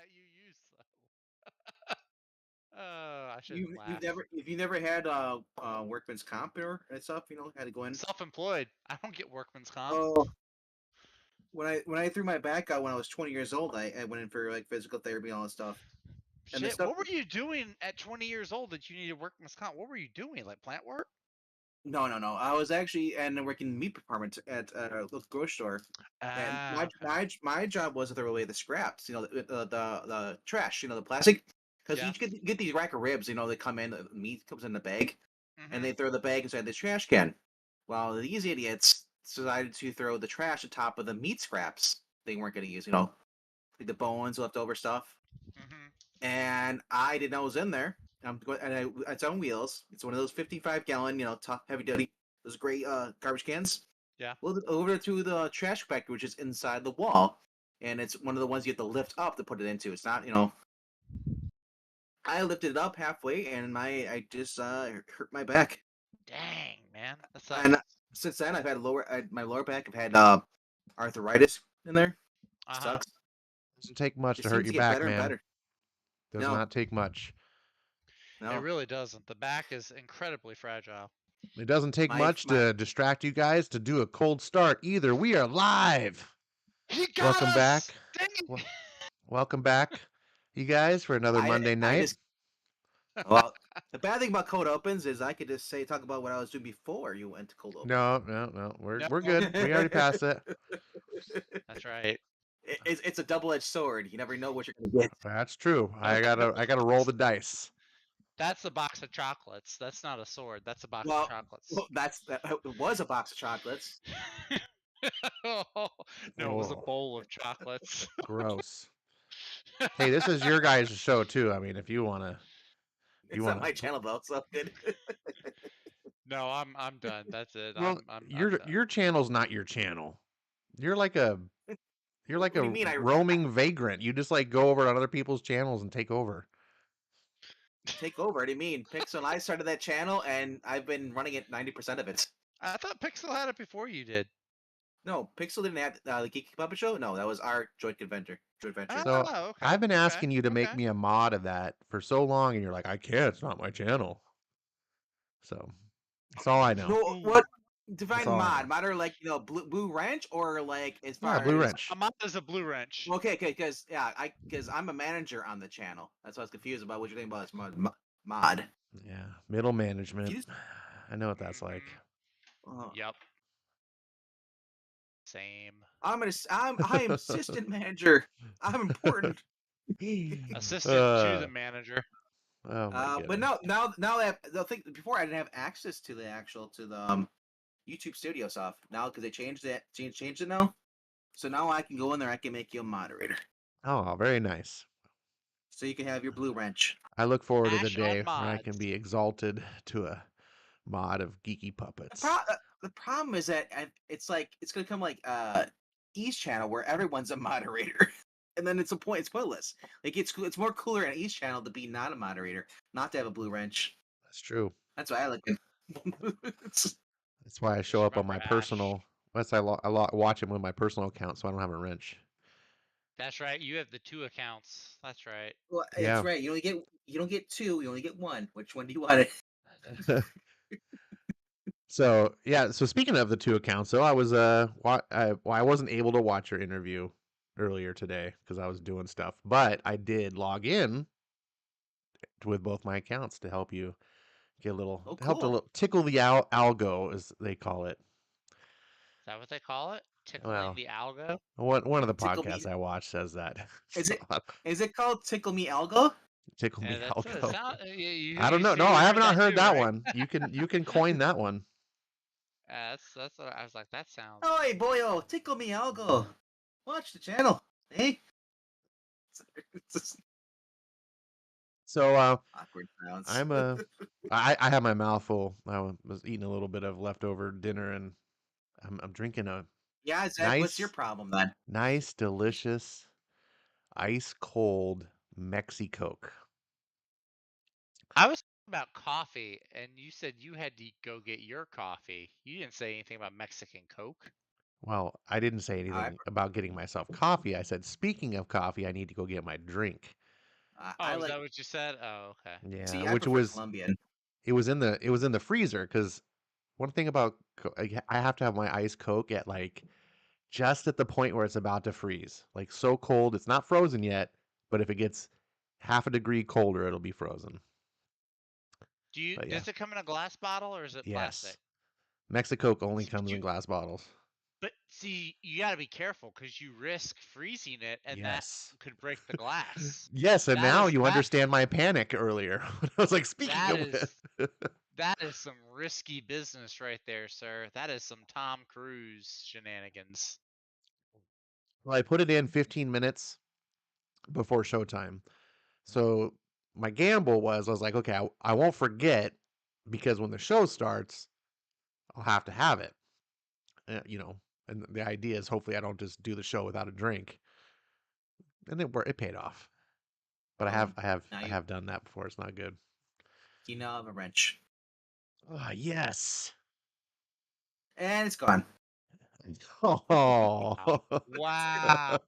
that you use though. I shouldn't You laugh. if you never had workman's comp or and stuff, had to go in. Self-employed. I don't get workman's comp. Oh, when I threw my back out when I was 20 years old, I went in for like physical therapy and all that stuff. And the Shit, stuff what were you doing at 20 years old that you needed workman's comp? What were you doing? Like plant work? no. I was actually and working in the meat department at a local grocery store. And Ah, okay. my job was to throw away the scraps, the trash, the plastic, because you Yeah. get these rack of ribs, they come in, the meat comes in the bag, and Mm-hmm. they throw the bag inside this trash can. Well, these idiots decided to throw the trash on top of the meat scraps they weren't going to use, like the bones, leftover stuff, Mm-hmm. and I didn't know it was in there. It's on wheels. It's one of those 55-gallon, tough, heavy duty, those great garbage cans Yeah. over to the trash compactor, which is inside the wall, and it's one of the ones you have to lift up to put it into. It's not. I lifted it up halfway, and I just hurt my back, Dang, man. That and sucks. since then I've had my lower back. I've had arthritis in there. Uh-huh. Sucks. Doesn't take much It to hurt seems your to get back, better and man. better. Does No, not take much. It no, really doesn't. The back is incredibly fragile. It doesn't take my much my. to distract you guys to do a cold start either. We are live. He got Welcome us! back. Dang it! Wel- Welcome back, you guys, for another Monday I night. just well. The bad thing about cold opens is I could just talk about what I was doing before you went to cold open. No. We're No, we're good. We already passed it. that's right. It's a double-edged sword. You never know what you're gonna get. That's true. No, I gotta roll the dice. that's a box of chocolates. That's not a sword. That's a box of Well, chocolates. that it was a box of chocolates. No, it was a Oh, bowl of chocolates. gross. Hey, this is your guys' show too. I mean, if you wanna, It's not my channel though, so good. No, I'm done. That's it. well, I'm your done. your channel's not your channel. You're like a you're What like do you a mean? roaming vagrant. You just like go over on other people's channels and take over. Take over. What do you mean? Pixel and I started that channel, and I've been running it 90% of it. I thought Pixel had it before you did. No, Pixel didn't have the Geeky Puppet Show. No, that was our joint adventure. Joint venture. So Oh, okay, I've been okay, asking you to make okay. me a mod of that for so long, and you're like, I can't. It's not my channel. So that's all I know. No, Ooh. what? That's Divine all I know. mod or like Blue Ranch or like as Yeah, far Blue as Wrench. A mod is a blue wrench. okay, because yeah, because I'm a manager on the channel. That's why I was confused about what you think about this mod. Yeah, middle management. You just, I know what that's like. Yep. Same. I am assistant manager. I'm important. Assistant to the uh, manager. oh my But goodness. now that the thing before I didn't have access to the YouTube Studio stuff now because they changed it now. So now I can go in there. I can make you a moderator, Oh, very nice. so you can have your Blue Wrench. I look forward to the Ash day on when I can mods. be exalted to a mod of geeky The, puppets. pro- the problem is that it's like it's gonna come like East Channel where everyone's a moderator, and then it's pointless. Like it's more cooler on East Channel to be not a moderator, not to have a Blue Wrench. That's true. That's why I like it. That's why I show Just up on remember my Ash. personal. That's watch him with my personal account, so I don't have a wrench. That's right. You have the 2 accounts. That's right. Well, it's Yeah. right. You don't get two. You only get one. Which one do you want? So yeah. So speaking of the two accounts, though, I was I wasn't able to watch your interview earlier today because I was doing stuff, but I did log in with both my accounts to help you get a little Oh, help to cool. tickle the algo as they call it. Is that what they call it? Tickling Well, the algo? one of the Tickle me. podcasts I watch says that. Is So, it is it called Tickle Me Algo? tickle Yeah, me that's it. algo. I don't You know. say No, you I have heard not that heard too, that right? one. You can coin that one. That's what I was like. That sounds. Oh, hey, boyo, Tickle Me Algo. Watch the channel. Hey. It's just So awkward sounds. I'm I have my mouth full. Was eating a little bit of leftover dinner, and I'm drinking a Yeah, Zach, what's your nice problem then? delicious ice cold Mexi Coke. I was talking about coffee, and you said you had to go get your coffee. You didn't say anything about Mexican Coke. Well, I didn't say anything about getting myself coffee. I said, speaking of coffee, I need to go get my drink. I Oh, is like. that what you said? Oh, okay. Yeah, See, I which prefer was Colombian. it was in the freezer because one thing about I have to have my iced Coke at like just at the point where it's about to freeze, like so cold it's not frozen yet, but if it gets half a degree colder, it'll be frozen. But yeah, Does it come in a glass bottle or is it yes, plastic? Mexicoke only See, but comes in glass bottles. you got to be careful because you risk freezing it, and that Yes. could break the glass. Yes, and That now is you that understand my panic earlier. When I was like, speaking that of is which. that is some risky business right there, sir. That is some Tom Cruise shenanigans. Well, I put it in 15 minutes before showtime. So my gamble was I was like, okay, I won't forget because when the show starts, I'll have to have it. You know, and the idea is hopefully I don't just do the show without a drink. And it paid off. But Now I you have done that before. It's not good. now have a wrench, Ah, yes. and it's gone. Oh. Wow.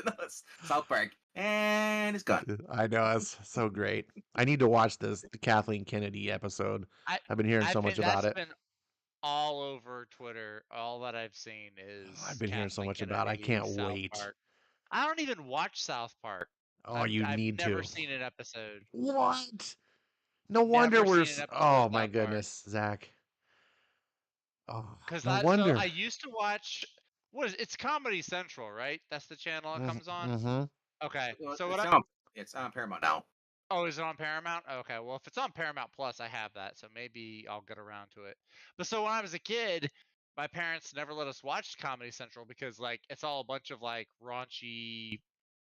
No, it's South Park, and it's gone. I know that's so great. I need to watch the Kathleen Kennedy episode. I I've been hearing so I've been much about that's it. been all over Twitter. All that I've seen I've is been hearing so Kathleen much about it. I Kennedy, can't South wait. Park. I don't even watch South Park. Oh, you I've need never to. seen an episode. What? No wonder Never we're. seen an episode of Oh my South Park. goodness, Zach. Oh, Cause no I wonder. used to watch it's Comedy Central, right? That's the channel it comes on. Mm-hmm. Okay, Well, so it's on Paramount now. oh, is it on Paramount? Okay, well if it's on Paramount Plus, I have that, so maybe I'll get around to it. But so when I was a kid, my parents never let us watch Comedy Central because like it's all a bunch of like raunchy,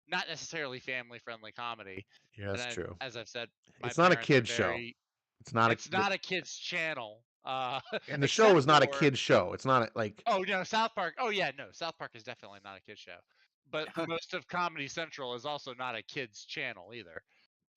not necessarily family friendly comedy. Yeah, And that's then, true. as I've said, my It's not a parents are kid's show. very It's not a. it's not a kids channel. And the show Except is not a for kid's show. It's not like. oh no, South Park. Oh yeah, no, South Park is definitely not a kids show. But most of Comedy Central is also not a kids channel either.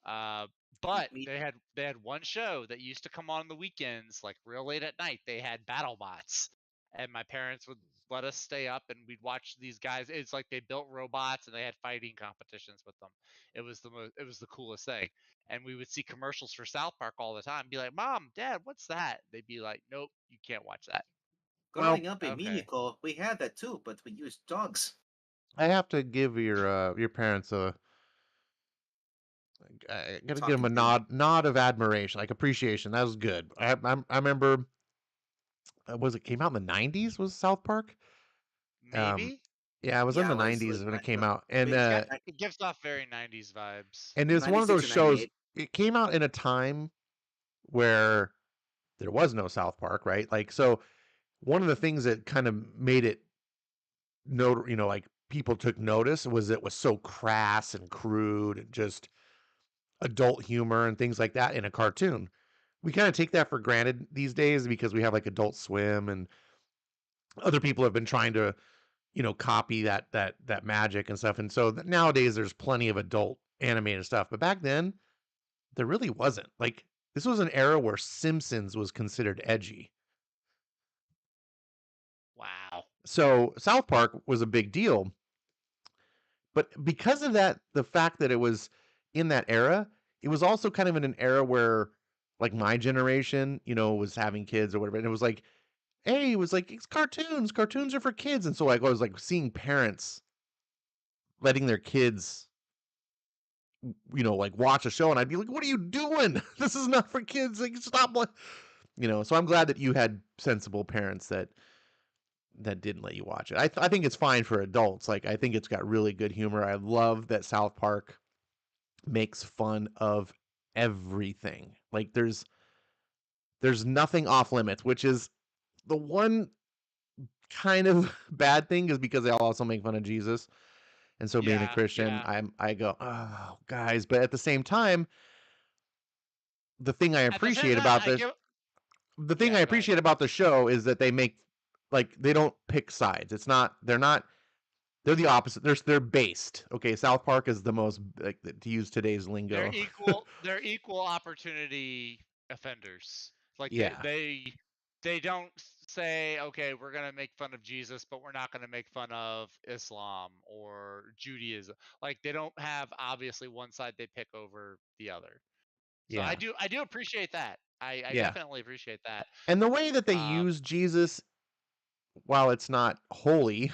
Uh, but Me, they had one show that used to come on the weekends, like real late at night. They had BattleBots, and my parents would let us stay up and we'd watch these guys. It's like they built robots and they had fighting competitions with them. It was the coolest thing. And we would see commercials for South Park all the time. Be like, "Mom, Dad, what's that?" They'd be like, "Nope, you can't watch that." Well, growing up in Okay. Mexico, we had that too, but we used dogs. I have to give your parents a. I gotta give them Talking a to. nod of admiration, like appreciation. That was good. I remember. Was it came out in the '90s? Was South Park? Um, Maybe yeah, it was in Yeah, the it was '90s like when it came no, out, it's got ni- it gives off very 90s vibes. and it's one of 96 those or shows. 98. It came out in a time where there was no South Park, right? Like, so one of the things that kind of made it like people took notice was it was so crass and crude and just adult humor and things like that in a cartoon. We kind of take that for granted these days because we have like Adult Swim and other people have been trying to, copy that magic and stuff. And so nowadays there's plenty of adult animated stuff, but back then there really wasn't. Like this was an era where Simpsons was considered edgy. Wow. So South Park was a big deal. But because of that, the fact that it was in that era, it was also kind of in an era where like my generation, was having kids or whatever. And it was like, hey, it was like it's cartoons. Cartoons are for kids. And so like I was like seeing parents letting their kids, like watch a show and I'd be like, what are you doing? This is not for kids. Like stop so I'm glad that you had sensible parents that didn't let you watch it. I think it's fine for adults. Like I think it's got really good humor. I love that South Park makes fun of everything. Like there's nothing off limits, which is the one kind of bad thing is because they also make fun of Jesus. And so being a Yeah, Christian, yeah. I go, "Oh, guys," but at the same time, the thing I At the same appreciate time, about I this give the thing I yeah, go ahead. appreciate about the show is that they make like they don't pick sides. They're the opposite. They're based. Okay, South Park is the most like to use today's lingo. They're equal opportunity offenders. Like Yeah. they don't say, okay, we're gonna make fun of Jesus, but we're not gonna make fun of Islam or Judaism. Like they don't have obviously one side they pick over the other. So Yeah. I do appreciate that. I Yeah. definitely appreciate that. And the way that they Um, use Jesus, while it's not holy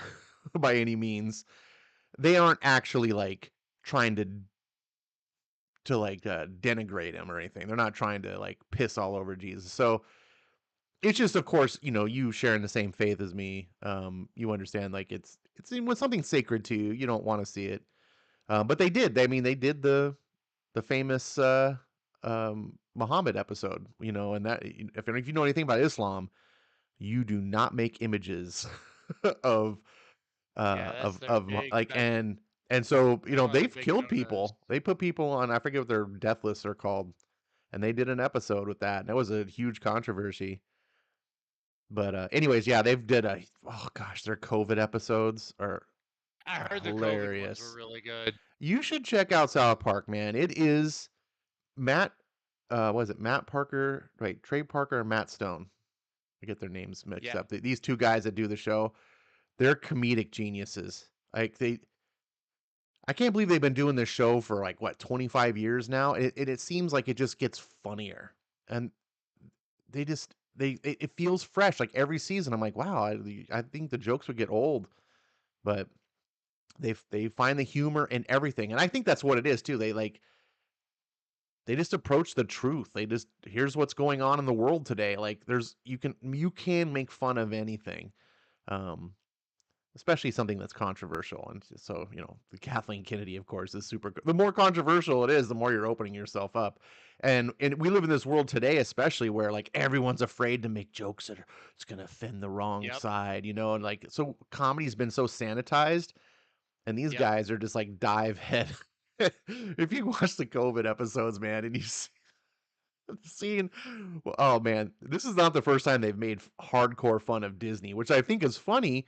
by any means, they aren't actually like trying to like denigrate him or anything. They're not trying to like piss all over Jesus. So it's just, of course, you sharing the same faith as me. You understand, like it's when something sacred to you, you don't want to see it. But they did. I mean, they did the famous Muhammad episode. And that if you know anything about Islam, you do not make images of yeah, that's their big. like That's and so one of the they've big killed no-nos. people. They put people on, I forget what their death lists are called, and they did an episode with that, and that was a huge controversy. But anyways, yeah, they've did oh gosh, their COVID episodes are I heard the COVID ones were hilarious. really good. You should check out South Park, man. It is Matt was it Matt Parker, right? Trey Parker and Matt Stone. I get their names mixed Yeah. up. These two guys that do the show, they're comedic geniuses. Like I can't believe they've been doing this show for like what 25 years now. It seems like it just gets funnier, and it feels fresh. Like every season, I'm like, wow, I think the jokes would get old, but they find the humor in everything, and I think that's what it is too. They just approach the truth. They just here's what's going on in the world today. Like you can make fun of anything. Um, Especially something that's controversial. And so, the Kathleen Kennedy, of course, is the more controversial it is, the more you're opening yourself up. And we live in this world today, especially where like everyone's afraid to make jokes that it's going to offend the wrong Yep. side, and like, so comedy's been so sanitized, and these Yep. guys are just like dive head. If you watch the COVID episodes, man, and you see scene, oh man, this is not the first time they've made hardcore fun of Disney, which I think is funny.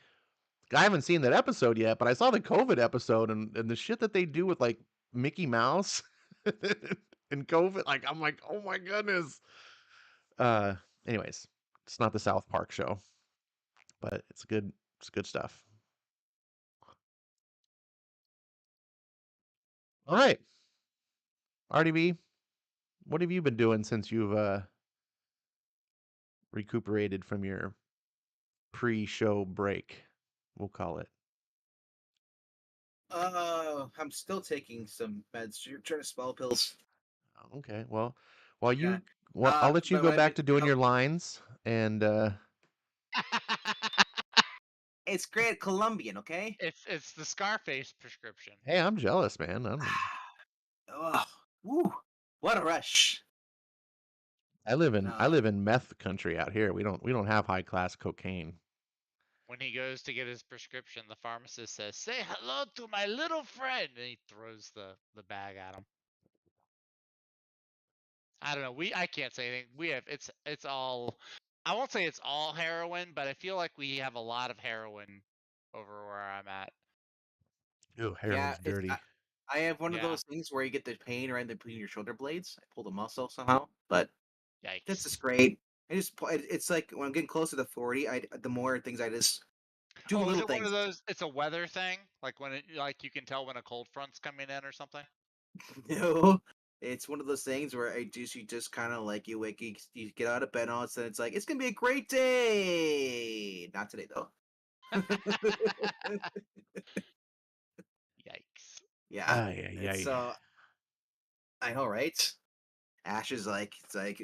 I haven't seen that episode yet, but I saw the COVID episode, and the shit that they do with like Mickey Mouse and COVID. Like, I'm like, oh my goodness. Uh, Anyways, it's not the South Park show, but it's good. It's good stuff. All right, RDB, what have you been doing since you've recuperated from your pre-show break? We'll call it. I'm still taking some meds. You're trying to spell pills. Okay, well, while Yeah. I'll let you But go I've back been to doing your lines, and it's great Colombian, okay? It's the Scarface prescription. hey, I'm jealous, man. Oh, woo, what a rush! I live No. in meth country out here. We don't have high class cocaine. When he goes to get his prescription, the pharmacist says, "Say hello to my little friend," and he throws the bag at him. I don't know. I can't say anything. We have it's all. I won't say it's all heroin, but I feel like we have a lot of heroin over where I'm at. Ew, heroin's dirty. I have one of Yeah. those things where you get the pain right between your shoulder blades. I pull the muscle somehow, but Yikes. this is great. It's like when I'm getting closer to 40, the more things I just do Oh, is little it things. one of those? It's a weather thing, like when you can tell when a cold front's coming in or something. No, it's one of those things where you just kind of like you wake, you get out of bed, and all of a sudden it's like it's gonna be a great day. Not today though. Yikes. Yeah. Yeah. So I know, right? Ash is like, it's like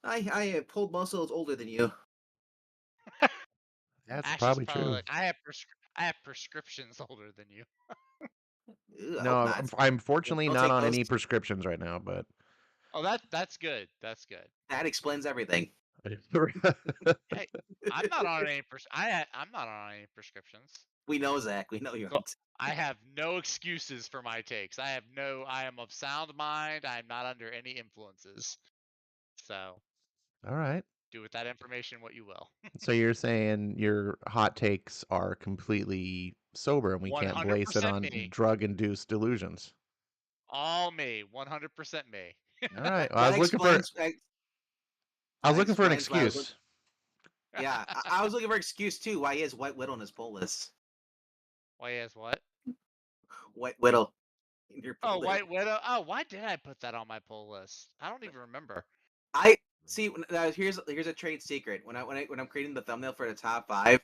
I have pulled muscles older than you. That's Ash probably is probably true. like, I have prescriptions older than you. Ew, I No, hope not. I'm fortunately Don't not take on those. any prescriptions right now, but Oh, that's good. That's good. That explains everything. Hey, I'm not on any I'm not on any prescriptions. We know, Zach. We know you So aren't. I have no excuses for my takes. I am of sound mind. I am not under any influences. So all right. do with that information what you will. So you're saying your hot takes are completely sober and we can't blaze it 100% on me. drug-induced delusions. All me. 100% me. All right. Well, That I was looking for explains an why I excuse. Yeah, I was looking for an excuse too why he has White Widow on his pull list. Why he has what? White Widow in your Oh, pull list. White Widow. Oh, why did I put that on my pull list? I don't even remember. I see. Here's a trade secret. When I'm creating the thumbnail for the top 5,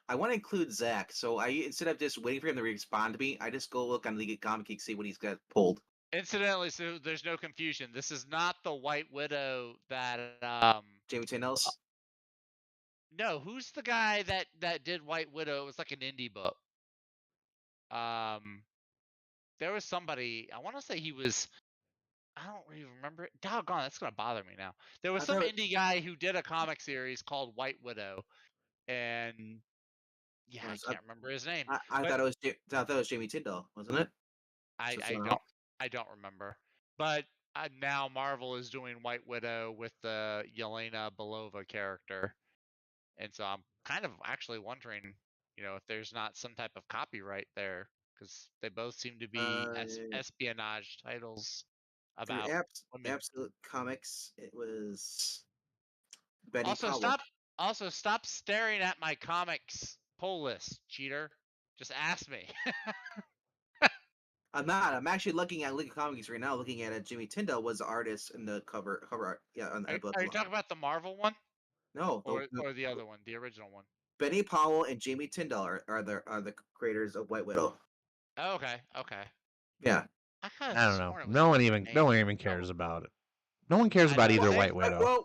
I want to include Zach. So I instead of just waiting for him to respond to me, I just go look on League of Comic Geek, see what he's got pulled. Incidentally, so there's no confusion. This is not the White Widow that Jamie Tindall's. No, who's the guy that did White Widow? It was like an indie book. There was somebody. I want to say he was. I don't even remember. Doggone, that's gonna bother me now. There was I some thought- indie guy who did a comic series called White Widow, and yeah, I Was- can't remember his name. I But thought it was Jamie Tyndall, wasn't it? I, So I someone don't else? I don't remember. But now Marvel is doing White Widow with the Yelena Belova character, and so I'm kind of actually wondering, if there's not some type of copyright there, because they both seem to be espionage titles Through about women. Absolute Comics, it was Benny Also, Powell. stop staring at my comics pull list, cheater. Just ask me. I'm not. I'm actually looking at League of Comics right now. Looking at it, Jimmy Tyndall was the artist in the cover art. Yeah, on the book. Are you talking about the Marvel one, No, or the other one, the original one? Benny Powell and Jamie Tyndall are the creators of White Widow. Oh, okay. Yeah. I could I have don't know. sworn it was No one the even name. cares about it. No one cares I about know. either Well, White Widow.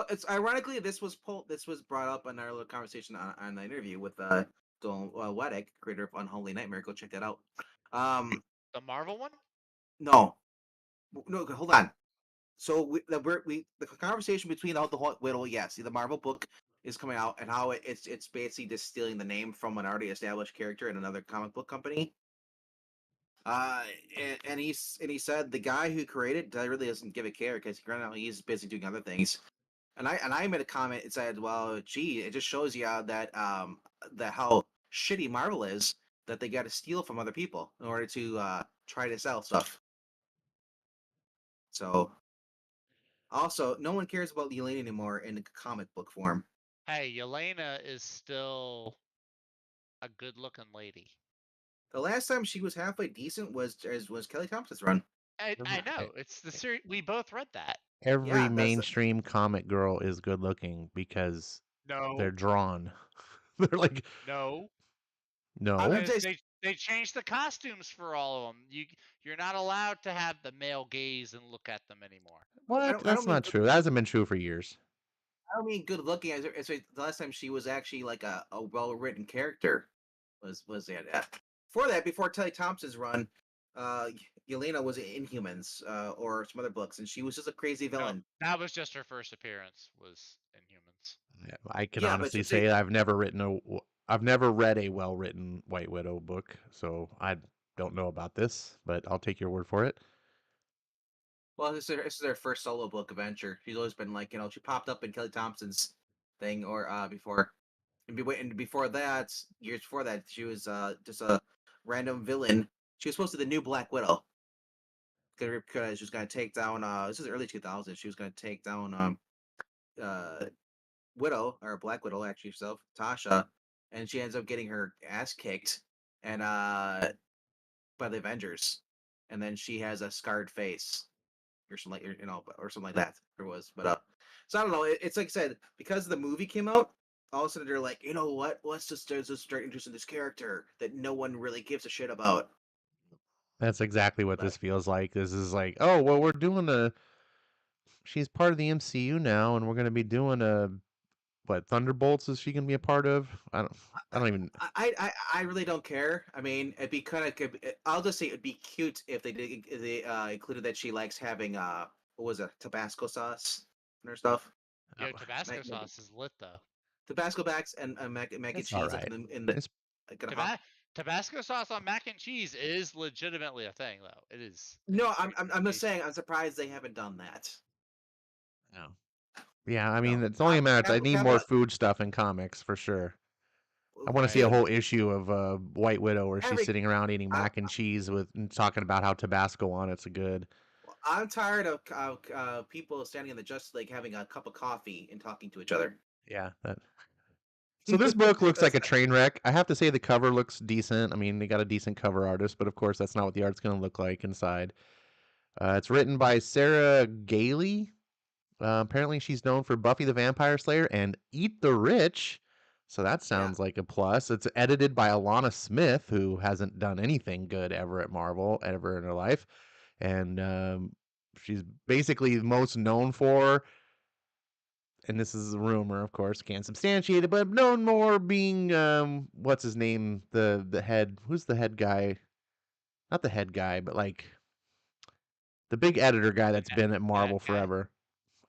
It's ironically this was brought up in our little conversation on the interview with Don Waddick, creator of Unholy Nightmare. Go check that out. The Marvel one? No, hold on. So the conversation between the White Widow, yes, the Marvel book is coming out, and how it's basically just stealing the name from an already established character in another comic book company. And he said the guy who created it really doesn't give a care because right now he's busy doing other things. And I made a comment and said, well, gee, it just shows you that that how shitty Marvel is, that they got to steal from other people in order to try to sell stuff. So also, no one cares about Yelena anymore in the comic book form. Hey, Yelena is still a good-looking lady. The last time she was halfway decent was Kelly Thompson's run. I know. It's the series. We both read that. Every Yeah, mainstream comic girl is good looking because No. they're drawn. They're like, No. no. They changed the costumes for all of them. You're not allowed to have the male gaze and look at them anymore. What? I That's don't mean not true. That hasn't been true for years. I don't mean good looking. As the last time she was actually like a well written character was that. Before that, before Kelly Thompson's run, Yelena was in Inhumans or some other books, and she was just a crazy villain. No, that was just her first appearance. Was Inhumans. Yeah, I can Yeah, but honestly they- say I've never read a well-written White Widow book, so I don't know about this, but I'll take your word for it. Well, this is their first solo book adventure. She's always been like, she popped up in Kelly Thompson's thing or before. And before that, years before that, she was just a random villain. She was supposed to be the new Black Widow. Because she was going to take down, this is early 2000s, she was going to take down Widow, or Black Widow, actually, herself, Tasha. And she ends up getting her ass kicked and by the Avengers. And then she has a scarred face. Or something like or something like that. There was, but so I don't know. It's like I said, because the movie came out, all of a sudden they're like, you know what? Let's just start introducing this character that no one really gives a shit about. That's exactly what But- this feels like. This is like, oh well, we're doing she's part of the MCU now, and we're gonna be doing what Thunderbolts is she gonna be a part of? I don't even. I really don't care. I mean, it'd be kind of. I'll just say it'd be cute if they included that she likes having what was it, Tabasco sauce and her stuff. Yo, Tabasco sauce is lit though. Tabasco backs and mac and It's cheese alright. in the It's- like, in a hot- Tabasco sauce on mac and cheese is legitimately a thing, though. It is. No, it's I'm very just saying. I'm surprised they haven't done that. No. Yeah, I mean, No. it's only a matter. I need more Kamala- food stuff in comics for sure. I want to see a whole issue of White Widow where she's Every- sitting around eating I- mac and cheese and talking about how Tabasco on it's good. I'm tired of people standing in the Justice League having a cup of coffee and talking to each other. Yeah, that So this book looks like a That's- train wreck. I have to say the cover looks decent. I mean, they got a decent cover artist, but of course that's not what the art's going to look like inside. It's written by Sarah Gailey. Apparently she's known for Buffy the Vampire Slayer and Eat the Rich. So that sounds like a plus. It's edited by Alana Smith, who hasn't done anything good ever at Marvel ever in her life. And she's basically most known for, and this is a rumor, of course, can't substantiate it, but known more being what's his name, the head, who's the head guy? Not the head guy, but like the big editor guy that's been at Marvel guy. forever.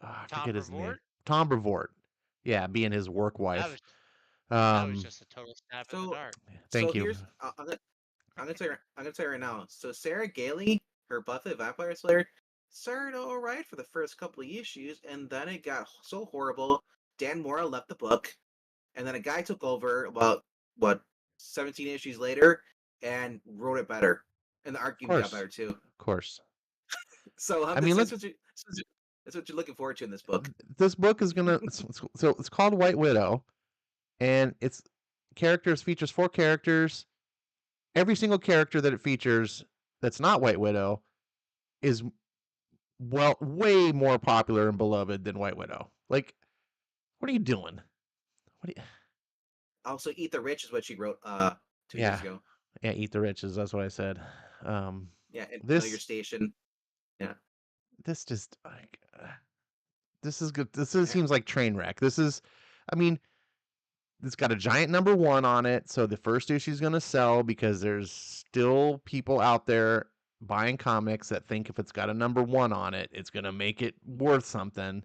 I Tom forget his name. Brevoort? Tom Brevoort. Yeah, being his work That wife. was just a total stab in the So- dark. Thank so you. here's I'm gonna tell you right now. So Sarah Gailey, her Buffy the Vampire Slayer, started all right for the first couple of issues, and then it got so horrible. Dan Mora left the book, and then a guy took over about 17 issues later and wrote it better, and the art even got course. better too. Of course. So I mean, that's what you're looking forward to in this book. This book is gonna so it's called White Widow, and its characters features 4 characters. Every single character that it features that's not White Widow is way more popular and beloved than White Widow. Like, what are you doing? Also, Eat the Rich is what she wrote 2 Yeah. years ago. Yeah, Eat the Riches. That's what I said. Yeah, and This- Know Your Station. This just like this is good. Seems like train wreck. This is, I mean, it's got a giant number 1 on it, so the first issue is gonna sell because there's still people out there buying comics that think if it's got a number 1 on it, it's gonna make it worth something,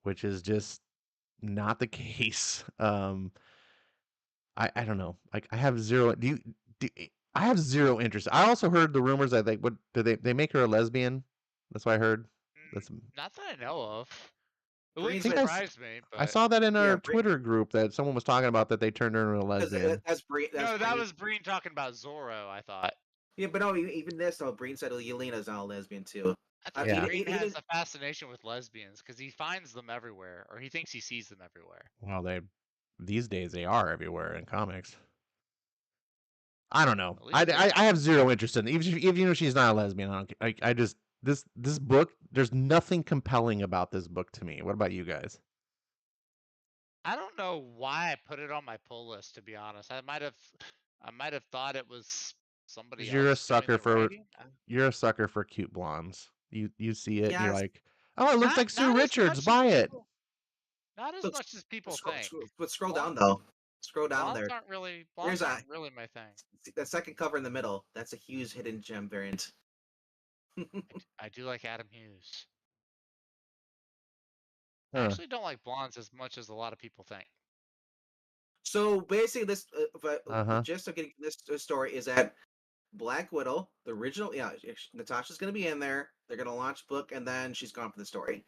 which is just not the case. I don't know. Like, I have zero. I have zero interest. I also heard the rumors that they make her a lesbian. That's what I heard. That's Not that I know of. It Green's wouldn't been- surprise me. But I saw that in Yeah, our Bri- Twitter group that someone was talking about that they turned her into a lesbian. That's Breen. no, that was Breen talking about Zorro. I thought. Yeah, but no, even this though, Breen said Yelena's not a lesbian too. I think Yeah. Breen He has didn't- a fascination with lesbians because he finds them everywhere, or he thinks he sees them everywhere. Well, these days they are everywhere in comics. I don't know. At least I have zero interest in it. Even if she's not a lesbian. I just this book. There's nothing compelling about this book to me. What about you guys? I don't know why I put it on my pull list. To be honest, I might have thought it was somebody 'Cause else. you're a doing sucker the for- writing. You're a sucker for cute blondes. You see it, and you're Yes. like, oh, it looks Not- like Sue not as Richards. much as Buy it. people- Not as But much as people Scroll, think. but scroll down though. Scroll down Blondes there. aren't really Here's blondes a- aren't really my thing. See that second cover in the middle. That's a Hughes hidden gem variant. I do like Adam Hughes. I Huh. actually don't like blondes as much as a lot of people think. So basically, this Uh-huh. the gist of getting this story is that Black Widow, the original, Natasha's gonna be in there. They're gonna launch book, and then she's gone for the story.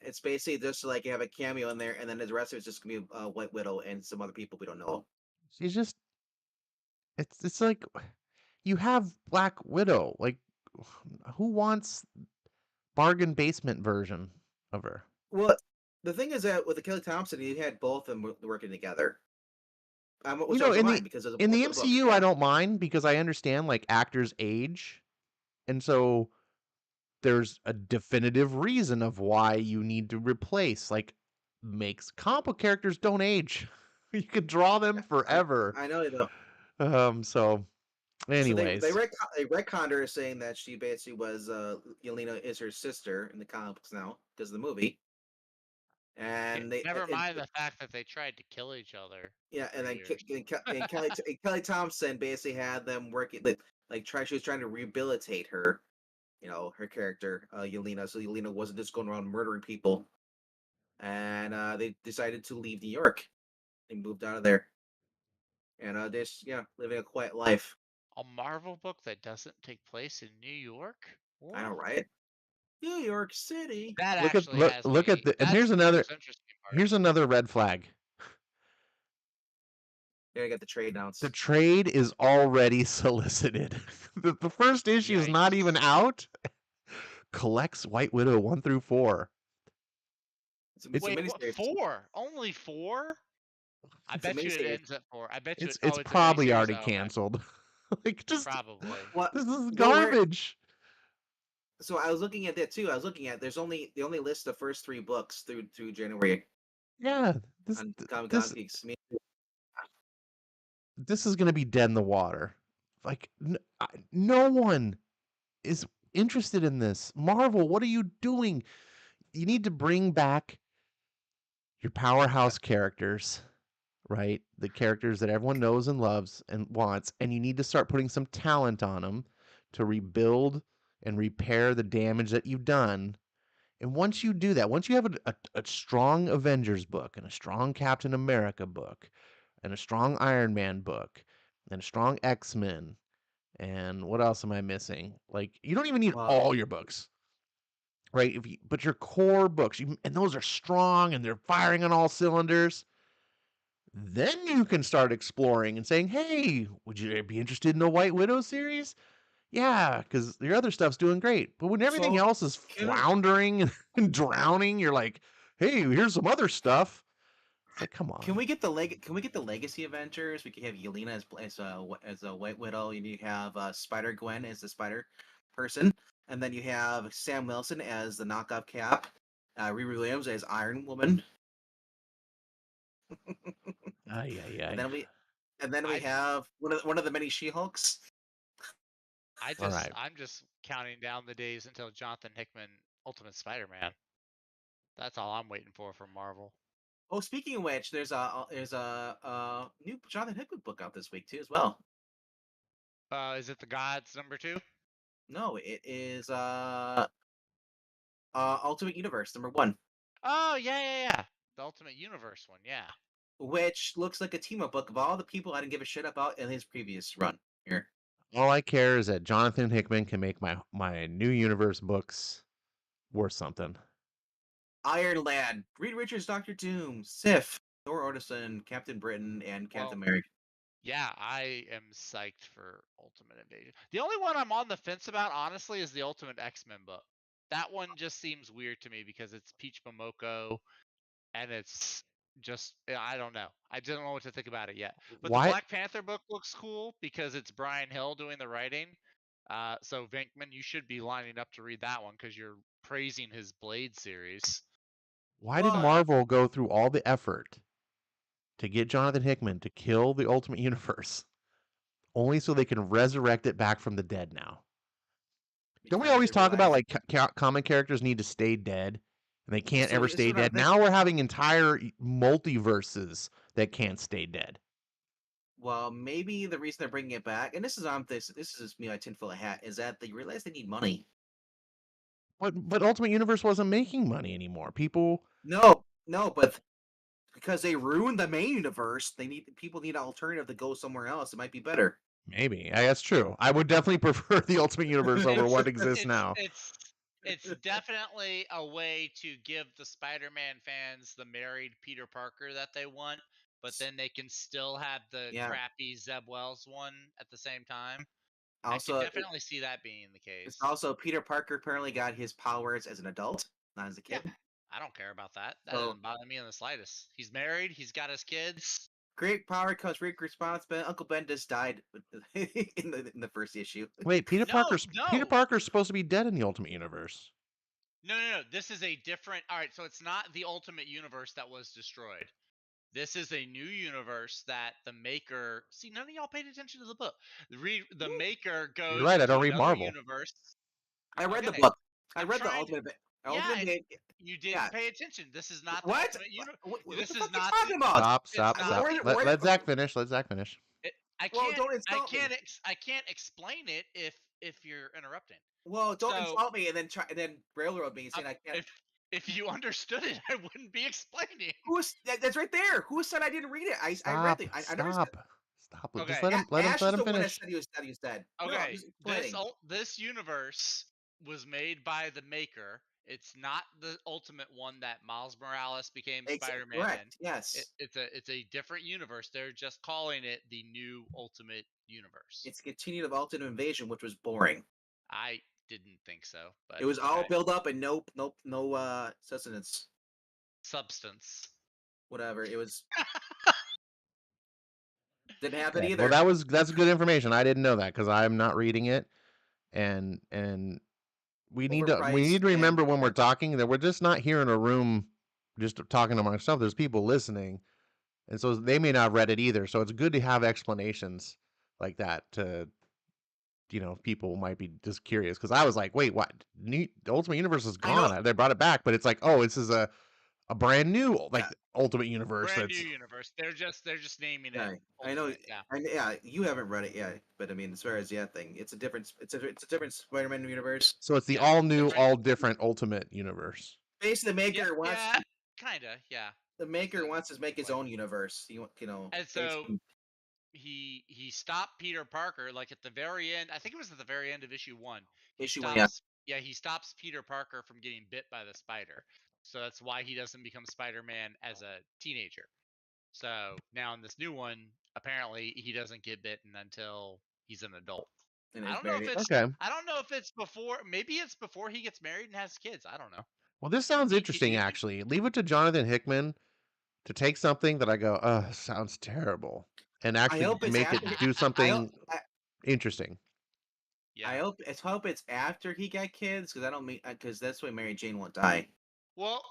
It's basically just like you have a cameo in there, and then the rest of it's just gonna be White Widow and some other people we don't know. She's just it's like you have Black Widow. Like, who wants bargain basement version of her? Well, the thing is that with the Kelly Thompson, you had both of them working together. Which know, I don't in mind because of In the book. MCU, I don't mind because I understand like actors age, and so there's a definitive reason of why you need to replace. Like, makes comic book characters don't age. You could draw them forever. I know though. So anyways, So they retconned her saying that she basically was Yelena is her sister in the comics now because of the movie. And they Never and- mind the fact that they tried to kill each other. Yeah, and for then years. and Kelly Thompson basically had them working she was trying to rehabilitate her, her character Yelena, so Yelena wasn't just going around murdering people. And they decided to leave New York. They moved out of there, and living a quiet life. A Marvel book that doesn't take place in New York? I know, What? right? New York City. That Look at- actually look- has look at me- the- and that's here's the another- most interesting part. here's another red flag. There you got the trade announced. The trade is already solicited. The first issue is not even Yikes. out. Collects White Widow 1 through 4. It's a Wait, what? miniseries. 4? Only 4? I It's a bet you it miniseries. ends at 4. I bet you It's it. Oh, it's it's a probably miniseries. already Oh, okay. canceled. Like, just Probably. What? this is Well, garbage. So I was looking at that too. I was looking at they only list the first 3 books through January Yeah, this on th- Comic this Geeks. I mean, this is gonna be dead in the water. Like, no one is interested in this. Marvel, what are you doing? You need to bring back your powerhouse characters, right? The characters that everyone knows and loves and wants, and you need to start putting some talent on them to rebuild and repair the damage that you've done. And once you do that, once you have a strong Avengers book and a strong Captain America book and a strong Iron Man book and a strong X-Men, and what else am I missing? Like, you don't even need well, all your books, right? But your core books, and those are strong and they're firing on all cylinders, then you can start exploring and saying, "Hey, would you be interested in the White Widow series?" Yeah, because your other stuff's doing great. But when everything so else is can floundering and drowning, you're like, "Hey, here's some other stuff." It's like, come can on. we get Can we get the Legacy Avengers? We could have Yelena as a White Widow, and you have Spider Gwen as the Spider Person, and then you have Sam Wilson as the knockoff Cap, Riri Williams as Iron Woman, Ay, ay, and ay. then we I have one of the many She-Hulks. All right. I'm just counting down the days until Jonathan Hickman Ultimate Spider-Man. That's all I'm waiting for from Marvel. Oh, speaking of which, there's a new Jonathan Hickman book out this week too as well. Is it The Gods #2? No, it is Ultimate Universe #1, Oh, yeah. The Ultimate Universe one, yeah. which looks like a team up book of all the people I didn't give a shit about in his previous run here. All I care is that Jonathan Hickman can make my new universe books worth something. Iron Lad, Reed Richards, Doctor Doom, Sif, Thor Odinson, Captain Britain, and Captain America. Yeah, I am psyched for Ultimate Invasion. The only one I'm on the fence about, honestly, is the Ultimate X-Men book. That one just seems weird to me because it's Peach Momoko, and it's just, I don't know. I don't know what to think about it yet. But the Why? Black Panther book looks cool because it's Brian Hill doing the writing. So Venkman, you should be lining up to read that one because you're praising his Blade series. Why did Well, Marvel go through all the effort to get Jonathan Hickman to kill the Ultimate Universe, only so they can resurrect it back from the dead now? Don't we because always they talk about realized like common characters need to stay dead and they can't ever this is stay what I'm dead? thinking. Now we're having entire multiverses that can't stay dead. Well, maybe the reason they're bringing it back, and this is me, my tinfoil hat, is that they realize they need money. But Ultimate Universe wasn't making money anymore. People No, but because they ruined the main universe, people need an alternative to go somewhere else. It might be better. maybe that's true. I would definitely prefer the Ultimate Universe over what exists now. It's definitely a way to give the Spider-Man fans the married Peter Parker that they want, but then they can still have the Yeah. crappy Zeb Wells one at the same time. Also, I can definitely see that being the case. it's also Peter Parker apparently got his powers as an adult, not as a kid. Yeah, I don't care about that. That So- doesn't bother me in the slightest. He's married. He's got his kids. Great power comes great responsibility. Uncle Ben just died in the first issue. Wait, Peter Parker's no. supposed to be dead in the Ultimate Universe. No. This is a different. All right, so it's not the Ultimate Universe that was destroyed. This is a new universe that the maker. See, none of y'all paid attention to the book. The maker goes. You're right. I don't into read another Marvel. Universe. I read the Okay. book. I I'm read the trying Ultimate. Yeah, you didn't yeah. pay attention. This is not the What? Ultimate Universe. What This the is fuck you not talking about? Stop. not- Let Zach finish. Let Zach finish. I Well, can't. don't I insult me. can't. I can't explain it if you're interrupting. Well, don't So- insult me and then railroad me and saying I can't. If you understood it, I wouldn't be explaining. That's right there. Who said I didn't read it? I read it. I never said. Stop. Okay. Just let him Ash is the one that finish. said you said. No, Okay, just explaining. this universe was made by the maker. It's not the ultimate one that Miles Morales became Spider-Man in. Correct. Yes. It's a different universe. They're just calling it the new Ultimate Universe. It's continued of Ultimate Invasion, which was boring. I didn't think so, but It was all okay. build up and no sustenance. substance. Whatever. It was didn't have that Okay. either. Well, that's good information. I didn't know that because I'm not reading it, and we need to Overpriced and remember when we're talking that we're just not here in a room just talking among ourselves. There's people listening, and so they may not have read it either. So it's good to have explanations like that to, people might be just curious because I was like, wait, what? The Ultimate Universe is I know. gone. They brought it back, but it's like, oh, this is a brand new Yeah. Ultimate Universe. Brand that's new universe. They're just naming Yeah, it. I know. Ultimate, yeah. Yeah, you haven't read it yet, but I mean, as far as thing, it's a different. It's a different Spider-Man universe. So it's the Yeah, all new, different. all different Ultimate Universe. Basically, the maker wants. Yeah, kinda. Yeah. The maker wants to make his own universe. And so he stopped Peter Parker like at the very end. I think it was at the very end of issue 1. Issue 1, yeah. Yeah, he stops Peter Parker from getting bit by the spider. So that's why he doesn't become Spider-Man as a teenager. So now in this new one, apparently he doesn't get bitten until he's an adult. I don't know if it's okay. I don't know if it's before. Maybe it's before he gets married and has kids. I don't know. Well, this sounds interesting. Actually, leave it to Jonathan Hickman to take something that I go, sounds terrible, and actually make it do something interesting. Yeah. I hope it's after he got kids because that's why Mary Jane won't die. Well,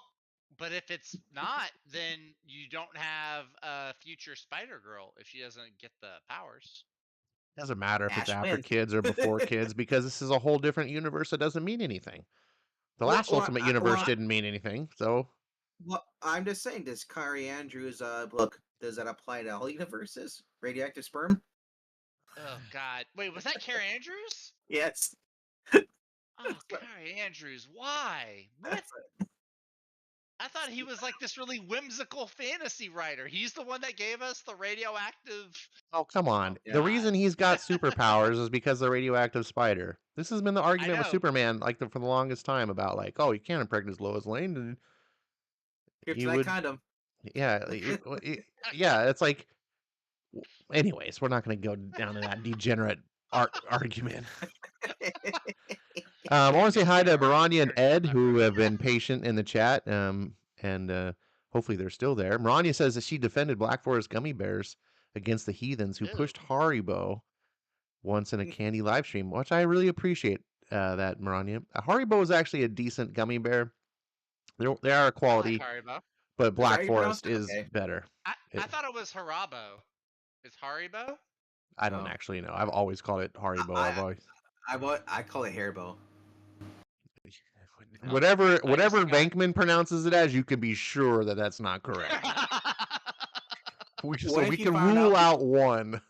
but if it's not, then you don't have a future Spider-Girl if she doesn't get the powers. Doesn't matter if it's Ash after wins. kids or before kids because this is a whole different universe that doesn't mean anything. The last Ultimate Universe didn't mean anything, so. Well, I'm just saying, does Kari Andrews' book, does that apply to all universes? Radioactive sperm? Oh God! Wait, was that Carrie Andrews? Yes. Oh, Carrie Andrews, why? What? I thought he was like this really whimsical fantasy writer. He's the one that gave us the radioactive. Oh, come on. Oh, the reason he's got superpowers is because of the radioactive spider. This has been the argument with Superman for the longest time about oh, you can't impregnate Lois Lane. And Kryptonite condom. Yeah. Yeah, it's like. Anyways, we're not going to go down to that degenerate argument. I want to say hi to Marania and Ed, who have been patient in the chat, and hopefully they're still there. Marania says that she defended Black Forest gummy bears against the heathens who pushed Haribo once in a candy live stream, which I really appreciate that, Marania. Haribo is actually a decent gummy bear. They are a quality, but Black Forest is better. I thought it was Haribo. Is Haribo? I don't actually know. I've always called it Haribo. I call it Haribo. Whatever Venkman pronounces it as, you can be sure that that's not correct. We can rule out one.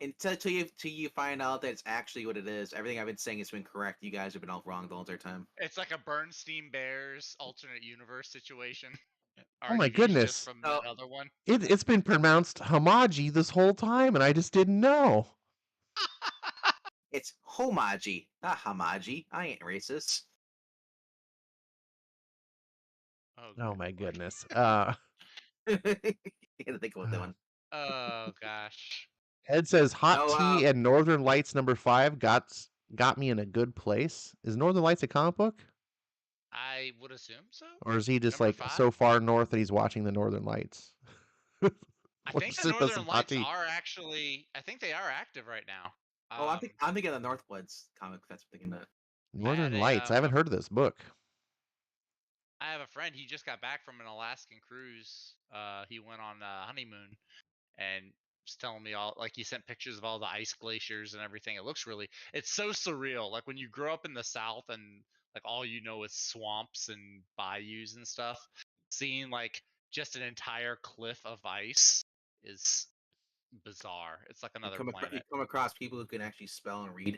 Until you find out that it's actually what it is. Everything I've been saying has been correct. You guys have been all wrong the entire time. It's like a Bernstein Bears alternate universe situation. Oh my goodness! From that other one. It's been pronounced Hamaji this whole time, and I just didn't know. It's Homaji, not Hamaji. I ain't racist. Oh my goodness. You gotta think about that one. Oh gosh. Ed says Hot Tea and Northern Lights #5 got me in a good place. Is Northern Lights a comic book? I would assume so. Or is he just so far north that he's watching the Northern Lights? I think the Northern Lights are actually. I think they are active right now. I'm thinking of the Northwoods comic. That's what I'm thinking of. Northern Lights. I haven't heard of this book. I have a friend. He just got back from an Alaskan cruise. He went on a honeymoon, and was telling me he sent pictures of all the ice glaciers and everything. It's so surreal. Like when you grow up in the South and all you know is swamps and bayous and stuff, seeing just an entire cliff of ice is bizarre. It's like another planet. You come across people who can actually spell and read.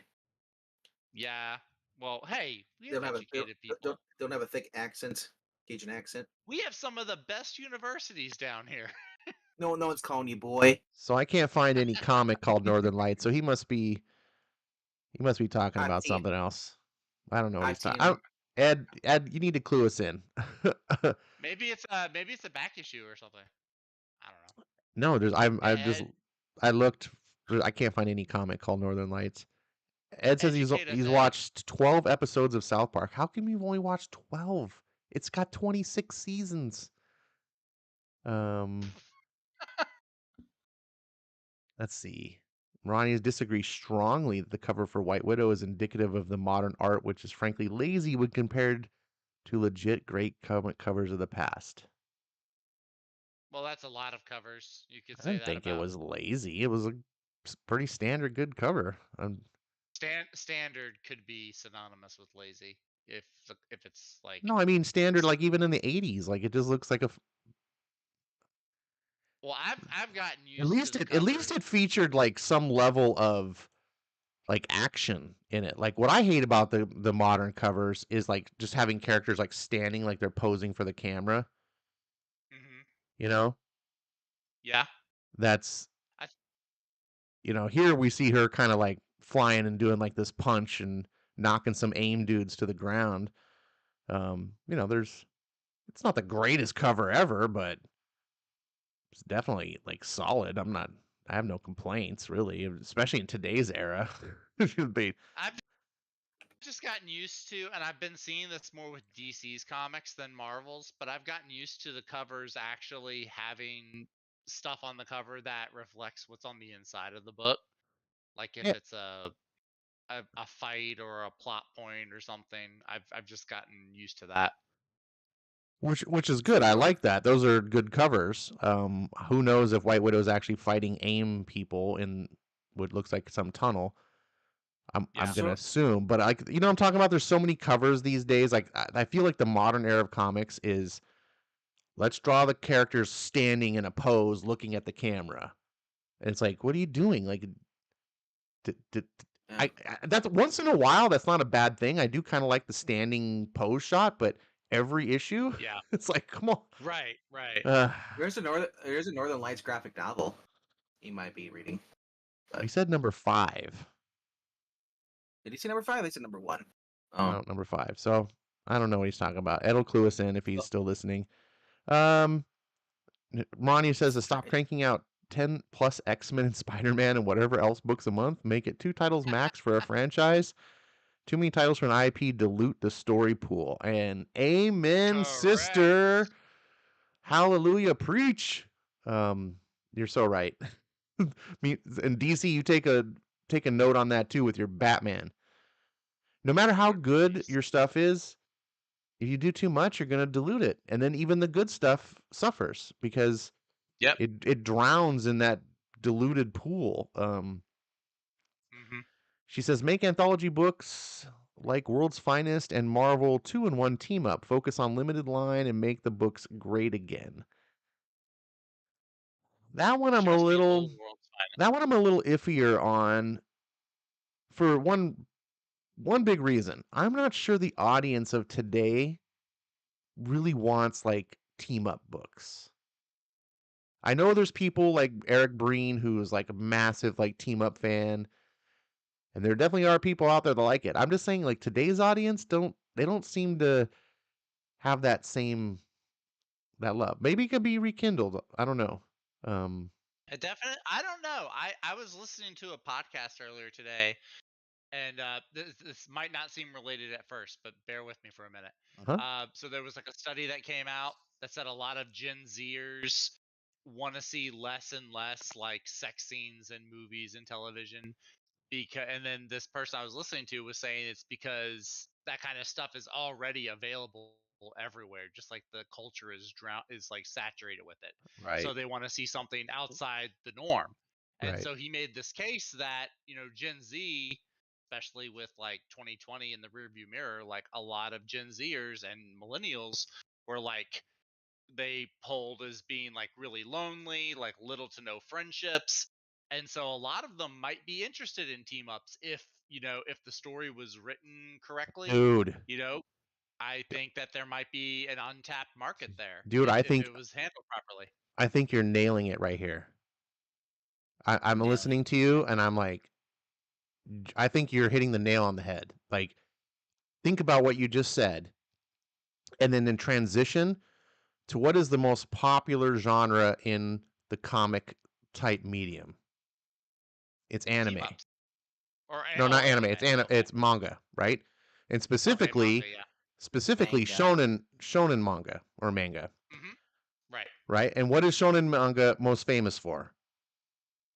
Yeah. Well, hey, we have educated people. Don't have a thick accent, Cajun accent. We have some of the best universities down here. No one's calling you boy. So I can't find any comic called Northern Lights. So he must be talking about something else. I don't know what he's talking. Ed, you need to clue us in. Maybe it's a back issue or something. I No, don't know. I looked. I can't find any comic called Northern Lights. Ed says he's watched 12 episodes of South Park. How come you've only watched 12? It's got 26 seasons. Um, let's see. Ronnie disagrees strongly that the cover for White Widow is indicative of the modern art, which is frankly lazy when compared to legit great comic covers of the past. Well, that's a lot of covers. You could I say didn't that think it about was lazy. It was a pretty standard good cover. standard could be synonymous with lazy if it's like No, I mean standard, like even in the 80s, like it just looks like well, I've gotten at used to least the it covers. featured like some level of like action in it. Like what I hate about the modern covers is like just having characters like standing like they're posing for the camera, Hmm. you know? Yeah. That's I, here we see her kind of like flying and doing like this punch and knocking some AIM dudes to the ground. There's it's not the greatest cover ever, but it's definitely like solid. I have no complaints really, especially in today's era. I've just gotten used to, and I've been seeing this more with DC's comics than Marvel's, but I've gotten used to the covers actually having stuff on the cover that reflects what's on the inside of the book. Like if Yeah, it's a fight or a plot point or something, I've just gotten used to that. which is So good. I like that. Those are good covers. Who knows if White Widow is actually fighting AIM people in what looks like some tunnel. I'm Yeah. gonna So assume, but I'm talking about. There's so many covers these days. Like I feel like the modern era of comics is let's draw the characters standing in a pose, looking at the camera. And it's like, what are you doing? Like, yeah. that's once in a while. That's not a bad thing. I do kind of like the standing pose shot, but every issue, Yeah. it's like, come on. Right. Right. There's a Northern Lights graphic novel you might be reading. He said number 5. Did he say number 5? They said number 1. No, number 5. So I don't know what he's talking about. Ed'll clue us in if he's Well- still listening. Ronnie says to stop Sorry. cranking out 10 plus X-Men and Spider-Man and whatever else books a month. Make it 2 titles max for a franchise. Too many titles for an IP dilute the story pool. And amen, Correct. sister. Hallelujah, preach. You're so right. And DC, you take a note on that too with your Batman. No matter how good your stuff is, if you do too much, you're going to dilute it. And then even the good stuff suffers because Yep. it drowns in that diluted pool. She says, make anthology books like World's Finest and Marvel 2-in-1 team up. Focus on limited line and make the books great again. That one I'm a Just be little old World's Finest. that one I'm a little iffier on for one big reason. I'm not sure the audience of today really wants like team up books. I know there's people like Eric Breen who's like a massive like team up fan, and there definitely are people out there that like it. I'm just saying like today's audience don't seem to have that love. Maybe it could be rekindled. I don't know. I don't know. I was listening to a podcast earlier today, and this might not seem related at first, but bear with me for a minute. Uh-huh. So there was like a study that came out that said a lot of Gen Zers want to see less and less like sex scenes in movies and television, and then this person I was listening to was saying it's because that kind of stuff is already available everywhere, just like the culture is like saturated with it. Right. So they want to see something outside the norm. And Right. so he made this case that, Gen Z, especially with like 2020 in the rearview mirror, like a lot of Gen Zers and millennials were like they polled as being like really lonely, like little to no friendships. And so a lot of them might be interested in team ups if the story was written correctly. Dude. I think that there might be an untapped market there. Dude, if, I if think it was handled properly. I think you're nailing it right here. I'm Yeah. listening to you and I'm like, I think you're hitting the nail on the head. Like, think about what you just said. And then in transition to what is the most popular genre in the comic type medium? It's anime. Team-ups. No, not anime. Okay. It's manga, right? And specifically, Okay, manga, yeah. specifically Manga. shonen manga or manga. Hmm. Right. right? And what is shonen manga most famous for?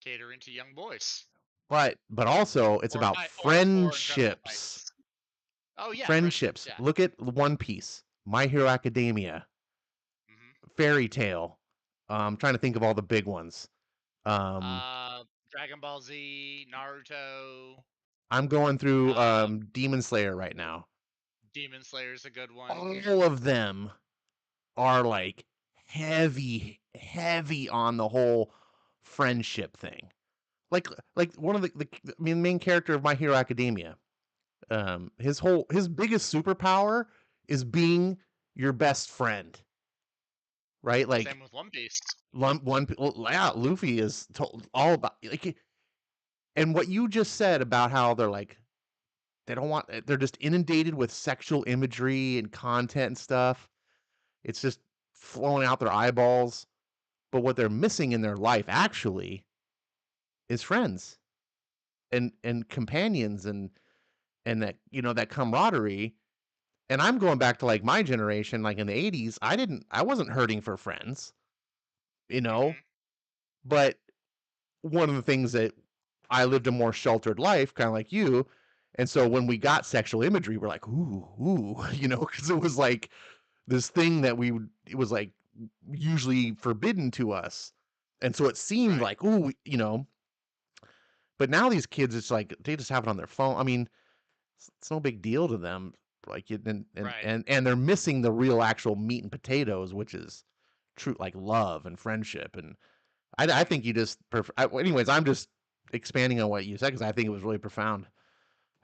Catering to young boys. But also it's Or about or incredible friendships. fights. Oh yeah, friendships. Friendships. Yeah. Look at One Piece, My Hero Academia, hmm Fairy Tale. Trying to think of all the big ones. Um, Dragon Ball Z, Naruto, I'm going through uh, Demon Slayer right now. Demon Slayer's a good one. All of them are like heavy on the whole friendship thing. Like one of the main character of My Hero Academia. His biggest superpower is being your best friend, right? Like Same with One Piece. Luffy is all about like, and what you just said about how they're like they're just inundated with sexual imagery and content and stuff. It's just flowing out their eyeballs. But what they're missing in their life actually is friends and companions and that that camaraderie. And I'm going back to like my generation, like in the 80s, I wasn't hurting for friends, you know, hmm but one of the things that I lived a more sheltered life, kind of like you. And so when we got sexual imagery, we're like, ooh, because it was like this thing that it was like usually forbidden to us. And so it seemed Right. like, ooh. But now these kids, it's like they just have it on their phone. I mean, it's no big deal to them. Like Right. and they're missing the real actual meat and potatoes, which is true, like love and friendship. And I think you just anyways, I'm just expanding on what you said because I think it was really profound.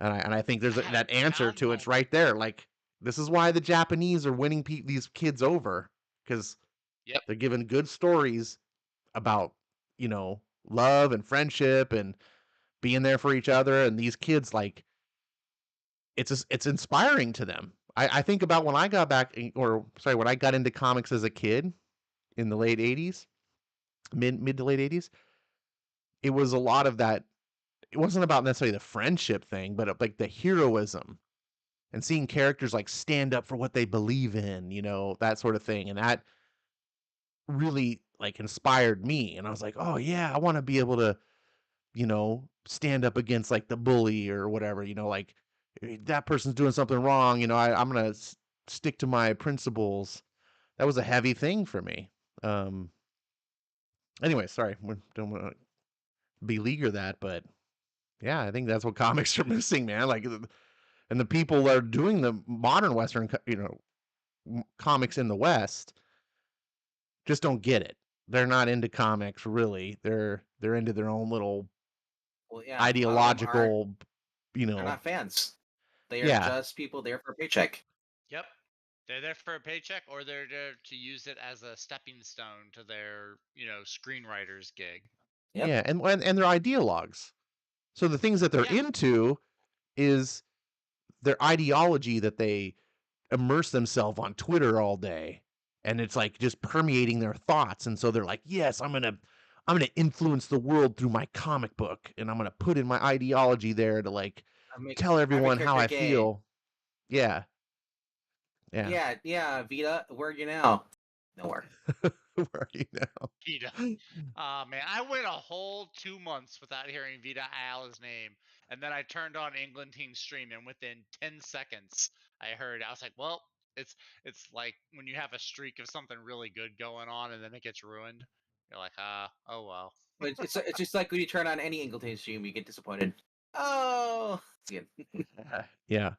And I think there's God, that answer profound to it's moment. right there. Like this is why the Japanese are winning these kids over because Yep. they're giving good stories about love and friendship and being there for each other. And these kids like it's inspiring to them. I think about when I got back or sorry when I got into comics as a kid in the late 80s, mid to late 80s. It was a lot of that. It wasn't about necessarily the friendship thing, but like the heroism and seeing characters like stand up for what they believe in, that sort of thing. And that really like inspired me. And I was like, oh yeah, I want to be able to, stand up against like the bully or whatever, like that person's doing something wrong. I'm going to stick to my principles. That was a heavy thing for me. Um, anyway, sorry, we don't want to beleaguer that, but yeah, I think that's what comics are missing, man. Like, and the people that are doing the modern Western, comics in the West just don't get it. They're not into comics really. They're into their own little Well, yeah, a lot of them aren't. ideological, They're not fans. They are yeah, just people there for a paycheck. Yep. They're there for a paycheck, or they're there to use it as a stepping stone to their, screenwriter's gig. Yep. yeah, and they're ideologues. So the things that they're Yeah. into is their ideology that they immerse themselves on Twitter all day, and it's like just permeating their thoughts. And so they're like, yes, I'm gonna influence the world through my comic book, and I'm gonna put in my ideology there to like tell I make everyone how character I gay. feel. Yeah, yeah. Yeah, Vita, where are you now? Nowhere. Where are you now? Vita. Man, I went a whole 2 months without hearing Vita Ayala's name, and then I turned on England Team Stream, and within 10 seconds, I heard. I was like, "Well, it's like when you have a streak of something really good going on, and then it gets ruined. You're like, oh well." But it's just like when you turn on any Ingleton stream, you get disappointed. Oh, it's good. Yeah.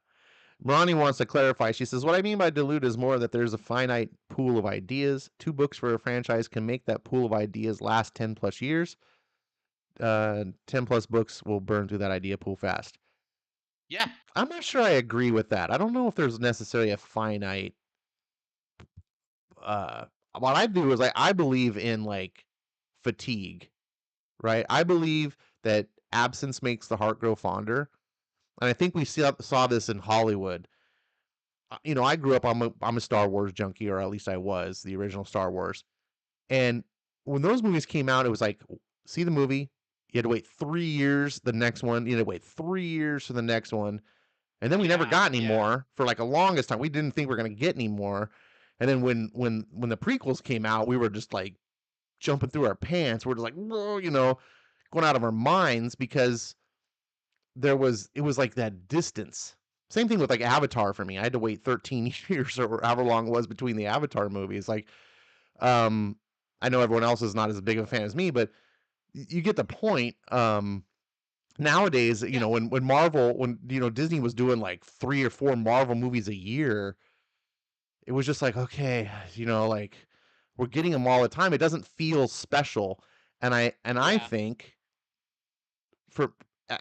Ronnie wants to clarify. She says, what I mean by dilute is more that there's a finite pool of ideas. 2 books for a franchise can make that pool of ideas last 10 plus years. 10 plus books will burn through that idea pool fast. Yeah. I'm not sure I agree with that. I don't know if there's necessarily a finite. What I do is I believe in like fatigue, right? I believe that absence makes the heart grow fonder. And I think we saw this in Hollywood. I grew up. I'm a Star Wars junkie, or at least I was the original Star Wars. And when those movies came out, it was like, see the movie, you had to wait 3 years. The next one, you had to wait 3 years for the next one, and then we never Yeah. got any Yeah. more for like a longest time. We didn't think we are gonna get any more, And then when the prequels came out, we were just like jumping through our pants. We're just like, "Whoa," going out of our minds because it was like that distance. Same thing with like Avatar for me. I had to wait 13 years or however long it was between the Avatar movies. Like, I know everyone else is not as big of a fan as me, but you get the point. Nowadays, Yeah. when Marvel, when Disney was doing like 3 or 4 Marvel movies a year, it was just like, okay, like we're getting them all the time. It doesn't feel special, and I Yeah. think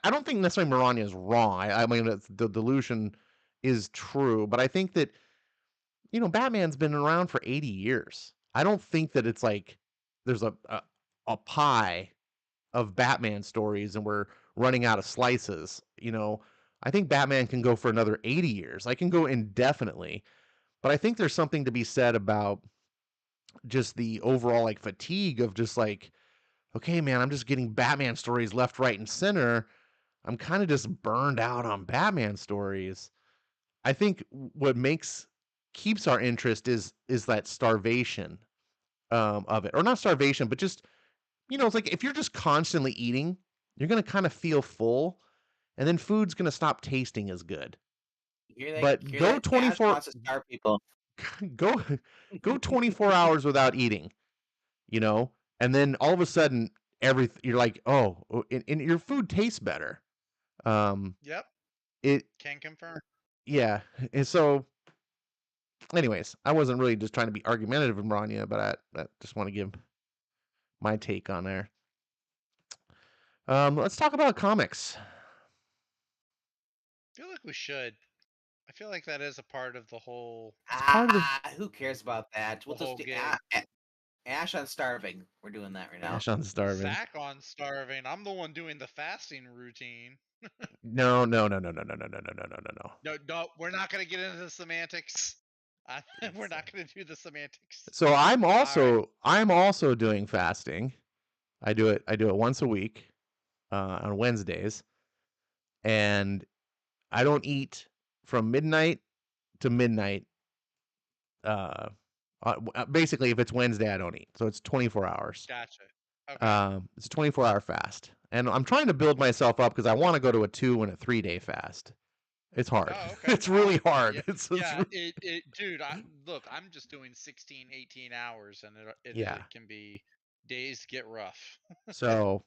I don't think necessarily Miranda is wrong. I mean, the delusion is true, but I think that Batman's been around for 80 years. I don't think that it's like there's a pie of Batman stories and we're running out of slices. I think Batman can go for another 80 years. I can go indefinitely, but I think there's something to be said about just the overall like fatigue of just like, okay, man, I'm just getting Batman stories left, right, and center. I'm kind of just burned out on Batman stories. I think what keeps our interest is that starvation of it, or not starvation, but just it's like if you're just constantly eating, you're gonna kind of feel full, and then food's gonna stop tasting as good. But Hear go that? Ash 24 wants to starve people. go go 24 hours without eating, and then all of a sudden you're like, oh, and your food tastes better. Yep, It can confirm. Yeah, and so anyways, I wasn't really just trying to be argumentative with Rania, but I just want to give my take on there. Let's talk about comics. I feel like we should. I feel like that is a part of the whole. part of the- Who cares about that? We'll The whole just do gig. Ash on starving. We're doing that right now. Ash on starving. Zach on starving. I'm the one doing the fasting routine. No. No, we're not gonna get into the semantics. We're not gonna do the semantics. So I'm Alright. also doing fasting. I do it once a week, on Wednesdays, and I don't eat from midnight to midnight. Basically, if it's Wednesday, I don't eat. So it's 24 hours. Gotcha. Okay. It's a 24-hour fast, and I'm trying to build myself up because I want to go to a 2 and a 3-day fast. It's hard. Oh, okay. It's really hard. Yeah, It's yeah really- dude, look, I'm just doing 16, 18 hours, and it Yeah. can be days get rough. So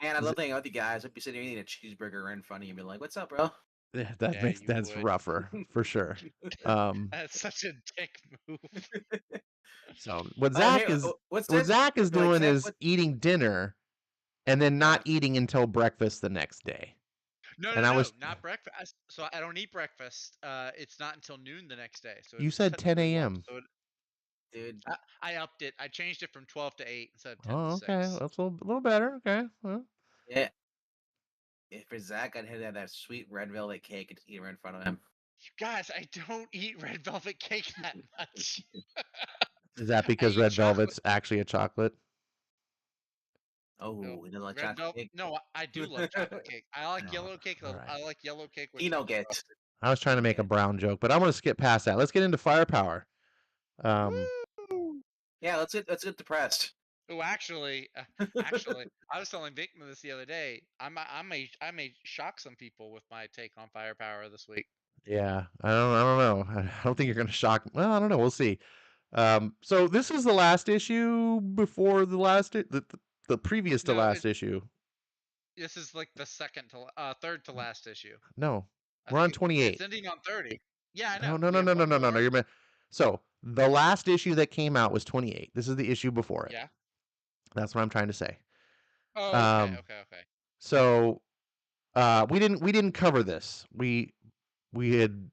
Man, I love hanging out with you guys. I'd be sitting here eating a cheeseburger in front of you and be like, "What's up, bro?" yeah, Yeah, you that's would. rougher for sure. That's such a dick move. So what Oh, Zach hey, is what's what this? Zach is You're like, doing "Zach, is what-" eating dinner and then not eating until breakfast the next day. No, And I was not breakfast. So I don't eat breakfast. It's not until noon the next day. So You it's said 10 technically a.m. lunch. So dude? I upped it. I changed it from 12 to 8 instead of 10 Oh, to okay. 6. That's a little better. Okay. Well, Yeah. If for Zach, I'd have that sweet red velvet cake and just eat it right in front of him. You guys, I don't eat red velvet cake that much. is that I because eat red chocolate. velvet's actually a chocolate? Oh, No, he doesn't like red chocolate velvet. cake. No, I do love chocolate cake. I like No, yellow cake. all right. I like yellow cake with He no chocolate get. frosting. I was trying to make a brown joke, but I'm going to skip past that. Let's get into firepower. Woo! Yeah, let's get depressed. Oh, actually, I was telling Vinkman this the other day. I may shock some people with my take on firepower this week. Yeah, I don't know. I don't think you're going to shock. Well, I don't know. We'll see. So this is the last issue before the previous to No, last issue. This is like the third to last issue. No, I we're on think 28. It's ending on 30. Yeah, I know. No. We have one more. You're So the last issue that came out was 28. This is the issue before it. Yeah. That's what I'm trying to say. Oh, okay. So we didn't cover this. We didn't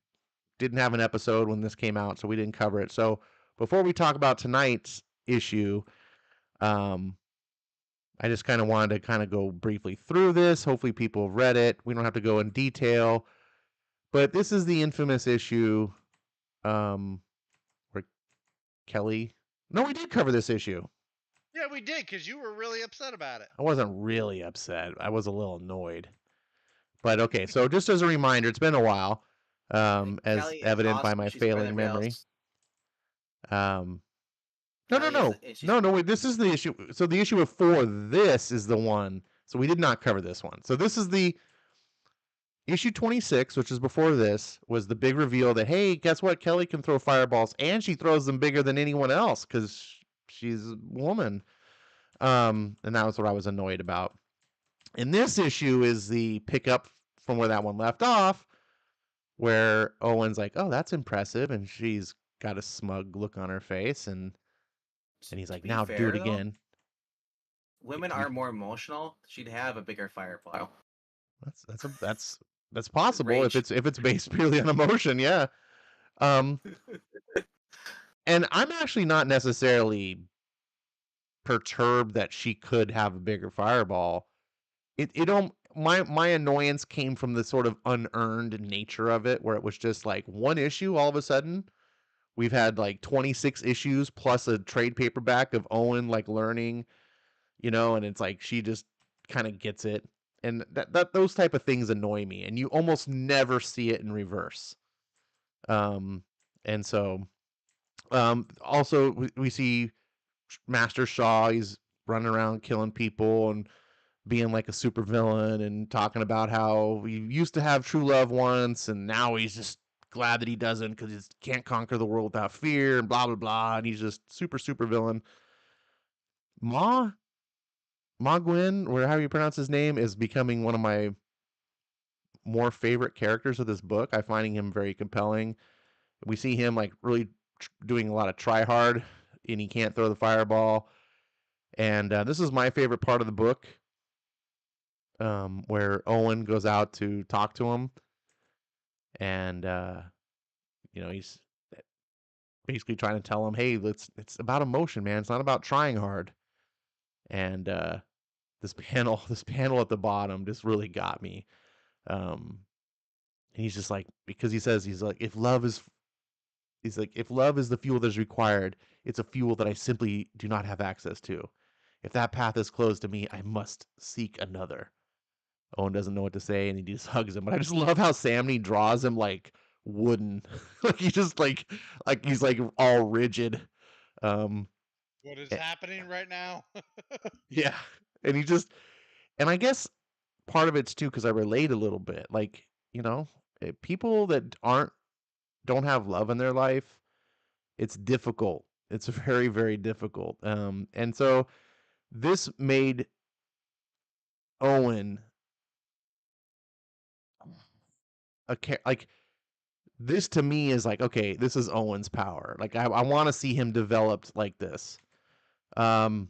have an episode when this came out, so we didn't cover it. So before we talk about tonight's issue, I just kind of wanted to go briefly through this. Hopefully people have read it. We don't have to go in detail. But this is the infamous issue where Kelly... No, we did cover this issue. Yeah, we did, because you were really upset about it. I wasn't really upset. I was a little annoyed. But okay, so just as a reminder, it's been a while, as Kelly is evident by awesome. my She's better failing than memory. Rails. No, Kelly is no. the issue. No, wait, this is the issue. So the issue before this is the one. So we did not cover this one. So this is the issue 26, which is before this, was the big reveal that, hey, guess what? Kelly can throw fireballs, and she throws them bigger than anyone else because she's a woman. And that was what I was annoyed about. And this issue is the pickup from where that one left off, where Owen's like, oh, that's impressive. And she's got a smug look on her face. And he's To like, be now do fair, it though, again. women To be- are more emotional. She'd have a bigger fireball. That's possible if Rage. it's based purely on emotion, yeah. And I'm actually not necessarily perturbed that she could have a bigger fireball. It don't my annoyance came from the sort of unearned nature of it, where it was just like one issue all of a sudden. We've had like 26 issues plus a trade paperback of Owen like learning, and it's like she just kind of gets it. And that those type of things annoy me, and you almost never see it in reverse. And so also we see Master Shaw, he's running around killing people and being like a super villain and talking about how he used to have true love once and now he's just glad that he doesn't because he can't conquer the world without fear and blah blah blah, and he's just super villain. Ma Gwyn, or how you pronounce his name, is becoming one of my more favorite characters of this book. I'm finding him very compelling. We see him like really doing a lot of try hard, and he can't throw the fireball. And this is my favorite part of the book, where Owen goes out to talk to him, and he's basically trying to tell him, "Hey, it's about emotion, man. It's not about trying hard." And this panel at the bottom just really got me. And he's just like, because he's like, if love is the fuel that's required, it's a fuel that I simply do not have access to. If that path is closed to me, I must seek another. Owen doesn't know what to say, and he just hugs him. But I just love how Samney draws him like wooden, like he just like he's like all rigid. What is eh, happening right now? yeah, and and I guess part of it's too because I relate a little bit. Like people that don't have love in their life, it's difficult. It's very difficult. And so this made Owen like this to me is like, okay, this is Owen's power. Like I want to see him developed like this. And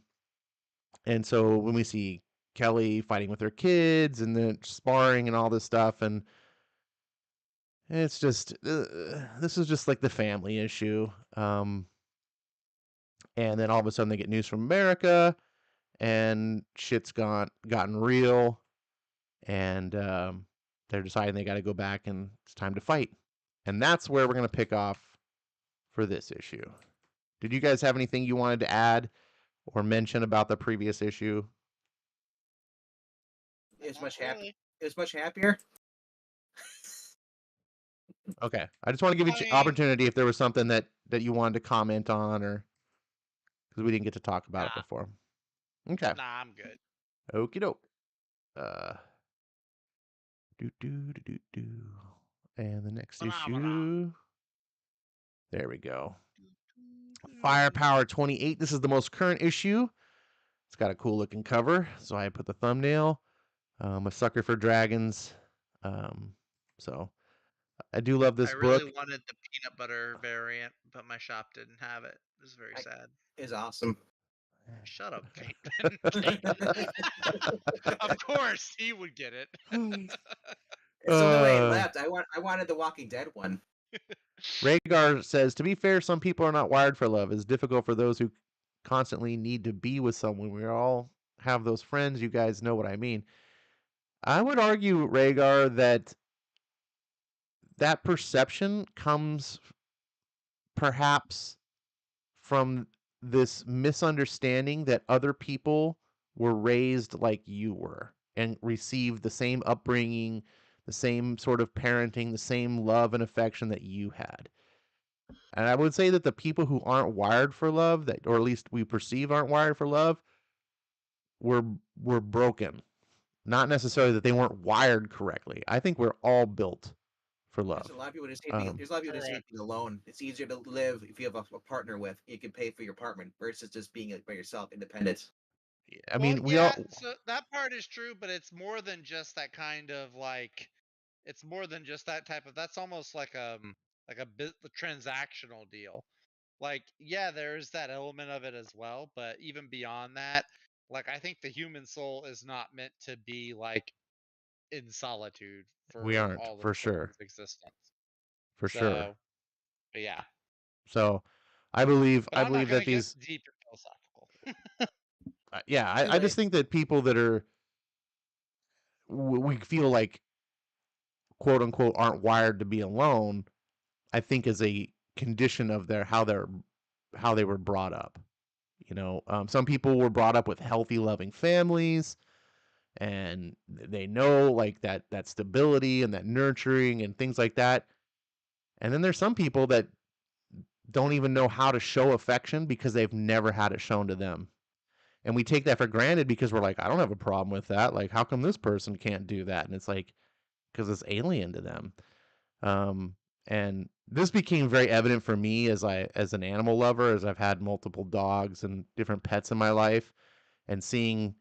so when we see Kelly fighting with her kids and then sparring and all this stuff, and it's just this is just like the family issue. And then all of a sudden they get news from America, and shit's gotten real, and they're deciding they got to go back and it's time to fight. And that's where we're going to pick off for this issue. Did you guys have anything you wanted to add or mention about the previous issue? It was Not really. much happier. Okay, I just want to give you opportunity if there was something that you wanted to comment on, or because we didn't get to talk about it before. Okay. Nah, I'm good. Okie doke. And the next issue. There we go. Firepower 28. This is the most current issue. It's got a cool looking cover, so I put the thumbnail. I'm a sucker for dragons. So I do love this I book. really wanted the peanut butter variant, but my shop didn't have it. It was very sad. Is awesome. Shut up, Caitlin. Of course, he would get it. It's the only way left. I wanted the Walking Dead one. Rhaegar says, to be fair, some people are not wired for love. It's difficult for those who constantly need to be with someone. We all have those friends. You guys know what I mean. I would argue, Rhaegar, that perception comes perhaps from this misunderstanding that other people were raised like you were and received the same upbringing, the same sort of parenting, the same love and affection that you had. And I would say that the people who aren't wired for love, that or at least we perceive aren't wired for love, were broken. Not necessarily that they weren't wired correctly. I think we're all built for love. There's a lot of people just hate being, there's a lot of people just hate Correct. being alone. It's easier to live if you have a partner with. You can pay for your apartment versus just being by yourself, independent. I Well, mean, we yeah, all so that part is true, but it's more than just that kind of like it's more than just that type of that's almost like a transactional deal. Like, yeah, there's that element of it as well, but even beyond that, like I think the human soul is not meant to be like in solitude we for aren't all of for sure, someone's existence. for sure. So, but yeah, So, I but I'm not believe gonna that get these deep and philosophical. yeah, I Anyway, just think that people that are we feel like quote unquote aren't wired to be alone, I think is a condition of their how they were brought up. Some people were brought up with healthy, loving families, and they know like that stability and that nurturing and things like that. And then there's some people that don't even know how to show affection because they've never had it shown to them. And we take that for granted because we're like, I don't have a problem with that. Like, how come this person can't do that? And it's like, because it's alien to them. Um, and this became very evident for me as an animal lover, as I've had multiple dogs and different pets in my life, and seeing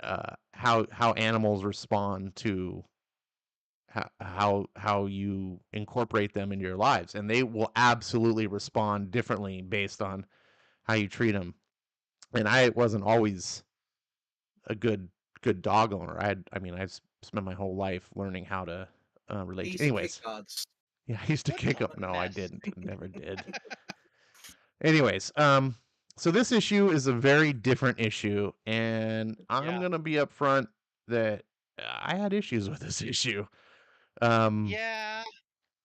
how animals respond to how you incorporate them in your lives, and they will absolutely respond differently based on how you treat them. And I wasn't always a good dog owner. I've spent my whole life learning how to relate he to. used to kick Anyways, dogs. yeah, I used to What kick a them. No, I mess. didn't. Never did. Anyways, so this issue is a very different issue, and I'm Yeah. gonna be upfront that I had issues with this issue. Um, Yeah,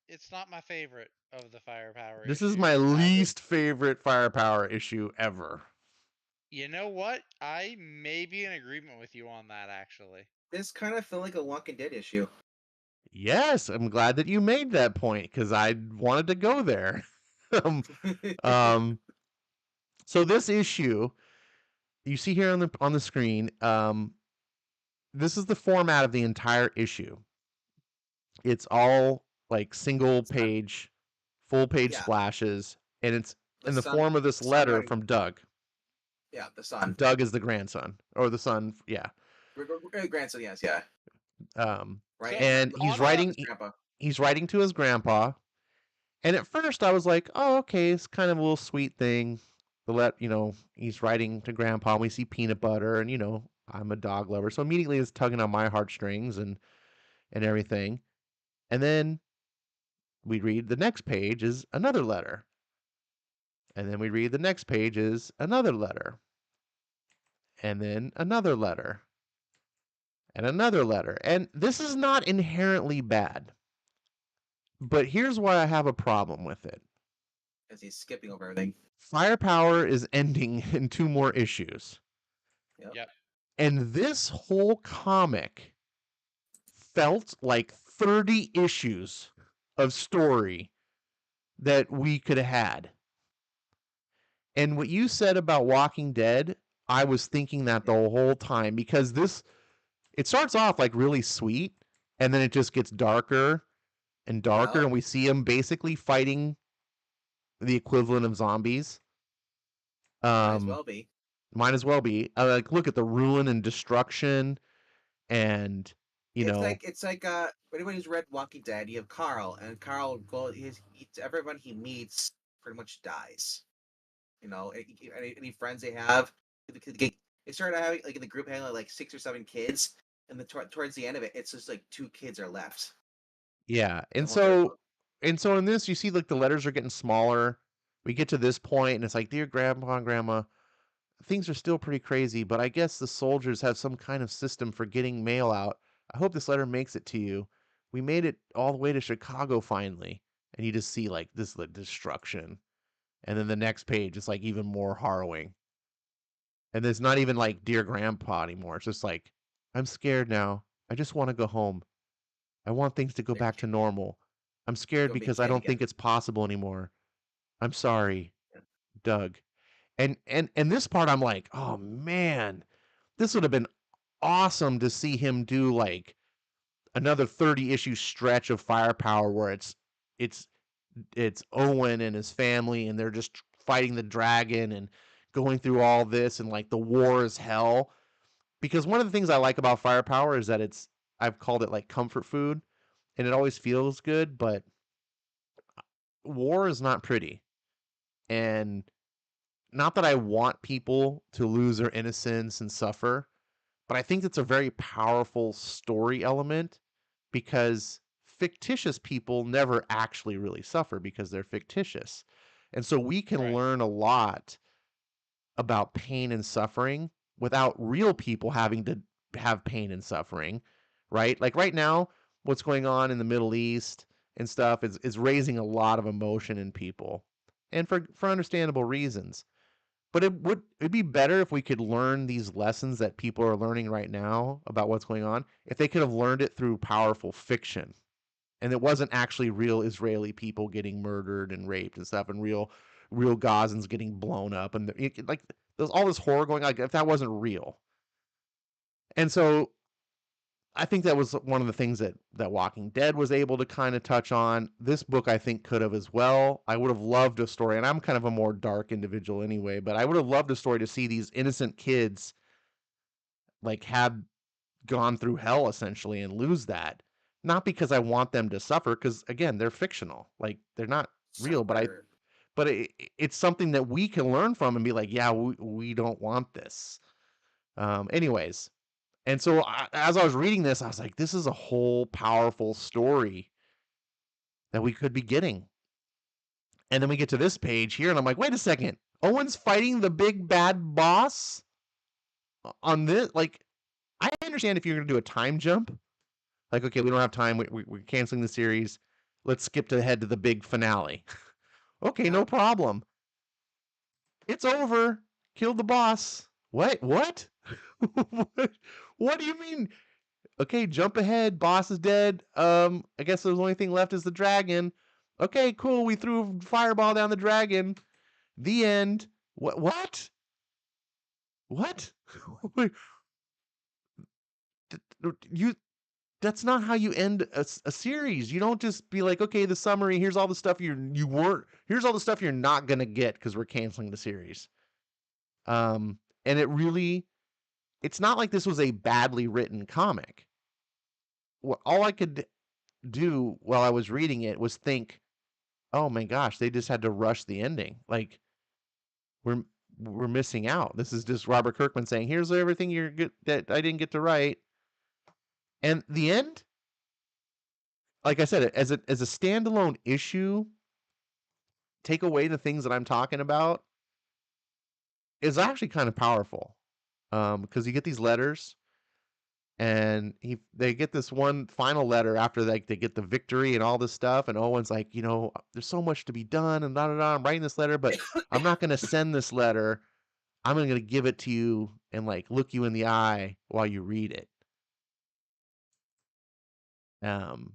it's not my favorite of the firepower this is my issues. least favorite firepower issue ever. You know what? I may be in agreement with you on that actually. This kind of felt like a Walking Dead issue. Yes, I'm glad that you made that point because I wanted to go there. um, um, so this issue you see here on the screen, this is the format of the entire issue. It's all like single page, full page Yeah. splashes, and it's The in the sun- form of this the sun letter riding- from Doug. Yeah, the son. Doug is the grandson or the son, yeah. Grandson, yes, yeah. Right. So, And Looking he's for writing his grandpa. he's writing to his grandpa. And at first I was like, oh, okay, it's kind of a little sweet thing. He's writing to grandpa. And we see peanut butter, and I'm a dog lover, so immediately it's tugging on my heartstrings and everything. And then we read the next page is another letter. And then we read the next page is another letter. And then another letter. And another letter. And this is not inherently bad. But here's why I have a problem with it. As he's skipping over everything. Firepower is ending in 2 more issues. Yep. And this whole comic felt like 30 issues of story that we could have had. And what you said about Walking Dead, I was thinking that the whole time because it starts off like really sweet and then it just gets darker and darker, Yeah. and we see them basically fighting the equivalent of zombies. Might as well be. Might as well be. Like, look at the ruin and destruction, and It's like anybody who's read Walking Dead, you have Carl, and Carl everyone he meets pretty much dies. Any friends they have, they started having like in the group having like 6 or 7 kids, and towards the end of it, it's just like 2 kids are left. yeah. And The whole so in this, you see like the letters are getting smaller. We get to this point, and it's like, dear Grandpa and Grandma, things are still pretty crazy, but I guess the soldiers have some kind of system for getting mail out. I hope this letter makes it to you. We made it all the way to Chicago finally. And you just see like this like destruction. And then the next page is like even more harrowing. And there's not even like dear grandpa anymore. It's just like, I'm scared now. I just want to go home. I want things to go back to normal. I'm scared Go be a because I kid don't again. think it's possible anymore. I'm sorry, Doug. And this part I'm like, oh man, this would have been awesome to see him do like another 30 issue stretch of Firepower where it's it's Owen and his family and they're just fighting the dragon and going through all this and like the war is hell. Because one of the things I like about Firepower is that I've called it like comfort food and it always feels good, but war is not pretty. And not that I want people to lose their innocence and suffer, but I think it's a very powerful story element because fictitious people never actually really suffer because they're fictitious. And so we can Right. learn a lot about pain and suffering without real people having to have pain and suffering, right? Like right now, what's going on in the Middle East and stuff is raising a lot of emotion in people. And for understandable reasons. But it'd be better if we could learn these lessons that people are learning right now about what's going on, if they could have learned it through powerful fiction. And it wasn't actually real Israeli people getting murdered and raped and stuff, and real Gazans getting blown up, and like there's all this horror going on. Like if that wasn't real, and so I think that was one of the things that Walking Dead was able to kind of touch on. This book I think could have as well. I would have loved a story, and I'm kind of a more dark individual anyway, but I would have loved a story to see these innocent kids like had gone through hell essentially and lose that. Not because I want them to suffer, because again, they're fictional. Like they're not real, Suffer. but it's something that we can learn from and be like, yeah, we don't want this. Anyways, and so as I was reading this, I was like, this is a whole powerful story that we could be getting. And then we get to this page here, and I'm like, wait a second. Owen's fighting the big bad boss on this. Like, I understand if you're going to do a time jump. Like, okay, we don't have time. We're canceling the series. Let's skip ahead to the big finale. Okay, no Yep. problem. It's over. Killed the boss. What? What? What do you mean? Okay, jump ahead. Boss is dead. I guess the only thing left is the dragon. Okay, cool. We threw a fireball down the dragon. The end. What? What? What? You. That's not how you end a series. You don't just be like, okay, the summary. Here's all the stuff you weren't. Here's all the stuff you're not gonna get because we're canceling the series. And it really. It's not like this was a badly written comic. All I could do while I was reading it was think, oh my gosh, they just had to rush the ending. Like we're we're missing out. This is just Robert Kirkman saying, here's everything you're good that I didn't get to write. And the end, like I said, as a standalone issue, take away the things that I'm talking about, is actually kind of powerful. Because you get these letters and they get this one final letter after they get the victory and all this stuff, and Owen's like, there's so much to be done and da da da. I'm writing this letter, but I'm not gonna send this letter. I'm gonna give it to you and like look you in the eye while you read it. Um,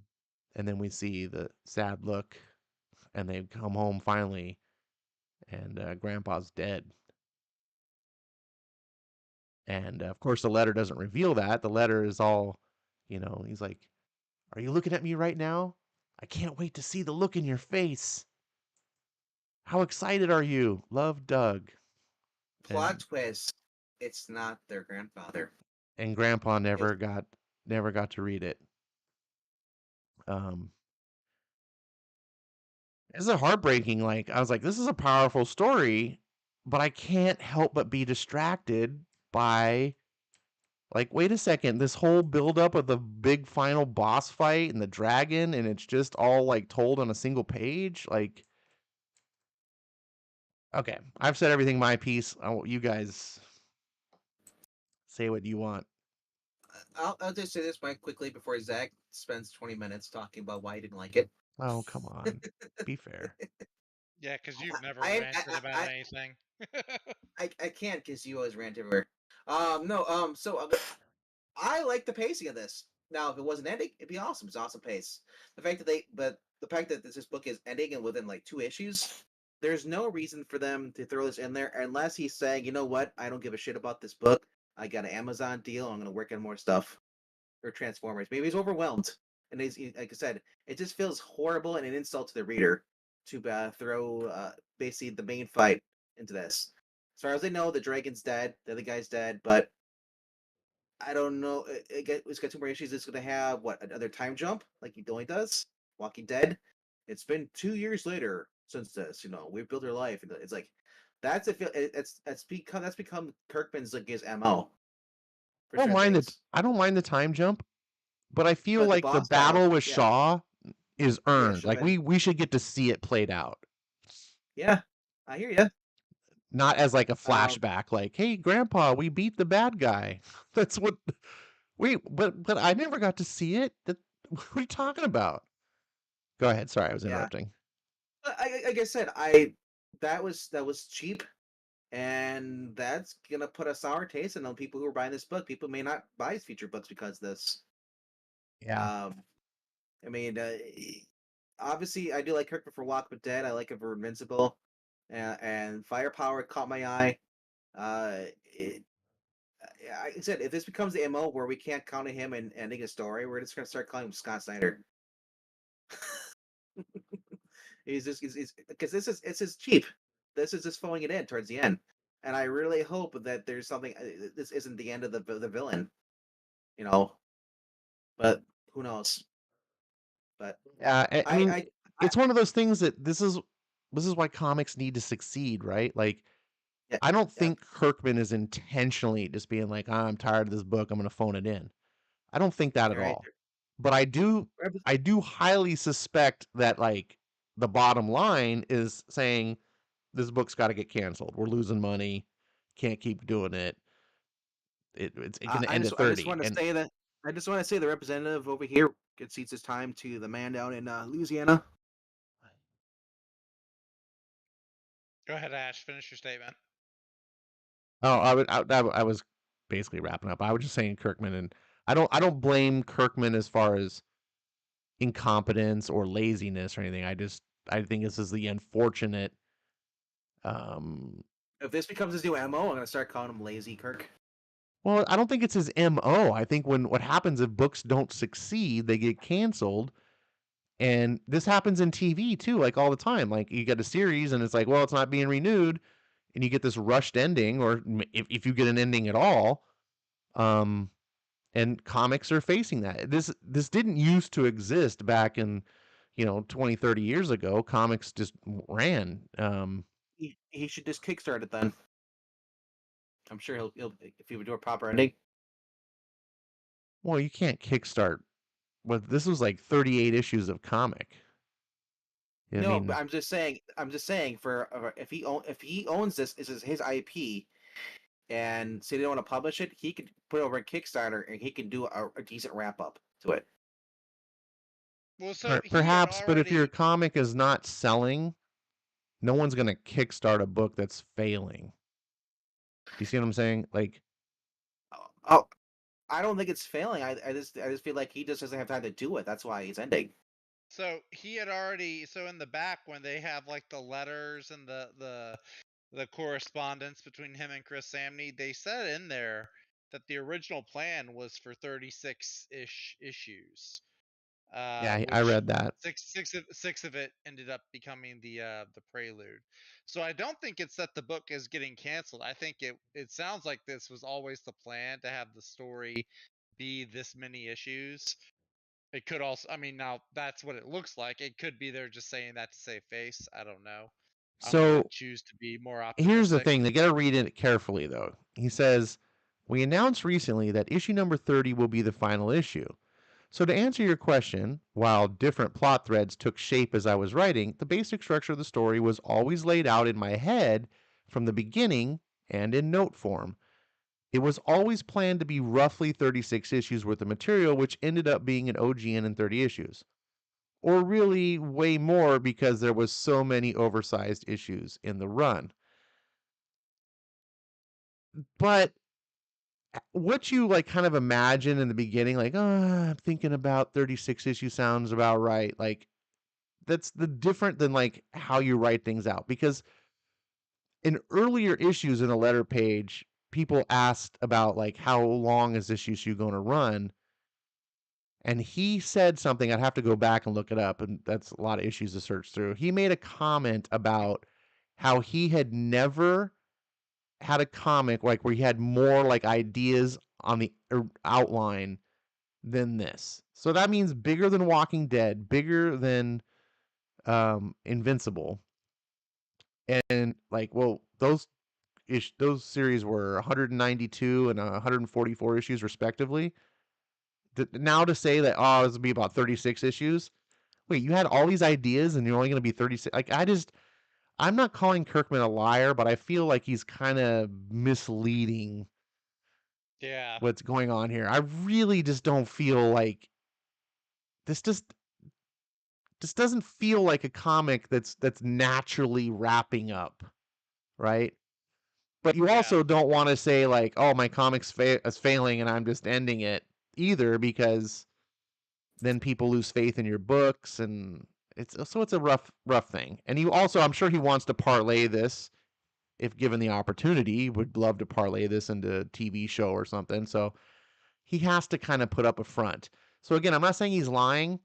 and then we see the sad look, and they come home finally, and Grandpa's dead. And of course, the letter doesn't reveal that. The letter is all, he's like, "Are you looking at me right now? I can't wait to see the look in your face. How excited are you? Love, Doug." Plot twist: it's not their grandfather. And Grandpa never got to read it. It's a heartbreaking. Like I was like, this is a powerful story, but I can't help but be distracted by, like, wait a second, this whole buildup of the big final boss fight and the dragon, and it's just all like told on a single page. Like, okay, I've said everything my piece. You guys say what you want. I'll just say this right quickly before Zach spends 20 minutes talking about why he didn't like it. Oh, come on. Be fair. Yeah, because you've never I- ranted I- about I- anything. I can't because you always rant everywhere. No. So I like the pacing of this. Now, if it wasn't ending, it'd be awesome. It's awesome pace. The fact that the fact that this book is ending and within like 2 issues, there's no reason for them to throw this in there unless he's saying, you know what, I don't give a shit about this book. I got an Amazon deal. I'm gonna work on more stuff or Transformers. Maybe he's overwhelmed, and like I said, it just feels horrible and an insult to the reader to throw basically the main fight into this. As far as I know, the dragon's dead, the other guy's dead, but I don't know. It's got 2 more issues. It's going to have what, another time jump like he only does. Walking Dead. It's been 2 years later since this. We've built our life. And it's like that's a feel. That's become Kirkman's like his mo for certain things. I don't mind the time jump, but I feel But the like the boss battle, battle with yeah, Shaw is earned. should've Like been. we should get to see it played out, Yeah, I hear you. not as like a Um, flashback. Like, hey, Grandpa, we beat the bad guy. That's what. Wait, but I never got to see it. What are you talking about? Go ahead. Sorry, I was yeah. interrupting. Like I said, that was cheap, and that's gonna put a sour taste in on people who are buying this book. People may not buy his future books because of this. Yeah. I mean, obviously, I do like Kirkman for Walk with Dead. I like him for Invincible, and Firepower caught my eye. Like I said, if this becomes the MO where we can't count on him and ending a story, we're just gonna start calling him Scott Snyder. He's because it's just cheap. This is just throwing it in towards the end, and I really hope that there's something. This isn't the end of the villain, you know. But who knows? But Yeah. I mean, I it's one of those things that this is why comics need to succeed, right? Like, yeah, I don't yeah, think Kirkman is intentionally just being like, I'm tired of this book. I'm going to phone it in. I don't think that at you're right. all. But I do highly suspect that like the bottom line is saying this book's got to get canceled. We're losing money. Can't keep doing it. It's going to I end just at I just 30. want to And say that the representative over here concedes his time to the man down in Louisiana. Go ahead, Ash. Finish your statement. oh, I was basically wrapping up. I was just saying Kirkman, and I don't blame Kirkman as far as incompetence or laziness or anything. I think this is the unfortunate. If this becomes his new MO, I'm gonna start calling him Lazy Kirk. Well, I don't think it's his MO. I think what happens if books don't succeed, they get canceled. And this happens in TV too, like all the time. Like you get a series and it's like, well, it's not being renewed, and you get this rushed ending, or if you get an ending at all. And comics are facing that. This didn't used to exist back in 20, 30 years ago. Comics just ran. He should just kickstart it then. I'm sure he'll if he would do a proper ending. Well, you can't kickstart. Well, this was like 38 issues of comic. I No, mean, but I'm just saying. For if he owns this is his IP, and say they don't want to publish it, he could put it over a Kickstarter and he can do a decent wrap up to it. Well, so perhaps, but if your already. comic is not selling, no one's going to kickstart a book that's failing. You see what I'm saying? Like, Oh, I don't think it's failing. I just feel like he just doesn't have time to do it. That's why he's ending. So he had already. So in the back, when they have like the letters and the correspondence between him and Chris Samney, they said in there that the original plan was for 36-ish issues. yeah, I Which read that. six of it ended up becoming the prelude. So I don't think it's that the book is getting canceled. I think it sounds like this was always the plan to have the story be this many issues. It could also, I mean, now that's what it looks like. It could be they're just saying that to save face. I don't know. I'm gonna So choose to be more here's the optimistic. thing: they got to read it carefully, though. He says, "We announced recently that issue number 30 will be the final issue. So to answer your question, while different plot threads took shape as I was writing, the basic structure of the story was always laid out in my head from the beginning and in note form. It was always planned to be roughly 36 issues worth of material, which ended up being an OGN in 30 issues. Or really way more because there was so many oversized issues in the run. But what you like kind of imagine in the beginning, like, oh, I'm thinking about 36 issues sounds about right. Like that's the different than like how you write things out, because in earlier issues in a letter page, people asked about like how long is this issue going to run, and he said something. I'd have to go back and look it up, and that's a lot of issues to search through. He made a comment about how he had never had a comic like where he had more like ideas on the outline than this. So that means bigger than Walking Dead, bigger than Invincible, and like, well, those series were 192 and 144 issues respectively. Now to say that, oh, this will be about 36 issues. Wait, you had all these ideas and you're only going to be 36? Like, I'm not calling Kirkman a liar, but I feel like he's kind of misleading Yeah. what's going on here. I really just don't feel like this doesn't feel like a comic that's naturally wrapping up, right? But you Yeah. also don't want to say like, oh, my comic's is failing and I'm just ending it either, because then people lose faith in your books, and it's a rough thing. And you also, I'm sure he wants to parlay this, if given the opportunity, would love to parlay this into a TV show or something. So he has to kind of put up a front. So again, I'm not saying he's lying,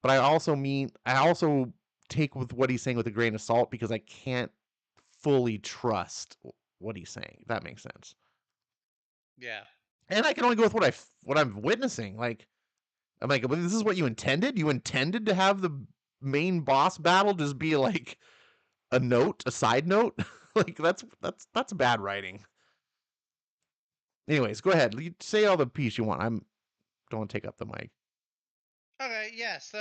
but I also take with what he's saying with a grain of salt, because I can't fully trust what he's saying, if that makes sense. Yeah. And I can only go with what I'm witnessing. Like, I'm like, well, this is what you intended? You intended to have the main boss battle just be like a side note? Like, that's bad writing. Anyways, go ahead. You say all the piece you want. Don't want to take up the mic. Okay, yeah. So,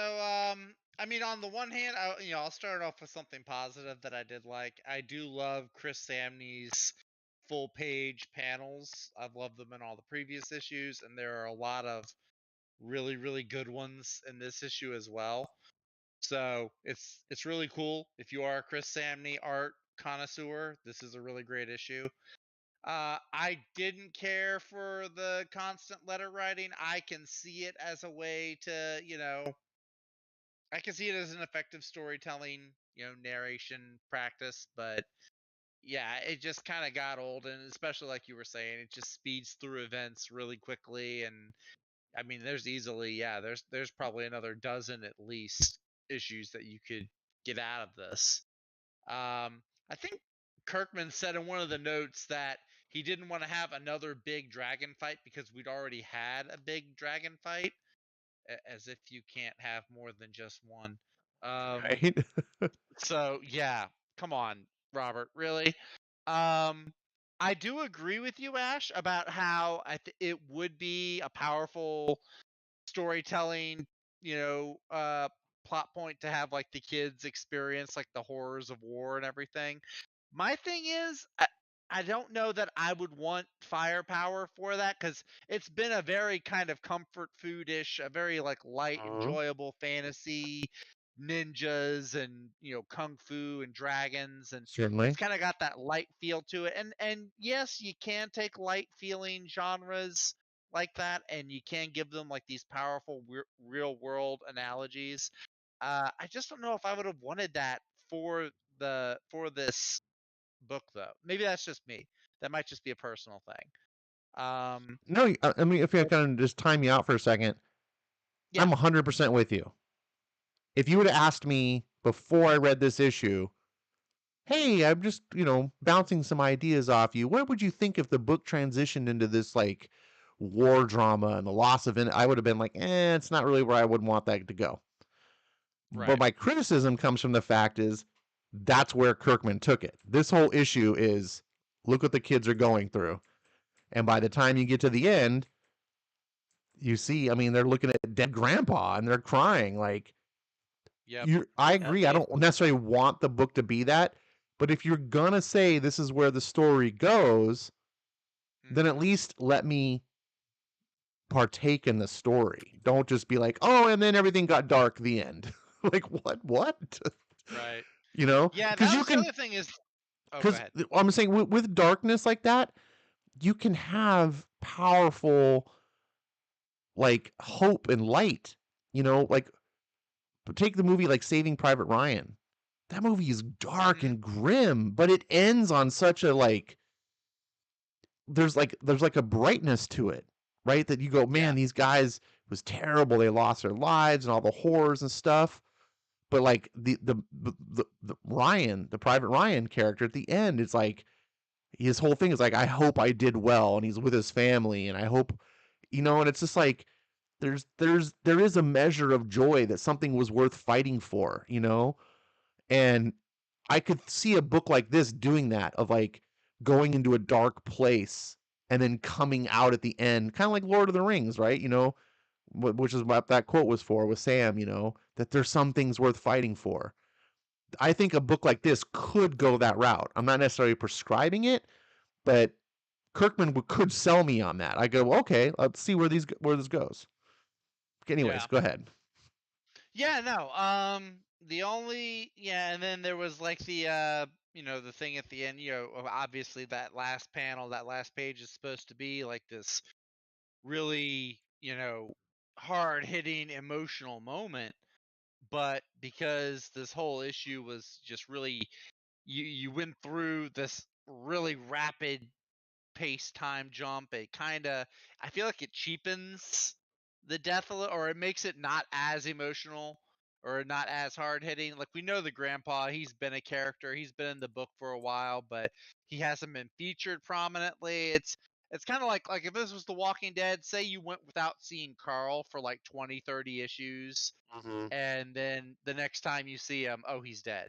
I mean, on the one hand, I'll start off with something positive that I did like. I do love Chris Samney's full page panels. I've loved them in all the previous issues, and there are a lot of really, really good ones in this issue as well. So it's really cool. If you are a Chris Samney art connoisseur, this is a really great issue. I didn't care for the constant letter writing. I can see it as a way to, I can see it as an effective storytelling, narration practice, but yeah, it just kind of got old, and especially like you were saying, it just speeds through events really quickly. And I mean, there's probably another dozen at least issues that you could get out of this. I think Kirkman said in one of the notes that he didn't want to have another big dragon fight because we'd already had a big dragon fight, as if you can't have more than just one. Right? So yeah, come on, Robert, really. I do agree with you, Ash, about how it would be a powerful storytelling, plot point to have like the kids experience like the horrors of war and everything. My thing is, I don't know that I would want firepower for that, because it's been a very kind of comfort food-ish, a very like light, enjoyable fantasy, ninjas and kung fu and dragons, and Certainly. it's kind of got that light feel to it. And yes, you can take light feeling genres like that, and you can give them like these powerful real world analogies. I just don't know if I would have wanted that for this book, though. Maybe that's just me. That might just be a personal thing. No, I mean, if you can just time me out for a second, Yeah. I'm 100% with you. If you would have asked me before I read this issue, hey, I'm just, bouncing some ideas off you, what would you think if the book transitioned into this like war drama and the loss of it? I would have been like, it's not really where I would want that to go. Right. But my criticism comes from the fact is that's where Kirkman took it. This whole issue is, look what the kids are going through. And by the time you get to the end, you see, I mean, they're looking at dead grandpa and they're crying. Like, I agree. I don't necessarily want the book to be that. But if you're going to say this is where the story goes, then at least let me partake in the story. Don't just be like, oh, and then everything got dark, the end. Like, what? Right. Yeah, because you can. The other thing is, because I'm saying with darkness like that, you can have powerful like hope and light, like But take the movie like Saving Private Ryan. That movie is dark Mhm. and grim, but it ends on such a like there's like a brightness to it, right? That you go, man, Yeah. these guys was terrible. They lost their lives and all the horrors and stuff. But like the Ryan, the Private Ryan character at the end, it's like his whole thing is like, I hope I did well, and he's with his family, and I hope, and it's just like there is a measure of joy that something was worth fighting for, and I could see a book like this doing that, of like going into a dark place and then coming out at the end, kind of like Lord of the Rings, right? Which is what that quote was for with Sam, that there's some things worth fighting for. I think a book like this could go that route. I'm not necessarily prescribing it, but Kirkman could sell me on that. I go, well, okay, let's see where this goes. Anyways, Yeah. go ahead. Yeah, no. And then there was like the thing at the end, obviously that last panel, that last page is supposed to be like this really, hard-hitting emotional moment, but because this whole issue was just really you went through this really rapid pace time jump, it kind of, I feel like it cheapens the death a little, or it makes it not as emotional or not as hard hitting. Like, we know the grandpa, he's been a character, he's been in the book for a while, but he hasn't been featured prominently. It's kind of like if this was The Walking Dead, say you went without seeing Carl for like 20-30 issues, and then the next time you see him, oh, he's dead.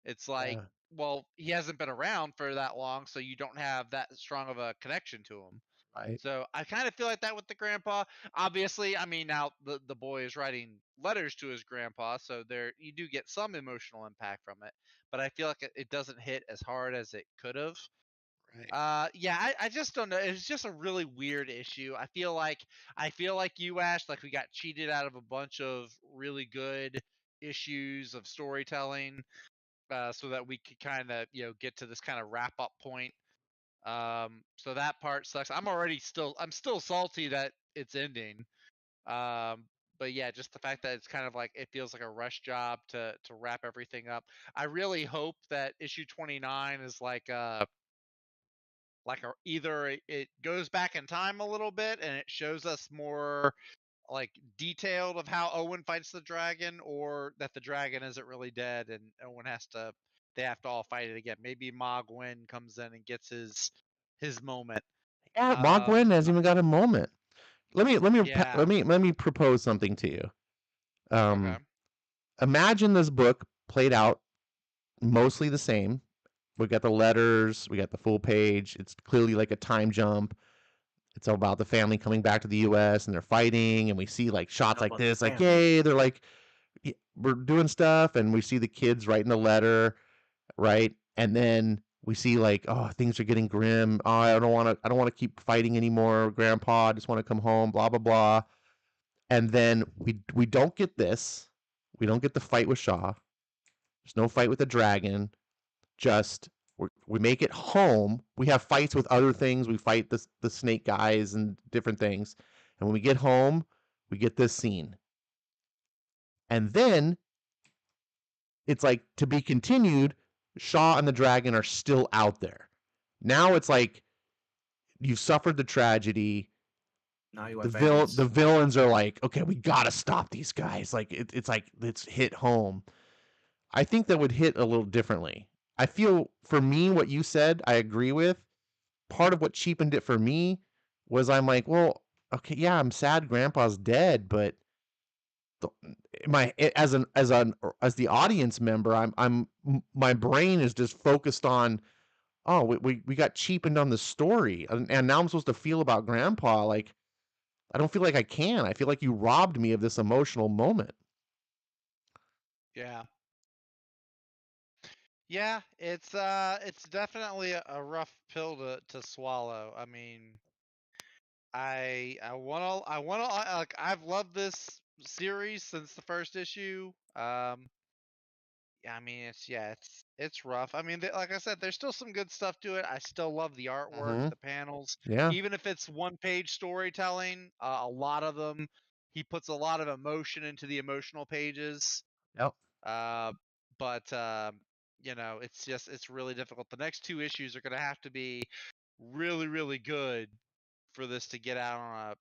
It's like, Yeah. well, he hasn't been around for that long, so you don't have that strong of a connection to him. Right. So I kind of feel like that with the grandpa. Obviously, I mean, now the boy is writing letters to his grandpa, so there you do get some emotional impact from it. But I feel like it doesn't hit as hard as it could have. Right. Yeah, I just don't know. It's just a really weird issue. I feel like you, Ash, like we got cheated out of a bunch of really good issues of storytelling, so that we could kind of get to this kind of wrap up point. So that part sucks. I'm still salty that it's ending. Um, but yeah, just the fact that it's kind of like it feels like a rush job to wrap everything up. I really hope that issue 29 is either it goes back in time a little bit and it shows us more like detailed of how Owen fights the dragon, or that the dragon isn't really dead and Owen they have to all fight it again. Maybe Ma Gwen comes in and gets his moment. Yeah, Ma Gwen hasn't Uh, even got a moment. yeah. Let me propose something to you. Okay. Imagine this book played out mostly the same. We got the letters, we got the full page. It's clearly like a time jump. It's all about the family coming back to the U.S. and they're fighting, and we see like shots How like about the this, like family? yay, they're like, we're doing stuff, and we see the kids writing a letter, right? And then we see like, oh, things are getting grim. Oh, I don't want to keep fighting anymore, Grandpa. I just want to come home. Blah blah blah. And then we don't get this. We don't get the fight with Shaw. There's no fight with the dragon. Just we make it home. We have fights with other things. We fight the snake guys and different things. And when we get home, we get this scene. And then it's like, to be continued. Shaw and the dragon are still out there. Now it's like you've suffered the tragedy. Now you want vengeance. The villains are like, okay, we gotta stop these guys. Like it's like it's hit home. I think that would hit a little differently. I feel, for me, what you said, I agree with. Part of what cheapened it for me was, I'm like, well, okay, yeah, I'm sad Grandpa's dead, but the, as the audience member, my brain is just focused on, oh, we got cheapened on the story, and now I'm supposed to feel about Grandpa. Like, I don't feel like I can. I feel like you robbed me of this emotional moment. Yeah. Yeah, it's definitely a rough pill to swallow. I mean, I want to like I've loved this series since the first issue. Yeah, I mean, it's rough. I mean, like I said, there's still some good stuff to it. I still love the artwork, Mm-hmm. the panels, Yeah. even if it's one page storytelling. A lot of them he puts a lot of emotion into the emotional pages. Yep. But it's really difficult. The next 2 issues are going to have to be really, really good for this to go out on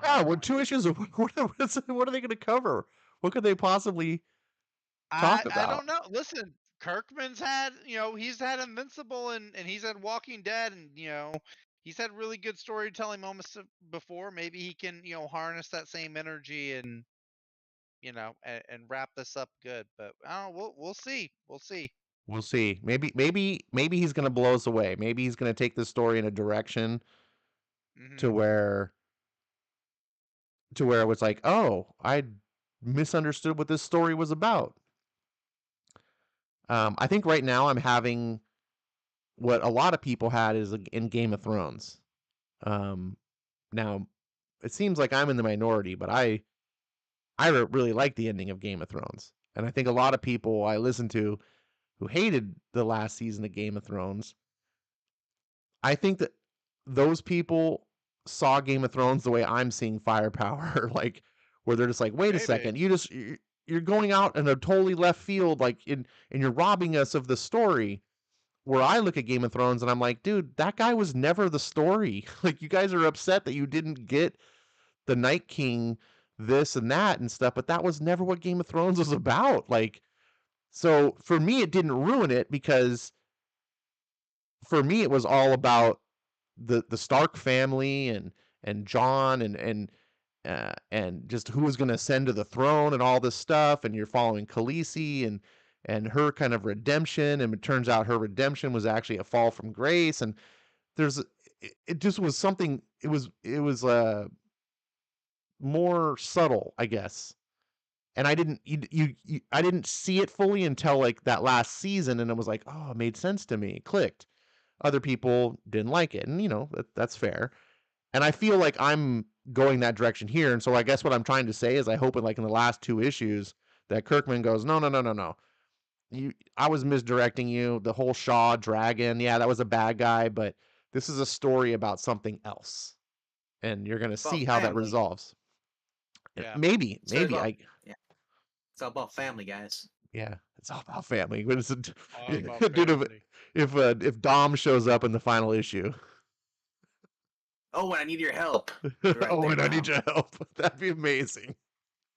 a high Yeah, well, point. 2 issues. What are they going to cover? What could they possibly talk I about? don't know. Listen, Kirkman's had, he's had Invincible and he's had Walking Dead, and he's had really good storytelling moments before. Maybe he can, harness that same energy and and wrap this up good. But we'll see. We'll see. We'll see. Maybe he's going to blow us away. Maybe he's going to take this story in a direction to Mhm. where it was like, oh, I misunderstood what this story was about. I think right now I'm having what a lot of people had is in Game of Thrones. Now it seems like I'm in the minority, but I really like the ending of Game of Thrones, and I think a lot of people I listen to who hated the last season of Game of Thrones, I think that those people saw Game of Thrones the way I'm seeing Firepower, like where they're just like, wait a Maybe. second, you're going out in a totally left field, like and you're robbing us of the story. Where I look at Game of Thrones and I'm like, dude, that guy was never the story. Like, you guys are upset that you didn't get the Night King, this and that and stuff, but that was never what Game of Thrones was about. Like, so for me, it didn't ruin it because for me, it was all about the Stark family and Jon and just who was going to ascend to the throne and all this stuff. And you're following Khaleesi and her kind of redemption. And it turns out her redemption was actually a fall from grace. And it just was something, it was more subtle, I guess. And I didn't, I didn't see it fully until like that last season. And it was like, oh, it made sense to me. It clicked. Other people didn't like it. And that's fair. And I feel like I'm going that direction here. And so I guess what I'm trying to say is I hope in the last 2 issues that Kirkman goes, no, no, no, no, no. I was misdirecting you. The whole Shaw dragon, yeah, that was a bad guy, but this is a story about something else. And you're going to see how that family. resolves. Yeah. Maybe. Yeah. It's all about family, guys. Yeah, it's all about family. What is it? All about Dude, family. if Dom shows up in the final issue. Oh, and I need your help. Oh, and I need your help. That'd be amazing.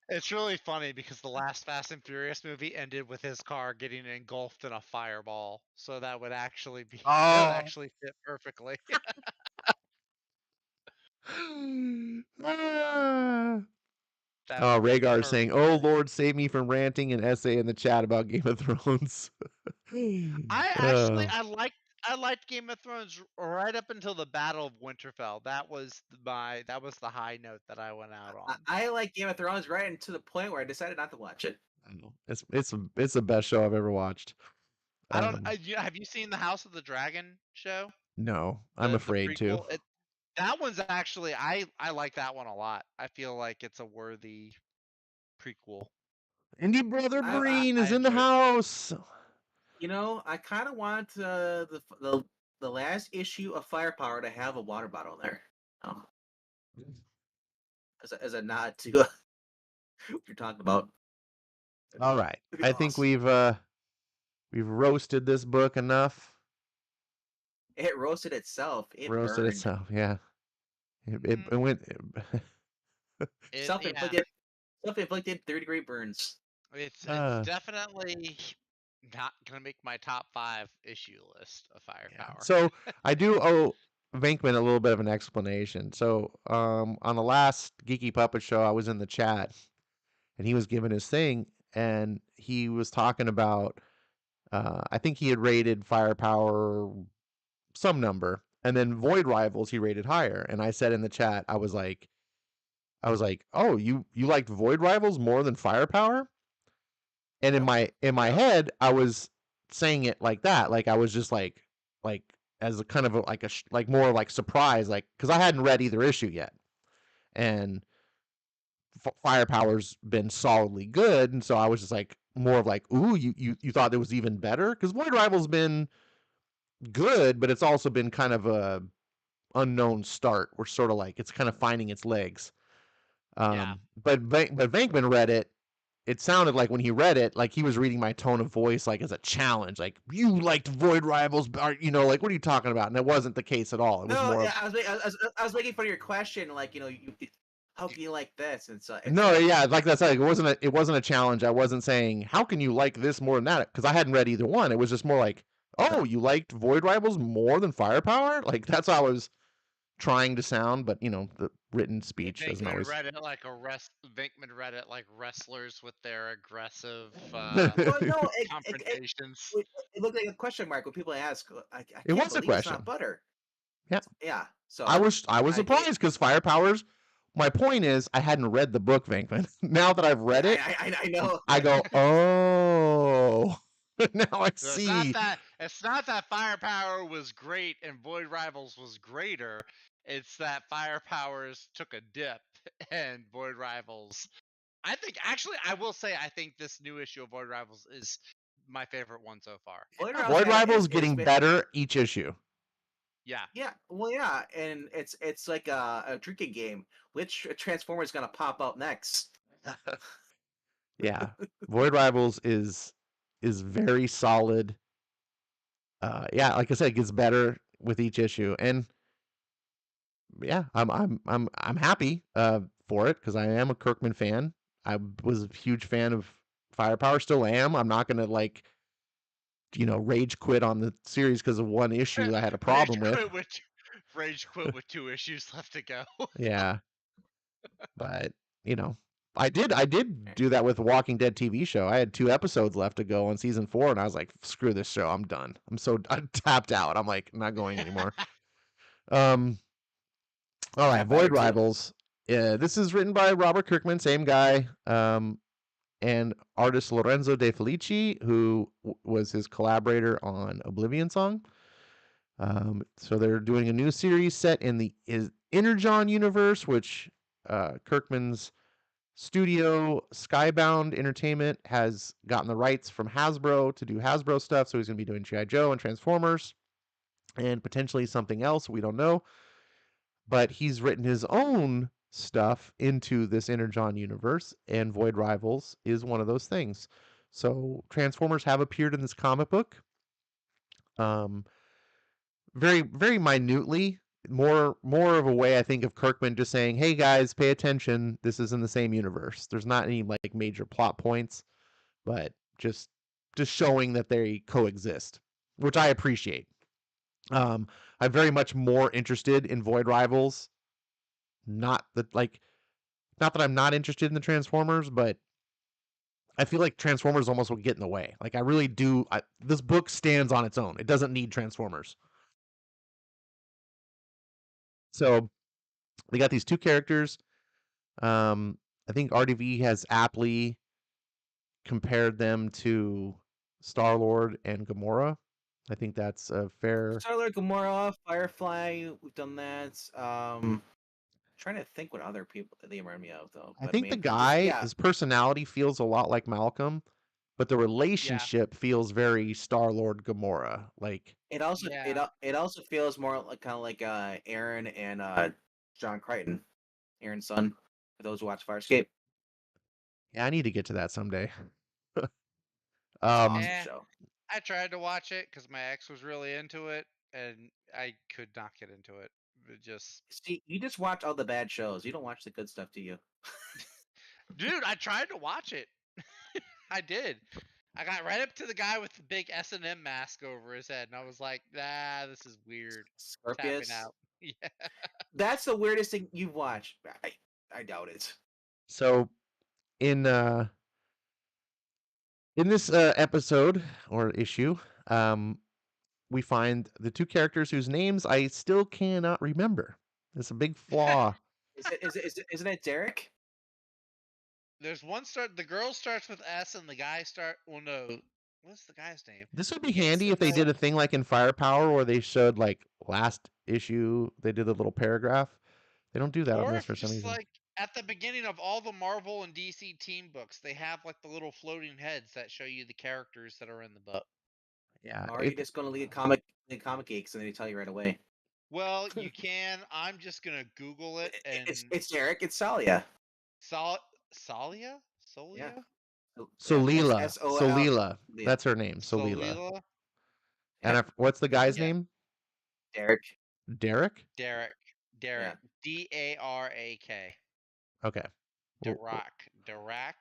It's really funny because the last Fast and Furious movie ended with his car getting engulfed in a fireball, so that would actually be that would actually fit perfectly. That Oh, would fit Rhaegar saying, "Oh perfectly. Lord, save me from ranting an essay in the chat about Game of Thrones." I liked Game of Thrones right up until the Battle of Winterfell. That was the high note that I went out on. I like Game of Thrones right to the point where I decided not to watch it. I know. It's the best show I've ever watched. Have you seen the House of the Dragon show? No, I'm The afraid to. prequel? That one's actually I like that one a lot. I feel like it's a worthy prequel. Indie Brother I Breen is in the enjoyed it. house. I kind of want the last issue of Firepower to have a water bottle there. Oh. As a nod to what you're talking about. All right, It'd be I think awesome. we've roasted this book enough. It roasted itself. It Roasted burned. itself, yeah. It went. Self-inflicted 3-degree burns. It's definitely not gonna make my top 5 issue list of Firepower. So I do owe Venkman a little bit of an explanation. So on the last Geeky Puppet show, I was in the chat, and he was giving his thing, and he was talking about. I think he had rated Firepower some number, and then Void Rivals he rated higher. And I said in the chat, I was like, oh, you liked Void Rivals more than Firepower? And in my head, I was saying it like that, like I was just like as a kind of like more like surprise, like because I hadn't read either issue yet, and Firepower's been solidly good, and so I was just like more of like, ooh, you thought it was even better, because Void Rivals been good, but it's also been kind of a unknown start. We're sort of like it's kind of finding its legs. Yeah. But Venkman read it. It sounded like when he read it, like he was reading my tone of voice, like as a challenge, like you liked Void Rivals, like what are you talking about? And it wasn't the case at all. It was No, more yeah, of I was waiting for your question, like how can you like this? And so no, yeah, like that's like it wasn't a challenge. I wasn't saying how can you like this more than that because I hadn't read either one. It was just more like, oh, you liked Void Rivals more than Firepower? Like that's how I was trying to sound, but the written speech doesn't Venkman always. read it like Venkman read it like wrestlers with their aggressive well, no, confrontations. it looked like a question mark when people ask. I It can't was a believe it's question. not butter. Yeah. Yeah. So I was I- surprised because Firepowers. My point is, I hadn't read the book, Venkman. Now that I've read it, I know. I go, oh, now I So see. it's not that Firepower was great and Void Rivals was greater. It's that Firepowers took a dip and Void Rivals. I will say I think this new issue of Void Rivals is my favorite one so far. Void Rivals getting better each issue. Yeah. Yeah. Well, yeah, and it's like a drinking game. Which Transformer is gonna pop out next? Yeah, Void Rivals is very solid. Yeah, like I said, it gets better with each issue, and yeah, I'm happy for it because I am a Kirkman fan. I was a huge fan of Firepower, still am. I'm not gonna rage quit on the series because of one issue I had a problem with. Rage quit with 2 issues left to go. Yeah, but I did do that with the Walking Dead TV show. I had 2 episodes left to go on season 4, and I was like, screw this show, I'm done. I'm tapped out. I'm like, not going anymore. All right, Void Rivals. This is written by Robert Kirkman, same guy, and artist Lorenzo De Felici, who was his collaborator on Oblivion Song. So they're doing a new series set in the Energon universe, which Kirkman's studio Skybound Entertainment has gotten the rights from Hasbro to do Hasbro stuff. So he's going to be doing G.I. Joe and Transformers and potentially something else. We don't know. But he's written his own stuff into this Energon universe, and Void Rivals is one of those things. So Transformers have appeared in this comic book. Very, very minutely. More of a way I think of Kirkman just saying, "Hey guys, pay attention. This is in the same universe." There's not any like major plot points, but just showing that they coexist, which I appreciate. I'm very much more interested in Void Rivals. Not that I'm not interested in the Transformers, but I feel like Transformers almost will get in the way. Like I really do. This book stands on its own. It doesn't need Transformers. So they got these 2 characters. I think RDV has aptly compared them to Star-Lord and Gamora. I think that's a fair. Star-Lord, Gamora, Firefly. We've done that. Trying to think what other people they remind me of though. I think the guy, yeah. his personality feels a lot like Malcolm, but the relationship feels very Star-Lord Gamora. Like it also it also feels more like kind of like Aaron and John Crichton, Aaron's son. For those who watch Farscape. Yeah, I need to get to that someday. Awesome show. I tried to watch it because my ex was really into it, and I could not get into it. It just see, you just watch all the bad shows. You don't watch the good stuff, do you? Dude, I tried to watch it. I did. I got right up to the guy with the big S&M mask over his head, and I was like, "Nah, this is weird." Scorpius. Tapping out. Yeah. That's the weirdest thing you've watched. I doubt it. So, in this episode or issue, we find the 2 characters whose names I still cannot remember. It's a big flaw. Isn't it Derek? there's one the girl starts with S and the guy well no. What's the guy's name? This would be handy if they did a thing like in Firepower where they showed like last issue they did a little paragraph. They don't do that on this for some reason. Like at the beginning of all the Marvel and DC team books, they have like the little floating heads that show you the characters that are in the book. Yeah. Or are you just going to leave comic geeks and they tell you right away? Well, you can. I'm just gonna Google it, and it's Derek. It's Salia. Salia? Yeah. Solia? Solila. SOL. Solila. Yeah. That's her name. Solila. Solila? And what's the guy's Yeah. name? Derek. Derek? Derek. Yeah. Darak. Okay. Well, Darak.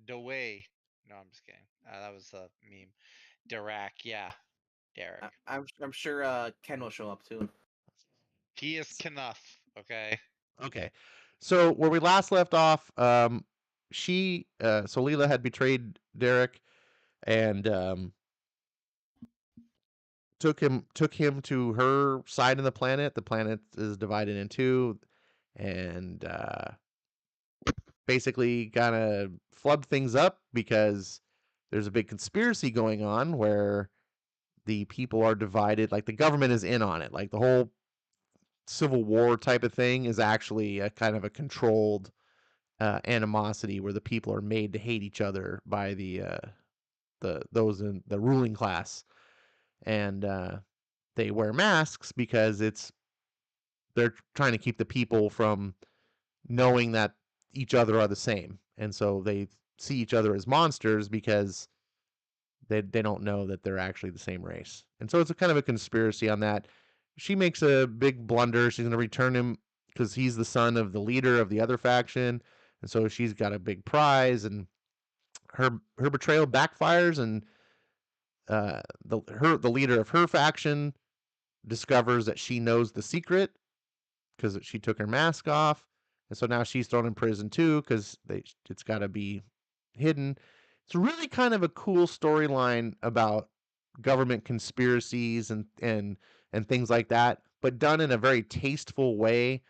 Dewey. No, I'm just kidding. That was a meme. Darak. Yeah. Derek. I'm sure Ken will show up soon. He is Knuff. Okay. Okay. So where we last left off, Solila had betrayed Derek and took him to her side of the planet. The planet is divided in two, and basically kind of flubbed things up because there's a big conspiracy going on where the people are divided. Like the government is in on it. Like the whole Civil War type of thing is actually a kind of a controlled animosity where the people are made to hate each other by those in the ruling class, and they wear masks because they're trying to keep the people from knowing that each other are the same, and so they see each other as monsters because they don't know that they're actually the same race, and so it's a kind of a conspiracy on that. She makes a big blunder. She's going to return him because he's the son of the leader of the other faction, and so she's got a big prize, and her betrayal backfires, and the leader of her faction discovers that she knows the secret because she took her mask off, and so now she's thrown in prison too because it's got to be hidden. It's really kind of a cool storyline about government conspiracies and things like that, but done in a very tasteful way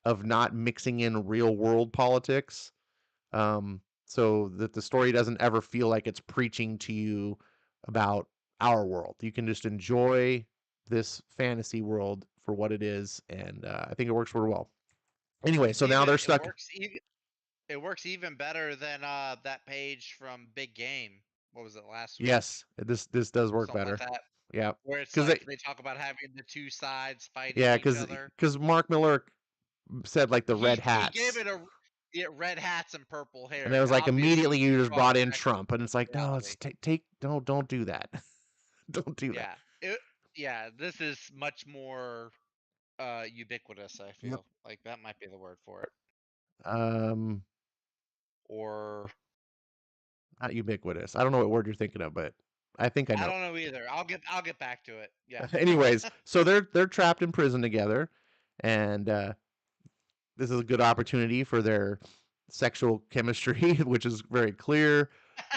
of not mixing in real world politics. So that the story doesn't ever feel like it's preaching to you about our world. You can just enjoy this fantasy world for what it is, and I think it works really well. Anyway, so now they're stuck. It works even better than that page from Big Game. What was it last week? Yes, this does work Something better. like that. Yeah, Where it's 'cause like they talk about having the two sides fighting yeah, each other. because Mark Miller said like the red hats. He gave it red hats and purple hair. And it was like immediately you just brought in back Trump, and it's like, no, reality. it's don't do that. Don't do that. This is much more ubiquitous, I feel. Like that might be the word for it. Or Not ubiquitous. I don't know what word you're thinking of, but I think I know. I don't know either. I'll get back to it. Yeah. Anyways, so they're trapped in prison together, and this is a good opportunity for their sexual chemistry, which is very clear.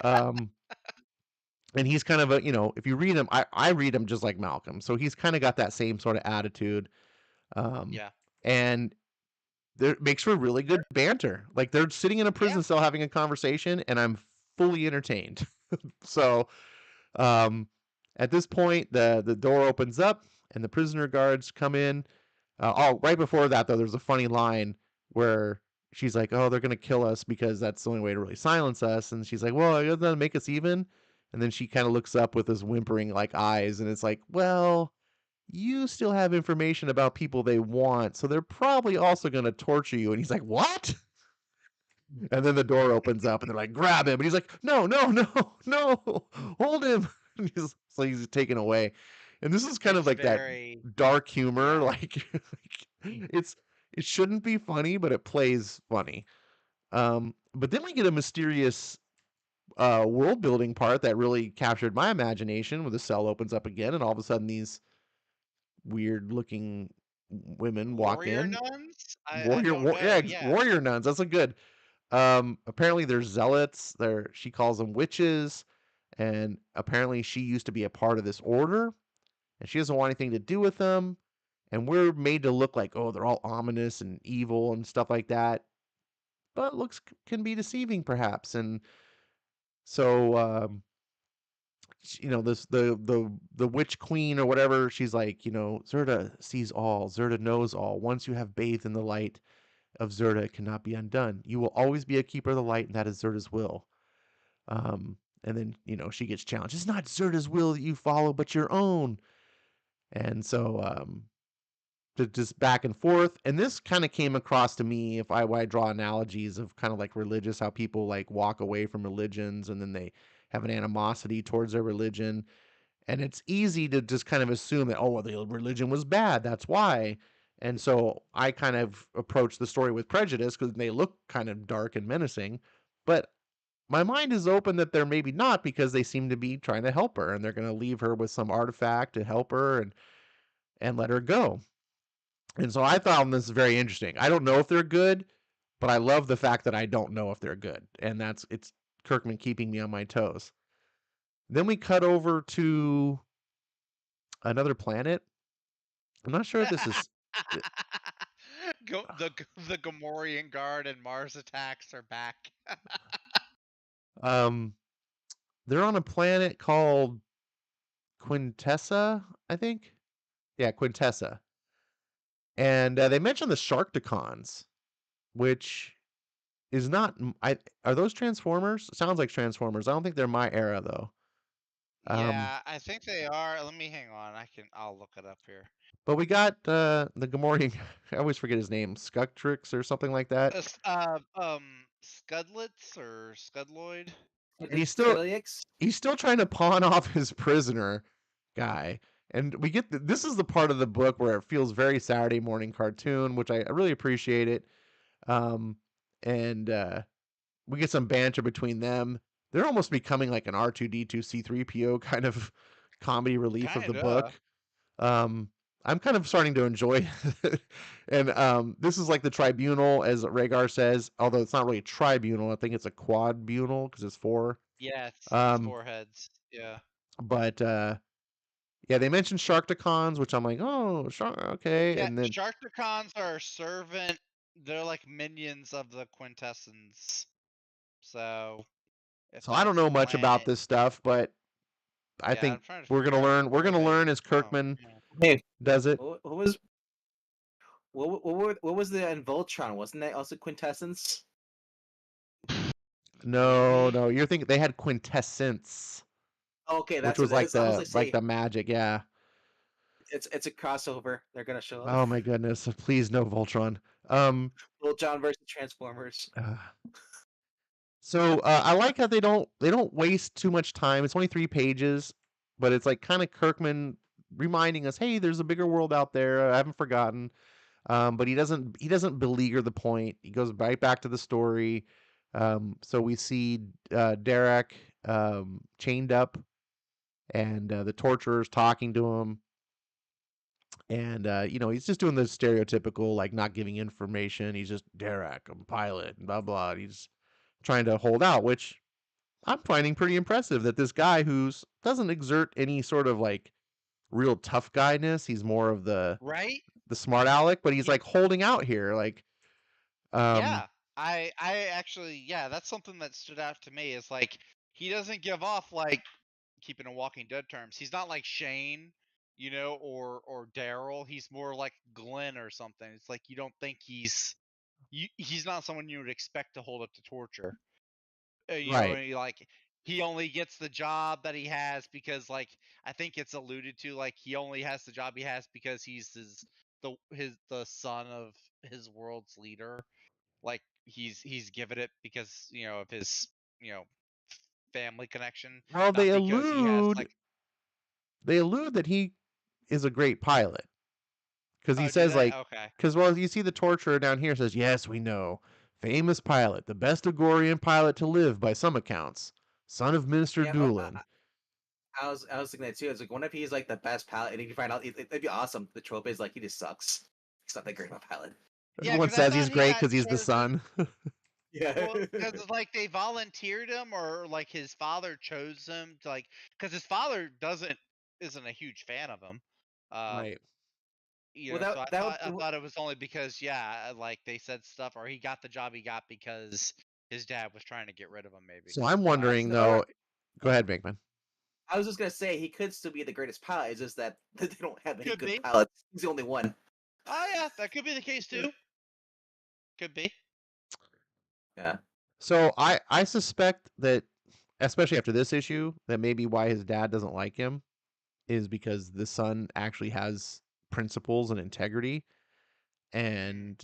And he's kind of a, if you read him, I read him just like Malcolm, so he's kind of got that same sort of attitude. Yeah. And there makes for really good banter. Like they're sitting in a prison cell having a conversation, and I'm fully entertained. So at this point, the door opens up and the prisoner guards come in. Right before that, though, there's a funny line where she's like, "Oh, they're gonna kill us because that's the only way to really silence us." And she's like, "Well, doesn't that make us even?" And then she kind of looks up with this whimpering like eyes, and it's like, "Well, you still have information about people they want, so they're probably also gonna torture you." And he's like, "What?" And then the door opens up and they're like, "Grab him." And he's like, "No, no, no, no, hold him." And so he's taken away. And this is kind of like that dark humor. Like it shouldn't be funny, but it plays funny. But then we get a mysterious world building part that really captured my imagination, where the cell opens up again and all of a sudden these weird looking women walk in. Nuns? Warrior nuns. That's a good. Apparently they're zealots. She calls them witches, and apparently she used to be a part of this order, and she doesn't want anything to do with them. And we're made to look like, oh, they're all ominous and evil and stuff like that, but looks can be deceiving perhaps. And so the witch queen or whatever, she's like, Zerda sees all, Zerda knows all. Once you have bathed in the light of Zerda, it cannot be undone. You will always be a keeper of the light, and that is Zerda's will. And then, she gets challenged. It's not Zerda's will that you follow, but your own. And so just back and forth. And this kind of came across to me if I draw analogies of kind of like religious, how people like walk away from religions and then they have an animosity towards their religion. And it's easy to just kind of assume that, oh, well, the religion was bad. That's why. And so I kind of approach the story with prejudice because they look kind of dark and menacing. But my mind is open that they're maybe not, because they seem to be trying to help her and they're going to leave her with some artifact to help her and let her go. And so I found this very interesting. I don't know if they're good, but I love the fact that I don't know if they're good. And it's Kirkman keeping me on my toes. Then we cut over to another planet. I'm not sure if this is The Gamorrean Guard and Mars Attacks are back. they're on a planet called Quintessa, I think. Yeah, Quintessa. And they mentioned the Sharkticons, which is not are those Transformers? Sounds like Transformers. I don't think they're my era though. Yeah, I think they are. Let me hang on. I'll look it up here. But we got the Gamorrean. I always forget his name, Skuctrix or something like that. Scudlets or Scudloid. And he's still trying to pawn off his prisoner guy. And we get this is the part of the book where it feels very Saturday morning cartoon, which I really appreciate it. And we get some banter between them. They're almost becoming like an R2D2 C3PO kind of comedy relief of the book. I'm kind of starting to enjoy it. And this is like the tribunal, as Rhaegar says, although it's not really a tribunal. I think it's a quadbunal because it's 4. Yeah, it's 4 heads. Yeah. But yeah, they mentioned Sharkticons, which I'm like, oh, okay. Yeah, And then Sharkticons are servant. They're like minions of the Quintessence. So I don't know much about this stuff, but I think we're gonna learn. We're gonna learn as Kirkman does it. What was the in Voltron? Wasn't that also Quintessence? No, you're thinking they had Quintessence. Okay, that's which was like the magic, yeah. It's a crossover. They're gonna show up. Oh my goodness! Please no Voltron. Voltron versus Transformers. So I like how they don't waste too much time. It's only 3 pages, but it's like kind of Kirkman reminding us, hey, there's a bigger world out there. I haven't forgotten. But he doesn't beleaguer the point. He goes right back to the story. So we see Derek chained up, and the torturers talking to him. And he's just doing the stereotypical, like, not giving information. He's just Derek, I'm a pilot, and blah blah. He's trying to hold out, which I'm finding pretty impressive. That this guy who's doesn't exert any sort of like real tough guyness. He's more of the smart aleck, but he's like holding out here, like. Yeah, I actually, that's something that stood out to me. Is like he doesn't give off, like, keeping a Walking Dead terms. He's not like Shane, or Daryl. He's more like Glenn or something. It's like you don't think he's not someone you would expect to hold up to torture. Right. Like he only gets the job that he has because, like, I think it's alluded to, like, he only has the job he has because he's the son of his world's leader. Like he's given it because of his family connection. Well, they allude that he is a great pilot, because he says because you see the torturer down here says, yes, we know, famous pilot, the best Agorian pilot to live by some accounts, son of Minister Doolin. I was thinking that too. It's like, what if he's like the best pilot, and if you find out, it'd be awesome. The trope is like he just sucks. He's not that great of a pilot. Everyone says he's great because he's the son. Yeah, because like they volunteered him, or like his father chose him to, like, because his father isn't a huge fan of him. Right. I thought it was only because like they said stuff, or he got the job he got because his dad was trying to get rid of him, maybe. So I'm wondering though. Go ahead, Bankman. I was just gonna say he could still be the greatest pilot. It's just that they don't have any good pilots. He's the only one. Oh yeah, that could be the case too. Could be. Yeah. So I suspect that, especially after this issue, that maybe why his dad doesn't like him is because the son actually has principles and integrity. And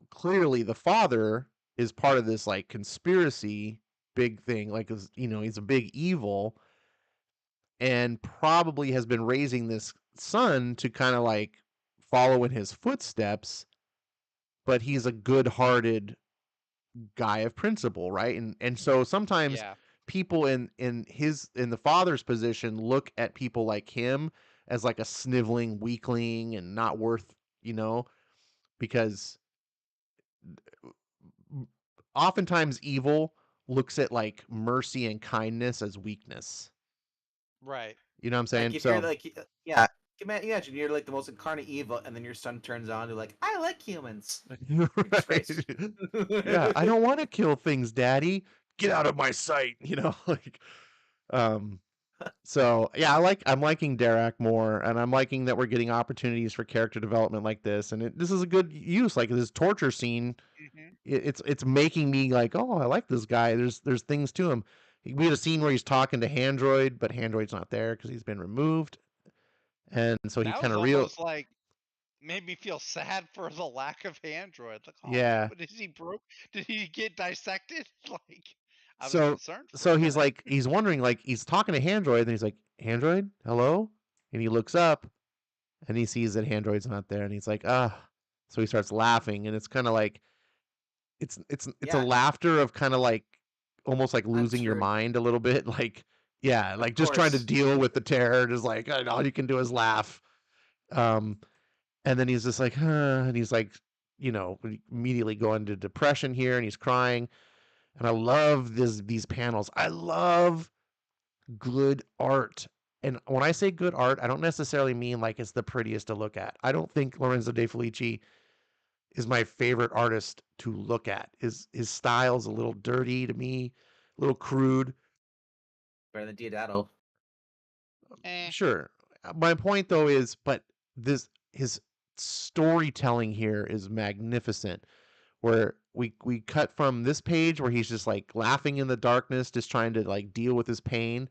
clearly the father is part of this like conspiracy big thing, like he's a big evil, and probably has been raising this son to kind of like follow in his footsteps, but he's a good-hearted guy of principle, right? And so sometimes Yeah. people in the father's position look at people like him as like a sniveling weakling and not worth, because oftentimes evil looks at like mercy and kindness as weakness. Right. You know what I'm saying? Like if So you're like, yeah, imagine you're like the most incarnate evil, and then your son turns on to like, I like humans. right. Disgrace. Yeah, I don't want to kill things, Daddy. Get out of my sight. Like, so yeah, I'm liking Derek more, and I'm liking that we're getting opportunities for character development like this, and this is a good use. Like this torture scene, Hmm. it's making me like, oh, I like this guy. There's things to him. We had a scene where he's talking to Handroid, but Handroid's not there because he's been removed, and so he That kind was of almost like made me feel sad for the lack of Android. Like, oh man, yeah. what is he broke? Did he get dissected? Like, I was So concerned for so a he's minute. like he's wondering, like he's talking to Handroid, and he's like, Handroid, hello, and he looks up, and he sees that Handroid's not there, and he's like, ah. So he starts laughing, and it's kind of like it's a Yeah, laughter of kind of like almost like I'm losing your screwed. mind a little bit, like yeah, Of like just trying to course. deal with the terror, just like all you can do is laugh. Um, and then he's just like, and he's like, immediately going to depression here, and he's crying. And I love these panels. I love good art. And when I say good art, I don't necessarily mean like it's the prettiest to look at. I don't think Lorenzo De Felici is my favorite artist to look at. His style's a little dirty to me, a little crude. Better than Diodato. Eh. Sure. My point though is, but his storytelling here is magnificent. Where we cut from this page where he's just like laughing in the darkness, just trying to like deal with his pain,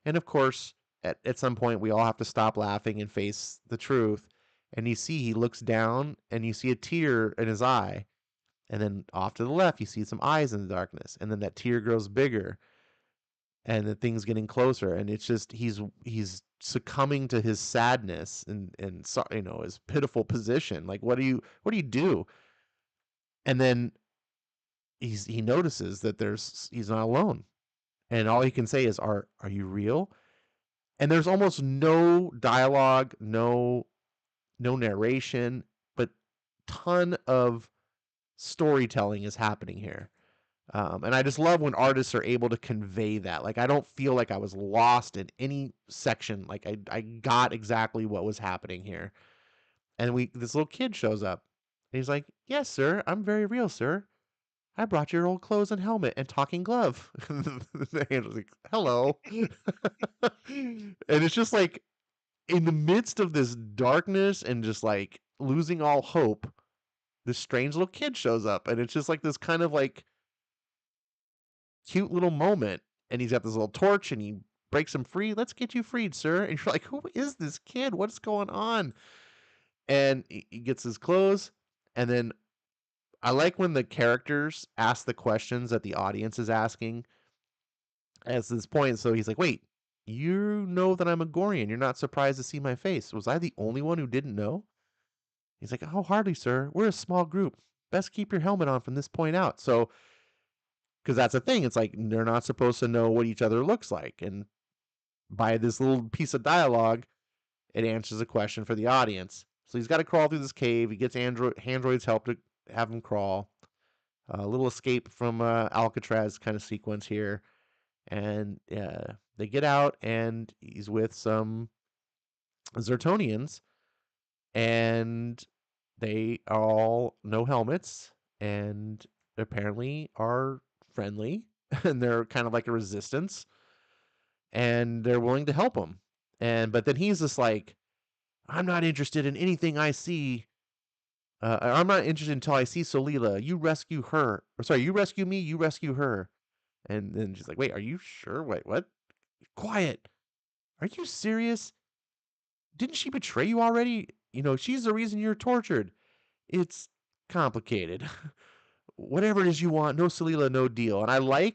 and of course at some point we all have to stop laughing and face the truth. And he looks down and you see a tear in his eye, and then off to the left you see some eyes in the darkness, and then that tear grows bigger, and the thing's getting closer, and it's just he's succumbing to his sadness and his pitiful position. Like what do you do? And then he notices that he's not alone, and all he can say is, are you real? And there's almost no dialogue, no narration, but ton of storytelling is happening here. And I just love when artists are able to convey that. Like I don't feel like I was lost in any section. Like I got exactly what was happening here. And this little kid shows up, and he's like, yes sir, I'm very real, sir. I brought your old clothes and helmet and talking glove. The angel's like, hello. And it's just like in the midst of this darkness and just like losing all hope, this strange little kid shows up, and it's just like this kind of like cute little moment. And he's got this little torch, and he breaks him free. Let's get you freed, sir. And you're like, who is this kid? What's going on? And he gets his clothes, and then I like when the characters ask the questions that the audience is asking at this point. So he's like, wait, you know that I'm a Gorian. You're not surprised to see my face. Was I the only one who didn't know? He's like, oh, hardly, sir. We're a small group. Best keep your helmet on from this point out. So, because that's the thing. It's like they're not supposed to know what each other looks like. And by this little piece of dialogue, it answers a question for the audience. So he's got to crawl through this cave. He gets Handroid's help to have him crawl. A little escape from Alcatraz kind of sequence here. And they get out, and he's with some Zertonians, and they all no helmets and apparently are friendly, and they're kind of like a resistance, and they're willing to help him. But then he's just like, I'm not interested in anything I see. I'm not interested until I see Solila. You rescue her. Or sorry, you rescue me, you rescue her. And then she's like, wait, are you sure? Wait, what? Quiet. Are you serious? Didn't she betray you already? she's the reason you're tortured. It's complicated. Whatever it is you want, no Salila, no deal. And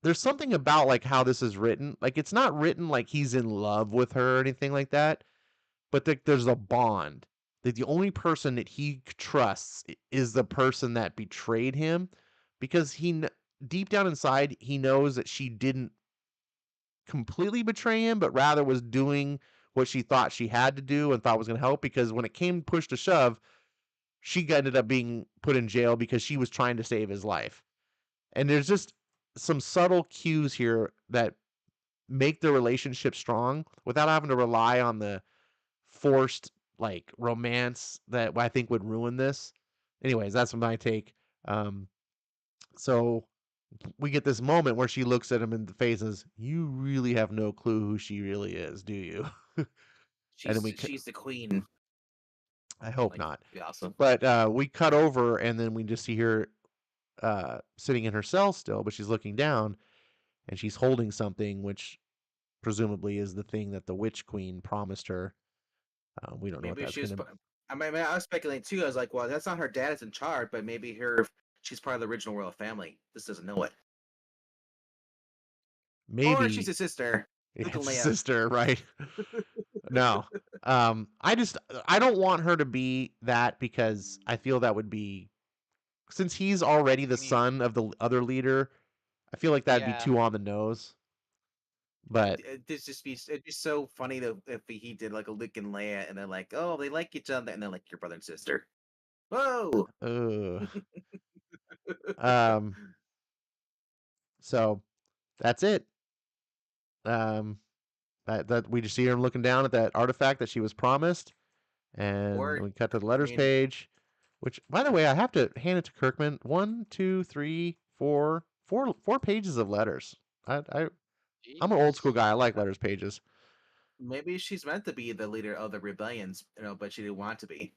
there's something about like how this is written. Like it's not written like he's in love with her or anything like that, but there's a bond. That the only person that he trusts is the person that betrayed him, because deep down inside he knows that she didn't completely betray him, but rather was doing what she thought she had to do and thought was going to help, because when it came push to shove, she ended up being put in jail because she was trying to save his life. And there's just some subtle cues here that make the relationship strong without having to rely on the forced like romance that I think would ruin this. Anyways, that's my take. So we get this moment where she looks at him in the face and says, "You really have no clue who she really is, do you?" And then She's the queen. I hope Like, not. be awesome. But we cut over, and then we just see her sitting in her cell still, but she's looking down, and she's holding something, which presumably is the thing that the Witch Queen promised her. We don't know what Maybe that's she was. going to. I mean, I was speculating too. I was like, well, that's not her dad that's in charge, but maybe she's part of the original royal family. This doesn't know it. Maybe Or she's a sister. it's Luke and a Leia. sister, right? No. I don't want her to be that, because I feel that would be, since he's already the son of the other leader, I feel like that'd be Yeah. too on the nose. But It'd be so funny though if he did like a Luke and Leia, and they're like, oh, they like each other, and they're like your brother and sister. Whoa. So that's it. That we just see her looking down at that artifact that she was promised, and we cut to the letters page. Which, by the way, I have to hand it to Kirkman. 1, 2, 3, 4 pages of letters. I'm an old school guy. I like letters pages. Maybe she's meant to be the leader of the rebellions, but she didn't want to be.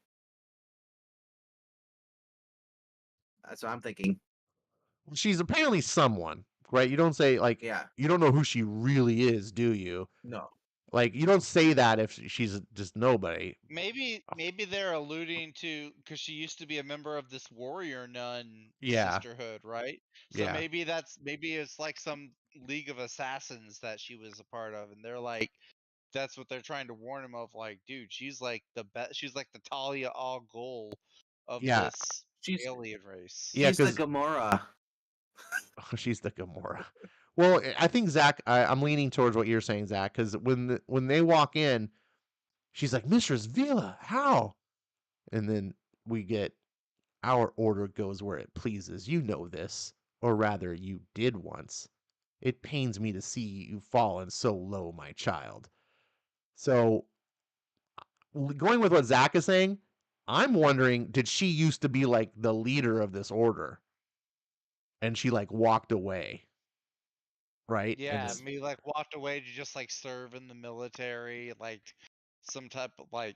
That's what I'm thinking. She's apparently someone, right? You don't say like, Yeah. You don't know who she really is, do you? No. Like, you don't say that if she's just nobody. Maybe they're alluding to, because she used to be a member of this warrior nun sisterhood, right? So maybe it's like some League of Assassins that she was a part of, and they're like, that's what they're trying to warn him of. Like, dude, she's like the best. She's like the Talia al Ghul of this alien race. She's the Gamora. She's the Gamora. Well, I think Zach, I'm leaning towards what you're saying, Zach, because when they walk in, she's like, "Mistress Vila, how?" And then we get, "Our order goes where it pleases. You know this, or rather, you did once. It pains me to see you fallen so low, my child." So, going with what Zach is saying, I'm wondering, did she used to be like the leader of this order, and she like walked away? Right? Yeah, me like walked away to just like serve in the military, like some type of like.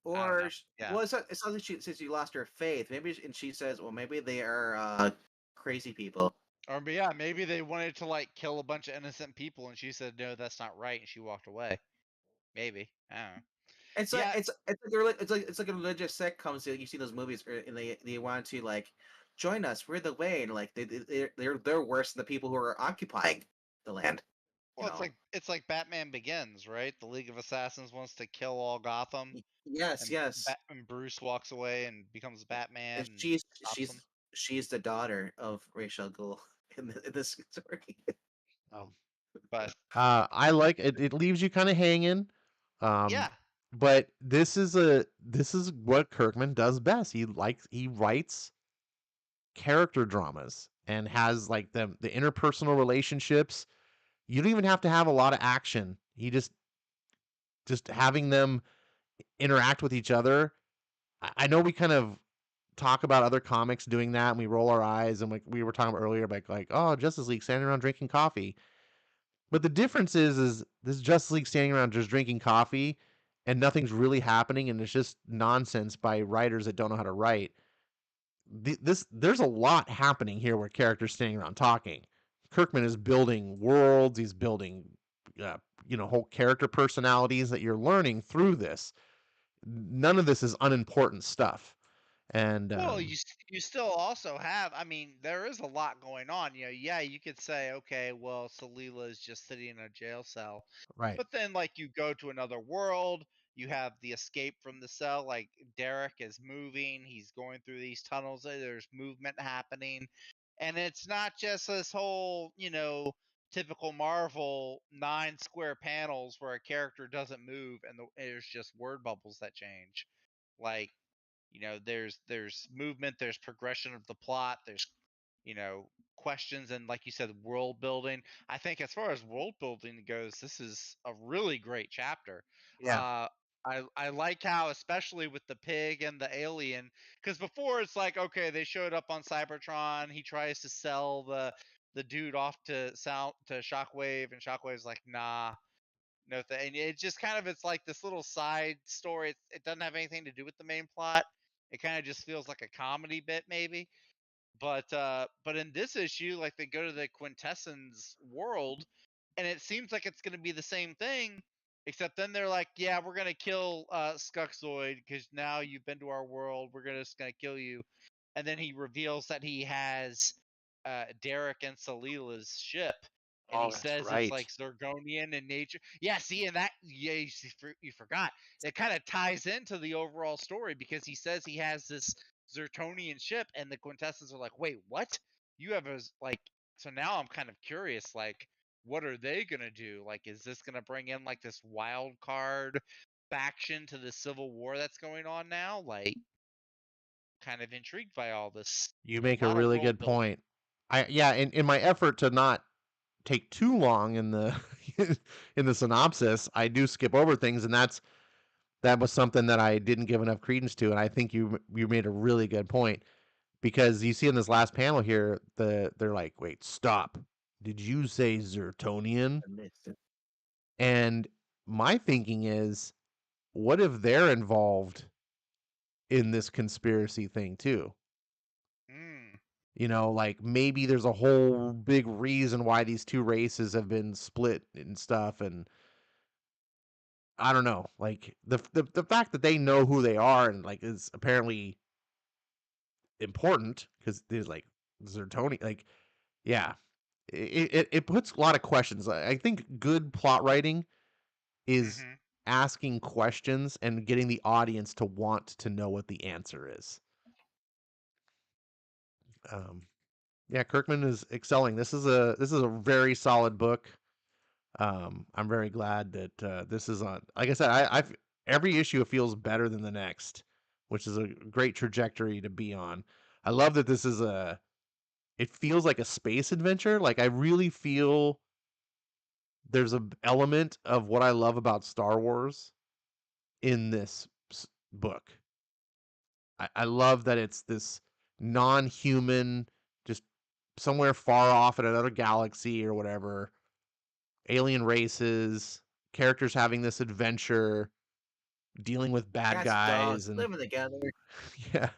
Or well, it's not that since you lost her faith. Maybe, and she says, well, maybe they are crazy people. Or yeah, maybe they wanted to like kill a bunch of innocent people, and she said, no, that's not right, and she walked away. Maybe, I don't know. It's like a religious sect comes to, you see those movies, and they want to like join us. We're the way, and like they're worse than the people who are occupying the land. Well, it's like Batman Begins, right? The League of Assassins wants to kill all Gotham. Yes, yes. And Bruce walks away and becomes Batman. And she's the daughter of Ra's al Ghul in this story. But I like it. It leaves you kind of hanging. Yeah. But this is what Kirkman does best. He writes character dramas and has like the interpersonal relationships. You don't even have to have a lot of action. He just having them interact with each other. I know we kind of talk about other comics doing that, and we roll our eyes, and like we were talking about earlier, like oh, Justice League standing around drinking coffee. But the difference is this Justice League standing around just drinking coffee, and nothing's really happening, and it's just nonsense by writers that don't know how to write. There's a lot happening here where characters standing around talking. Kirkman is building worlds. He's building, whole character personalities that you're learning through this. None of this is unimportant stuff. And Well, you still also have. I mean, there is a lot going on. Yeah, you could say, okay, well, Salila is just sitting in a jail cell, right. but then like you go to another world, you have the escape from the cell. Like Derek is moving, he's going through these tunnels. There's movement happening, and it's not just this whole, typical Marvel 9 square panels where a character doesn't move and there's just word bubbles that change. Like there's movement, there's progression of the plot, there's questions, and like you said, world building. I think as far as world building goes, this is a really great chapter. Yeah. I like how, especially with the pig and the alien, because before it's like, okay, they showed up on Cybertron, he tries to sell the dude off to Shockwave, and Shockwave's like, nah, no thing. And it just kind of, it's like this little side story. It doesn't have anything to do with the main plot. It kind of just feels like a comedy bit, maybe. But in this issue, like they go to the Quintessence world, and it seems like it's going to be the same thing, except then they're like, yeah, we're going to kill Skuxoid because now you've been to our world. We're just going to kill you. And then he reveals that he has Derek and Salila's ship, and he Oh, that's says it's right. like Zergonian in nature. Yeah, see, and that, yeah, you forgot. It kind of ties into the overall story because he says he has this Zertonian ship, and the Quintessence are like, wait, what? You have like. So now I'm kind of curious, like, what are they gonna do? Like, is this gonna bring in like this wild card faction to the civil war that's going on now? Like, kind of intrigued by all this. You make A a lot of really world good building. point. Yeah, in my effort to not take too long in the in the synopsis, I do skip over things, and that was something that I didn't give enough credence to, and I think you made a really good point, because you see in this last panel here, they're like, "Wait, stop. Did you say Zertonian?" I missed it. And my thinking is, what if they're involved in this conspiracy thing too? Mm. Like maybe there's a whole big reason why these two races have been split and stuff, and I don't know. Like the fact that they know who they are and like is apparently important because there's like Zertoni, like yeah, it puts a lot of questions. I think good plot writing is Mm-hmm. asking questions and getting the audience to want to know what the answer is. Um, yeah, Kirkman is excelling. This is a very solid book. I'm very glad that this is on. Like I said, every issue feels better than the next, which is a great trajectory to be on. I love that this is it feels like a space adventure. Like I really feel there's a element of what I love about Star Wars in this book. I love that it's this non-human, just somewhere far off in another galaxy or whatever, alien races, characters having this adventure, dealing with bad Cats and dogs guys, and living together. yeah,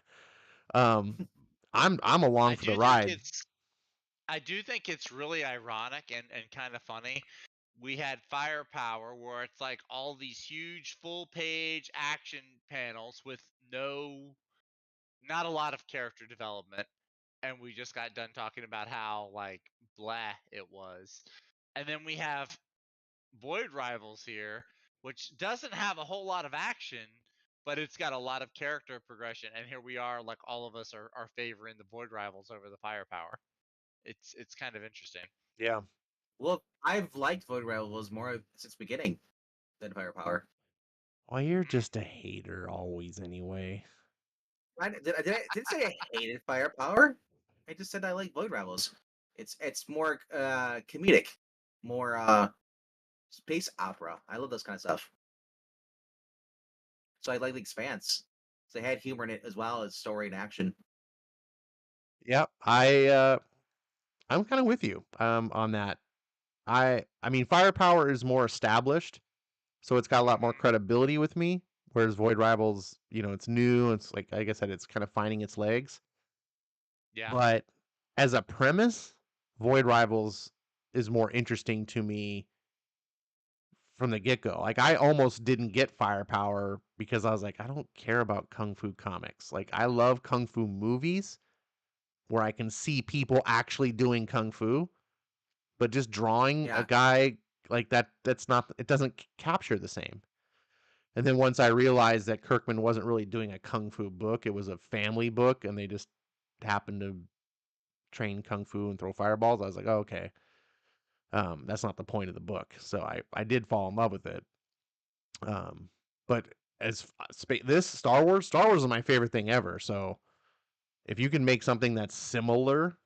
um, I'm I along for the do think ride. it's I do think it's really ironic and kind of funny. We had Firepower, where it's like all these huge full page action panels with not a lot of character development, and we just got done talking about how like blah it was. And then we have Void Rivals here, which doesn't have a whole lot of action, but it's got a lot of character progression. And here we are, like all of us are favoring the Void Rivals over the Firepower. It's kind of interesting. Yeah. Well, I've liked Void Rivals more since beginning than Firepower. Well, you're just a hater always, anyway. Didn't say I hated Firepower. I just said I like Void Rivals. It's more comedic, more space opera. I love those kind of stuff. So I like The Expanse. They had humor in it as well as story and action. Yep. I'm kind of with you on that. I mean, Firepower is more established, so it's got a lot more Mm-hmm. credibility with me. Whereas Void Rivals, it's new. It's like I said, it's kind of finding its legs. Yeah. But as a premise, Void Rivals is more interesting to me from the get-go. Like I almost didn't get Firepower because I was like, I don't care about kung fu comics. Like I love kung fu movies where I can see people actually doing kung fu, but just drawing a Yeah. guy like that's not, it doesn't capture the same. And then once I realized that Kirkman wasn't really doing a kung fu book, it was a family book and they just happened to train kung fu and throw fireballs, I was like, oh, okay. That's not the point of the book. So I did fall in love with it. But as this Star Wars is my favorite thing ever. So if you can make something that's similar,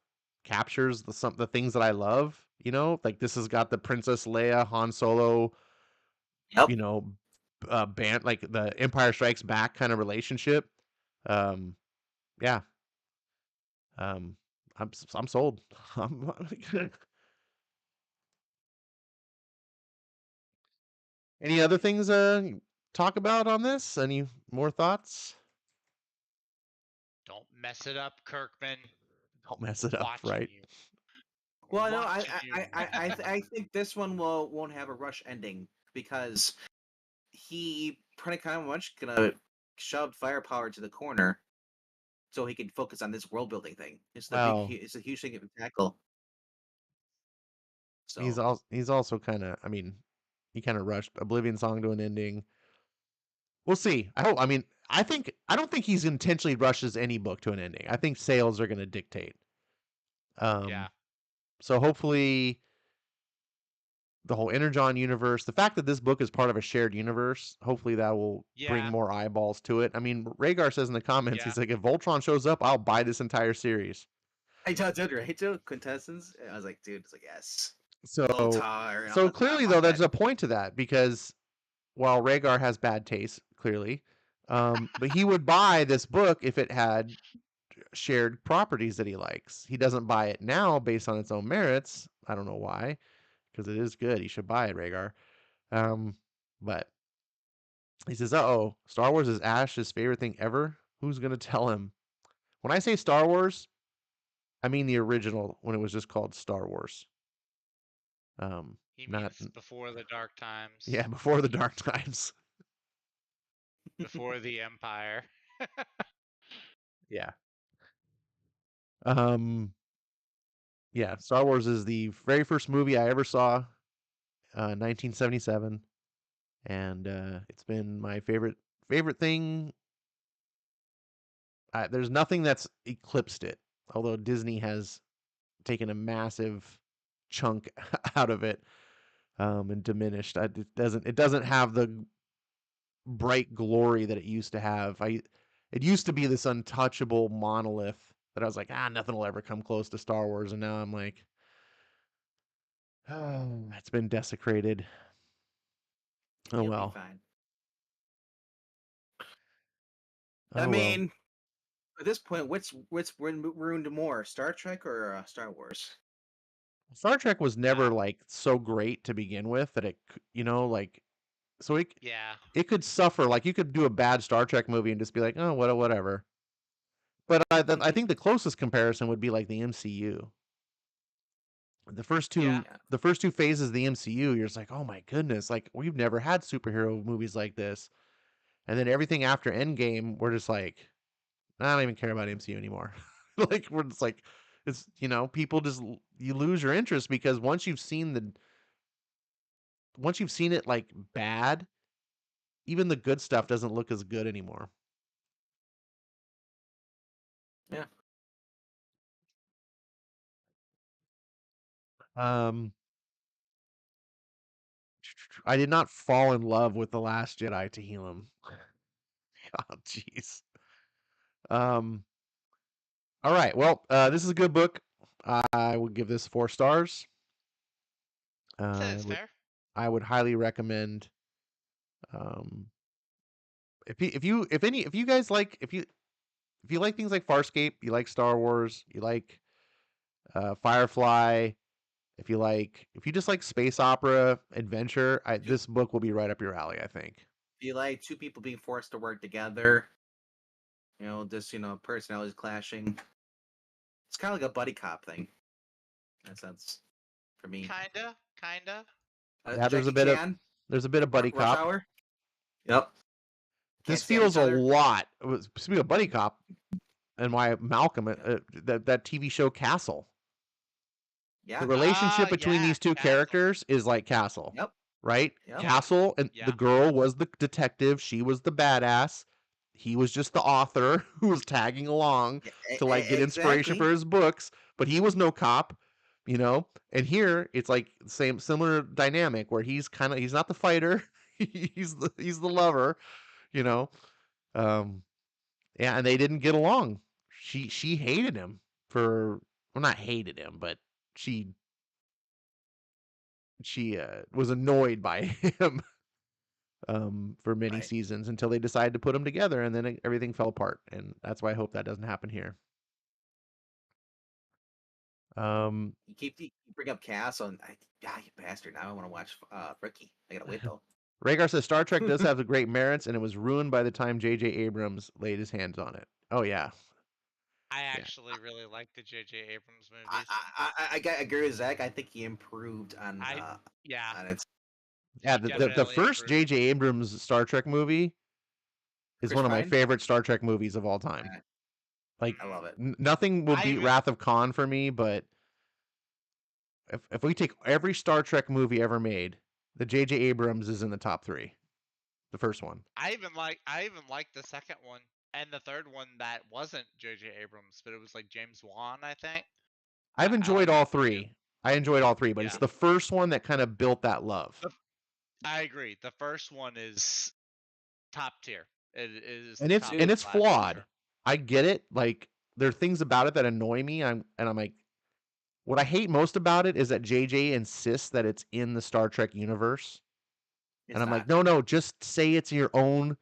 captures the things that I love, you know, like this has got the Princess Leia, Han Solo, Yep. you know, band, like the Empire Strikes Back kind of relationship. Yeah. I'm sold. Any other things talk about on this? Any more thoughts? Don't mess it up, Kirkman. Don't mess it up, Watching right? you. Well, no, Watching you. I think this one won't have a rush ending because he pretty kind of much gonna shove Firepower to the corner so he can focus on this world building thing. Well, It's a huge thing to tackle. he's So also kind of, I mean, he kind of rushed Oblivion Song to an ending. We'll see. I hope. I mean, I don't think he's intentionally rushes any book to an ending. I think sales are going to dictate. Yeah. So hopefully, the whole Energon universe, the fact that this book is part of a shared universe, hopefully that will bring Yeah. more eyeballs to it. I mean, Rhaegar says in the comments, Yeah. he's like, if Voltron shows up, I'll buy this entire series. I told you, right, Joe? Quintessence. I was like, dude, it's like yes. So, Lothar and all so that. clearly, I though, want there's that. a point to that because while Rhaegar has bad taste, clearly, but he would buy this book if it had shared properties that he likes. He doesn't buy it now based on its own merits. I don't know why, because it is good. He should buy it, Rhaegar. But he says, "Uh-oh, Star Wars is Ash's favorite thing ever. Who's gonna tell him?" When I say Star Wars, I mean the original when it was just called Star Wars. He Not means before the dark times. yeah, before the Dark Times. Before the Empire. Yeah. Yeah, Star Wars is the very first movie I ever saw, 1977, and it's been my favorite thing. There's nothing that's eclipsed it, although Disney has taken a massive chunk out of it, and diminished. It doesn't have the bright glory that it used to have. It used to be this untouchable monolith that I was like, nothing will ever come close to Star Wars, and now I'm like, oh, it's been desecrated. Oh You'll well. be fine. Oh I well. mean, at this point, what's ruined more, Star Trek or Star Wars? Star Trek was never Yeah. like so great to begin with that it, you know, like so Yeah. it could suffer. Like you could do a bad Star Trek movie and just be like, oh, whatever. But I think the closest comparison would be like the MCU. The first Yeah. two phases of the MCU, you're just like, oh my goodness, like we've never had superhero movies like this. And then everything after Endgame, we're just like, I don't even care about MCU anymore. Like we're just like, it's people just you lose your interest because once you've seen it like bad, even the good stuff doesn't look as good anymore. Yeah. I did not fall in love with The Last Jedi, Tehillim. Oh, jeez. All right. Well, this is a good book. I would give this 4 stars. That's fair. I would highly recommend. If you guys like if you like things like Farscape, you like Star Wars, you like Firefly, if you just like space opera adventure, this book will be right up your alley, I think. If you like two people being forced to work together, just personalities clashing. It's kind of like a buddy cop thing, in a sense, for me. Kinda. Yeah, there's a bit of There's a bit of buddy Rush cop. Hour. Yep. This Can't stand feels each a other. lot. Speaking of buddy cop, and why Malcolm, that TV show Castle. Yeah. The relationship between yeah, these two Castle. characters is like Castle, Yep. right? Yep. Castle, and Yeah. the girl was the detective. She was the badass. He was just the author who was tagging along Yeah, to like get inspiration exactly. for his books, but he was no cop, you know. And here it's like similar dynamic where he's not the fighter, he's the lover, you know. Yeah, and they didn't get along. She hated him for, well, not hated him, but she was annoyed by him for many Right. seasons until they decided to put them together, and then everything fell apart. And that's why I hope that doesn't happen here. You bring up Castle, and you bastard. Now I want to watch Ricky. I gotta wait though. Rhaegar says Star Trek does have the great merits, and it was ruined by the time J.J. Abrams laid his hands on it. Oh yeah, I actually really like the J.J. Abrams movies. I agree with Zach. I think he improved on yeah. on it. yeah. He The definitely first improved. J.J. Abrams Star Trek movie is Chris one of my Pine? favorite Star Trek movies of all time. Yeah. Like, I love it. nothing will I beat even- Wrath of Khan for me, but if we take every Star Trek movie ever made, the J.J. Abrams is in the top 3. The first one. I even like the second one and the third one that wasn't J.J. Abrams, but it was like James Wan, I think. I've enjoyed all 3. I enjoyed all 3, but it's Yeah. the first one that kind of built that love. I agree. The first one is top tier. It is, And it's top and it's class for flawed. sure. I get it. Like, there are things about it that annoy me. I'm like, what I hate most about it is that JJ insists that it's in the Star Trek universe. It's And I'm like, not. no, just say it's your own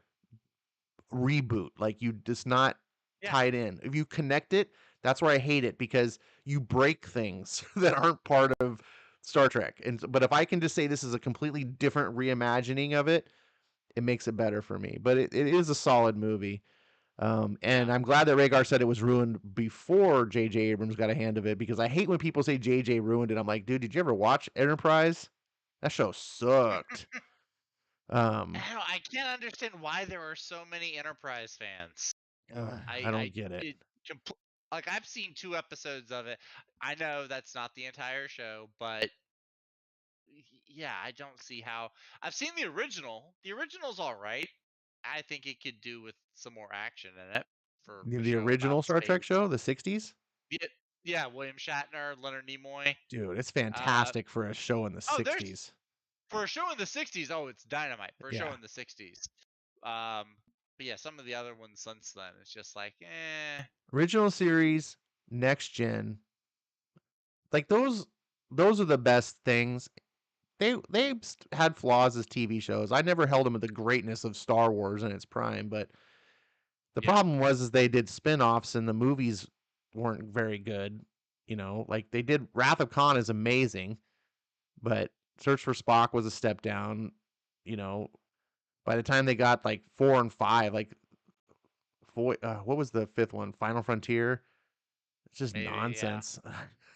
reboot. Like, you just not Yeah. tied in. If you connect it, that's where I hate it, because you break things that aren't part of Star Trek. But if I can just say this is a completely different reimagining of it, it makes it better for me. But it is a solid movie. And I'm glad that Rhaegar said it was ruined before J.J. Abrams got a hand of it, because I hate when people say J.J. ruined it. I'm like, dude, did you ever watch Enterprise? That show sucked. I can't understand why there are so many Enterprise fans. I don't get it. Like, I've seen 2 episodes of it. I know that's not the entire show, but yeah, I don't see how. I've seen the original. The original's all right. I think it could do with some more action in it. For a The show original about Star Trek space. show, the 60s? Yeah, William Shatner, Leonard Nimoy. Dude, it's fantastic for a show in the 60s. For a show in the 60s, it's dynamite. For a show Yeah. in the 60s. But yeah, some of the other ones since then, it's just like, Original series, next gen. Like, those are the best things. They had flaws as TV shows. I never held them at the greatness of Star Wars in its prime, but the Yeah. problem was they did spin-offs and the movies weren't very good. You know, like they did Wrath of Khan is amazing, but Search for Spock was a step down. You know, by the time they got like 4 and 5, like what was the 5th one? Final Frontier. It's just Maybe, yeah. nonsense.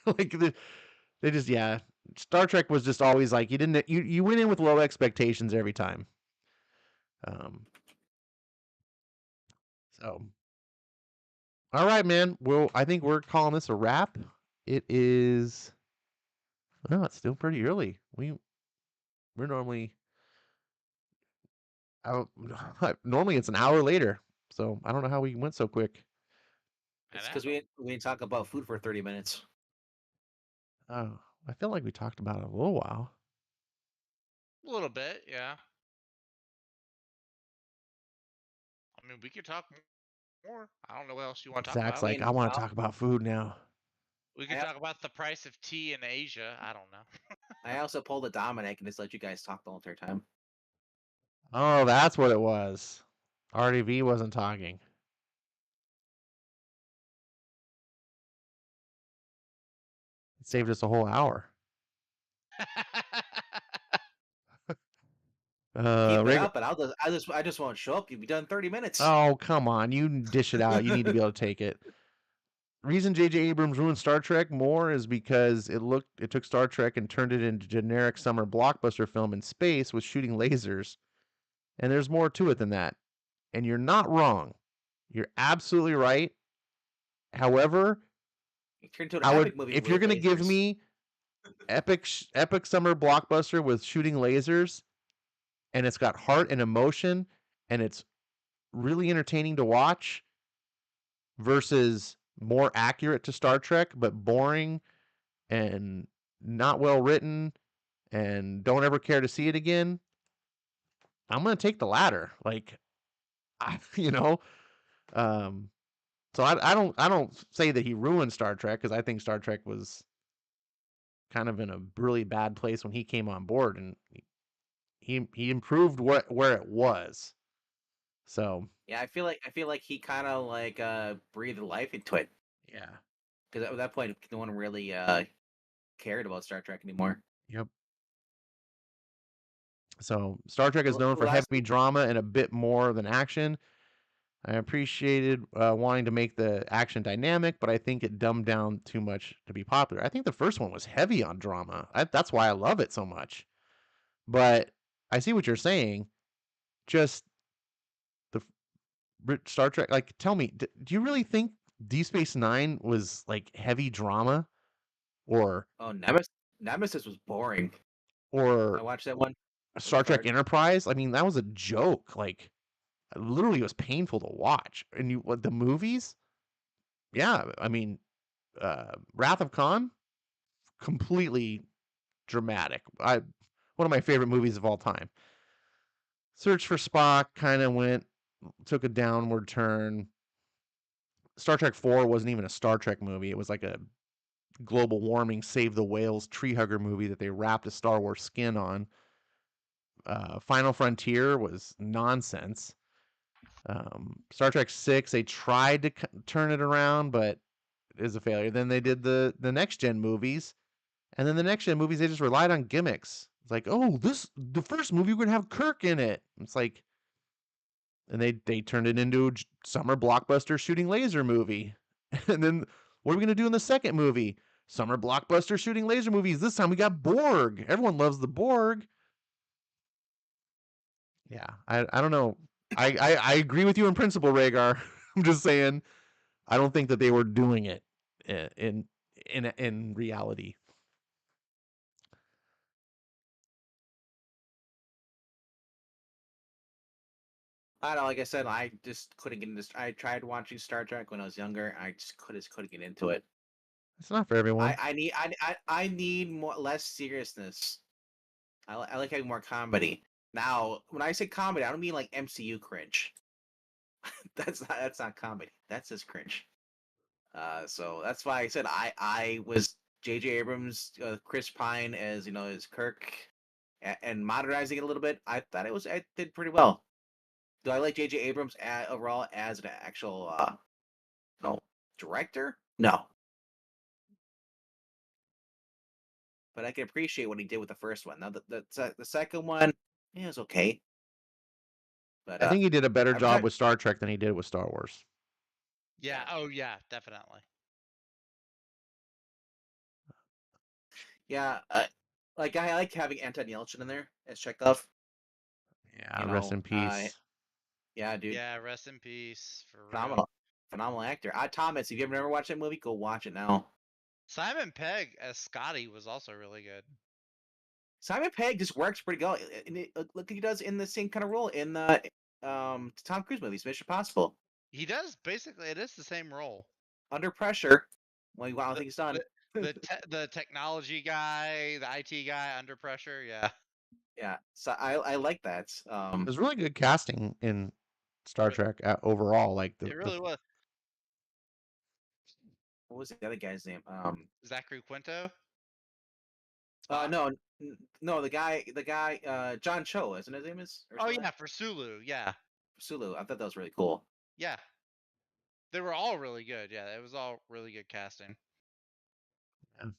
Like they just, yeah. Star Trek was just always like, you went in with low expectations every time. So, all right, man. Well, I think we're calling this a wrap. It is, well, it's still pretty early. We're normally out. Normally it's an hour later. So I don't know how we went so quick. It's because we didn't talk about food for 30 minutes. Oh, I feel like we talked about it a little while. A little bit, yeah. I mean, we could talk more. I don't know what else you want to talk Zach's about. like, I want to talk about food now. We could talk about the price of tea in Asia. I don't know. I also pulled a Dominic and just let you guys talk the whole entire time. Oh, that's what it was. RDV wasn't talking. It saved us a whole hour. Keep it Rig- up, and I just won't show up. You'll be done in 30 minutes. Oh, come on. You dish it out. You need to be able to take it. reason J.J. Abrams ruined Star Trek more is because it took Star Trek and turned it into generic summer blockbuster film in space with shooting lasers, and there's more to it than that. And you're not wrong. You're absolutely right. However, It turned into an I would epic movie if you're with gonna give lasers. me epic summer blockbuster with shooting lasers, and it's got heart and emotion, and it's really entertaining to watch, versus more accurate to Star Trek but boring and not well written and don't ever care to see it again, I'm gonna take the latter. Like, you know, um, so I don't say that he ruined Star Trek, because I think Star Trek was kind of in a really bad place when he came on board, and he improved where it was. So Yeah, I feel like he kind of like breathed life into it, yeah, because at that point no one really cared about Star Trek anymore. yep. So Star Trek is The known for last heavy drama and a bit more than action. I appreciated wanting to make the action dynamic, but I think it dumbed down too much to be popular. I think the first one was heavy on drama. That's why I love it so much. But I see what you're saying. Just the Star Trek. Like, tell me, do you really think Deep Space Nine was like heavy drama, or Oh, Nemesis was boring. I or watched that one. Star Trek Part. Enterprise? I mean, that was a joke. Like, literally, it was painful to watch. And the movies, yeah. I mean, Wrath of Khan, completely dramatic. One of my favorite movies of all time. Search for Spock kind of took a downward turn. Star Trek 4 wasn't even a Star Trek movie. It was like a global warming, save the whales tree hugger movie that they wrapped a Star Wars skin on. Final Frontier was nonsense. Star Trek 6, they tried to turn it around, but it is a failure. Then they did the next gen movies, and then the next gen movies, they just relied on gimmicks. It's like, oh, the first movie we're gonna have Kirk in it. It's like, and they turned it into a summer blockbuster shooting laser movie. And then what are we gonna do in the second movie? Summer blockbuster shooting laser movies. This time we got Borg. Everyone loves the Borg. Yeah, I don't know. I agree with you in principle, Rhaegar. I'm just saying, I don't think that they were doing it in reality. I don't know. Like I said, I just couldn't get into. I tried watching Star Trek when I was younger. I just couldn't get into it. It's not for everyone. I need less seriousness. I like having more comedy. Now, when I say comedy, I don't mean like MCU cringe. That's not comedy. That's just cringe. So that's why I said I was J.J. Abrams, Chris Pine as as Kirk, and modernizing it a little bit. I thought I did pretty well. Do I like J.J. Abrams overall as an actual no director? No, but I can appreciate what he did with the first one. Now the second one, yeah, it was okay. But I think he did a better every job time, with Star Trek than he did with Star Wars. Yeah. Oh yeah, definitely. yeah, like I like having Anton Yelchin in there as Chekhov. Yeah, rest in peace. Yeah, dude. Yeah, rest in peace for real. Phenomenal actor. Thomas, if you've never watched that movie, go watch it now. Simon Pegg as Scotty was also really good. Simon Pegg just works pretty good. Look, he does in the same kind of role in the Tom Cruise movies, Mission Impossible. He does basically. It is the same role. Under pressure. Well, I don't think he's done. The technology guy, the IT guy under pressure. Yeah. Yeah, so I like that. There's really good casting in Star Trek overall. Like It really was. What was the other guy's name? Zachary Quinto. No, no, the guy, John Cho, isn't his name is? Oh yeah, for Sulu. Yeah. Sulu. I thought that was really cool. Yeah. They were all really good. Yeah, it was all really good casting. Yeah.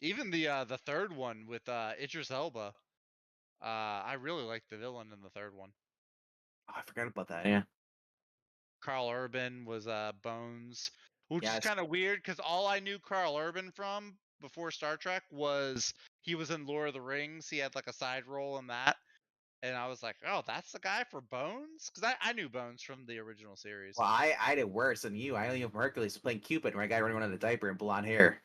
Even the third one with Idris Elba. I really liked the villain in the third one. Oh, I forgot about that. Yeah. Carl Urban was Bones. Which is Yes. kind of weird because all I knew Carl Urban from before Star Trek was he was in Lord of the Rings. He had like a side role in that. And I was like, oh, that's the guy for Bones? Because I knew Bones from the original series. Well, I did worse than you. I only knew Hercules playing Cupid, where a guy running around in a diaper and blonde hair.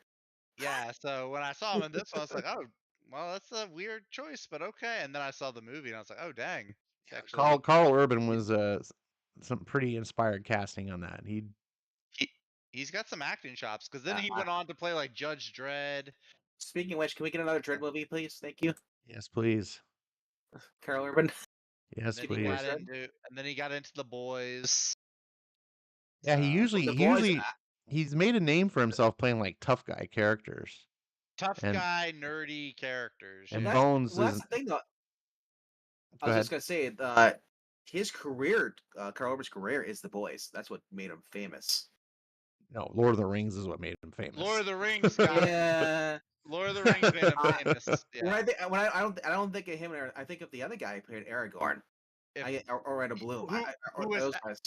Yeah, so when I saw him in this one, I was like, oh, well, that's a weird choice, but okay. And then I saw the movie and I was like, oh, dang. Actually, Carl Urban he- was some pretty inspired casting on that. he, he's got some acting chops because then he Uh, went on to play like Judge Dredd. Speaking of which, can we get another Dread movie, please? Thank you, Yes, please. Carl Urban. Yes, Then Speaking he of please. got Dread, into, and then he got into The Boys. Yeah, he So, usually The he Boys, usually he's made a name for himself playing like tough guy characters. tough And guy, nerdy characters. and Yeah. Bones well, that's is the thing, though. I go was ahead. just gonna say, his career, Carl Urban's career, is The Boys. That's what made him famous. No, Lord of the Rings is what made him famous. Lord of the Rings got him. Yeah. Lord of the Rings made him famous. When Yeah. I don't think of him, I think of the other guy who played Aragorn. If, Orlando Bloom. who is Those guys.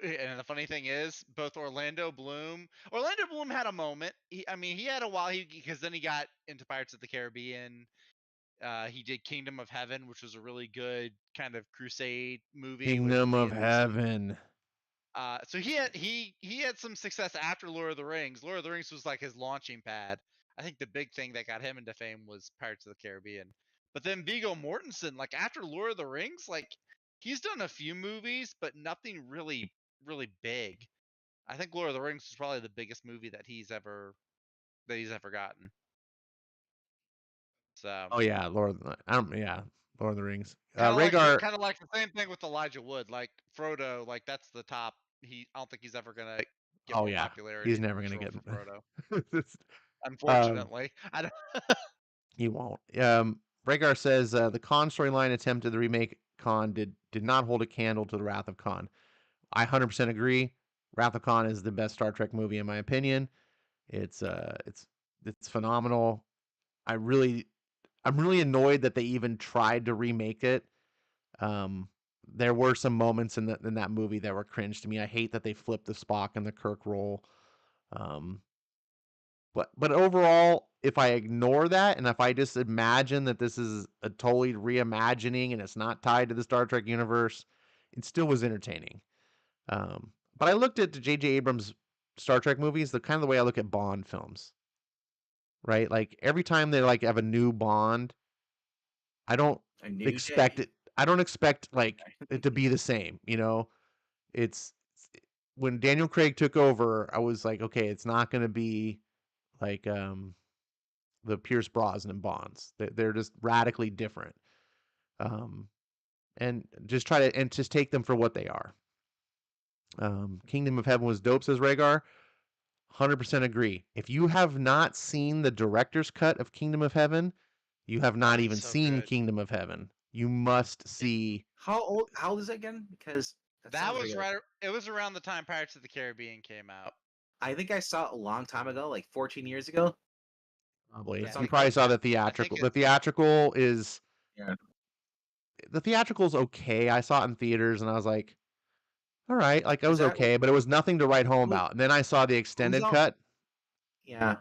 And the funny thing is, both Orlando Bloom had a moment. He had a while. Because then he got into Pirates of the Caribbean. He did Kingdom of Heaven, which was a really good kind of crusade movie. with Kingdom of Liam Neeson. Heaven. So he had some success after Lord of the Rings. Lord of the Rings was like his launching pad. I think the big thing that got him into fame was Pirates of the Caribbean. But then Viggo Mortensen, like after Lord of the Rings, like he's done a few movies, but nothing really, really big. I think Lord of the Rings is probably the biggest movie that he's ever gotten. So Oh yeah, Lord of the Rings. kind of Rhaegar. like the same thing with Elijah Wood, like Frodo, like that's the top. I don't think he's ever gonna get Oh more yeah, popularity. he's than never gonna Troll get. for Frodo. It's- Unfortunately, I don't. he won't. Rhaegar says the Khan storyline attempt at the remake Khan did not hold a candle to the Wrath of Khan. I 100% agree. Wrath of Khan is the best Star Trek movie in my opinion. It's phenomenal. I'm really annoyed that they even tried to remake it. There were some moments in that movie that were cringe to me. I hate that they flipped the Spock and the Kirk role. But overall, if I ignore that and if I just imagine that this is a totally reimagining and it's not tied to the Star Trek universe, it still was entertaining. But I looked at the J.J. Abrams Star Trek movies the kind of the way I look at Bond films, right? Like every time they like have a new Bond, I don't A new expect day. it. I don't expect like it to be the same. It's when Daniel Craig took over, I was like, okay, it's not going to be like the Pierce Brosnan Bonds. They're just radically different. And just just take them for what they are. Kingdom of Heaven was dope, says Rhaegar. 100% agree. If you have not seen the director's cut of Kingdom of Heaven, you have not it's even so seen good. Kingdom of Heaven. You must see. How old is it again? Because That sounds was like right. It was around the time Pirates of the Caribbean came out. I think I saw it a long time ago, like 14 years ago. Probably. Yeah, You I probably think- saw the I think theatrical. The it's theatrical is. Yeah. The theatrical's okay. I saw it in theaters and I was like, all right, like it Is was that okay, but it was nothing to write home who- about. And then I saw the extended all- cut, Yeah.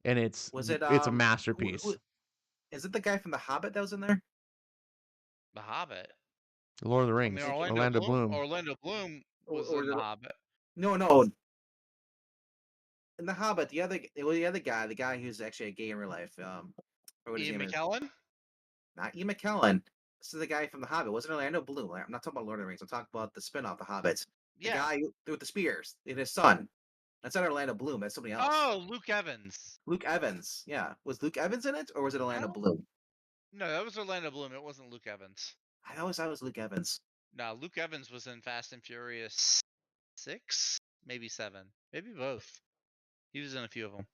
and it's Was it it's a who- masterpiece. is it the guy from The Hobbit that was in there? The Hobbit. Lord of the I Rings, mean, Orlando Bloom. Orlando Bloom was Or in The the- Hobbit. No. In The Hobbit, the other guy, the guy who's actually a gay in real life. What his Ian name is? McKellen. Not Ian McKellen. This is the guy from The Hobbit. Wasn't Orlando Bloom? I'm not talking about Lord of the Rings. I'm talking about the spin-off, The Hobbit. The Yeah. guy with the spears and his son. That's not Orlando Bloom. That's somebody else. Oh, Luke Evans. Luke Evans. Yeah. Was Luke Evans in it, or was it Orlando don't- Bloom? No, that was Orlando Bloom. It wasn't Luke Evans. I always thought it was Luke Evans. No, Luke Evans was in Fast and Furious 6, maybe 7, maybe both. He was in a few of them.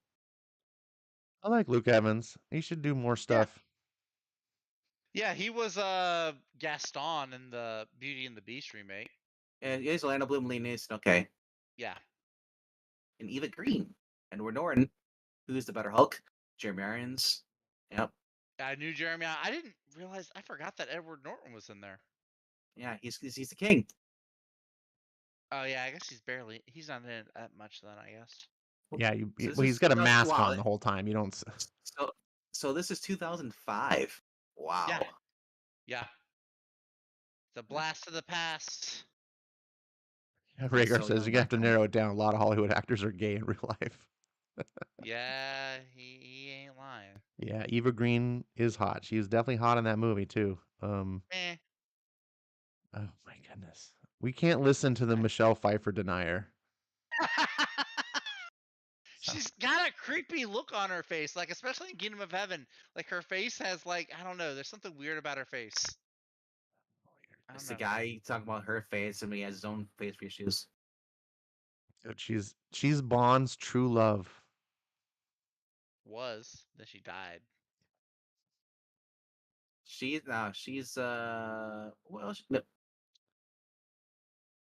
I like Luke Evans. He should do more stuff. Yeah, he was Gaston in the Beauty and the Beast remake. And it is Orlando Bloom, Liam Neeson. Okay. Yeah. And Eva Green. And Edward Norton. Who's the better Hulk? Jeremy Irons. Yep. I knew Jeremy. I didn't realize. I forgot that Edward Norton was in there. Yeah, he's the king. Oh yeah, I guess he's not in it that much then, I guess. Yeah, So this well, is he's got a 2000 mask wow. on the whole time. You don't. So this is 2005. Wow. Yeah. Yeah. It's a blast of the past. Rhaegar so says young you have back to then. narrow it down. A lot of Hollywood actors are gay in real life. Yeah, he ain't lying. Yeah, Eva Green is hot. She was definitely hot in that movie too. Eh. Oh my goodness, we can't listen to the Michelle Pfeiffer denier. She's got a creepy look on her face, like especially in Kingdom of Heaven. Like her face has like I don't know. There's something weird about her face. I It's don't the know. guy talking about her face, and he has his own face issues. She's Bond's true love. Then she died. She's well,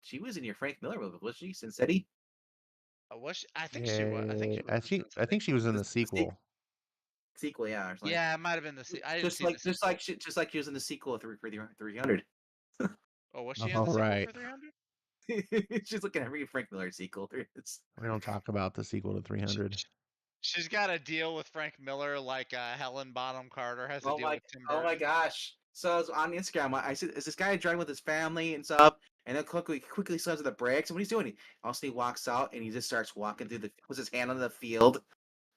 she was in your Frank Miller movie, was she? Sin City. Was she? I think she was. I think Yeah, she was. In Sin I City. think she was in the The sequel. sequel, yeah, or something. Yeah, it might have been the. I didn't see the just sequel. like she was in the sequel for 300. Oh, was she in All the sequel right, for 300? She's looking at every Frank Miller sequel there is. we don't talk about the sequel to 300. She's got a deal with Frank Miller, like Helen Bonham Carter has a Oh deal my, with Tim oh Burton. my gosh! So I was on Instagram. I said, "Is this guy driving with his family and stuff?" And then quickly slams on the brakes. And what he's doing? He walks out and he just starts walking through puts his hand on the field,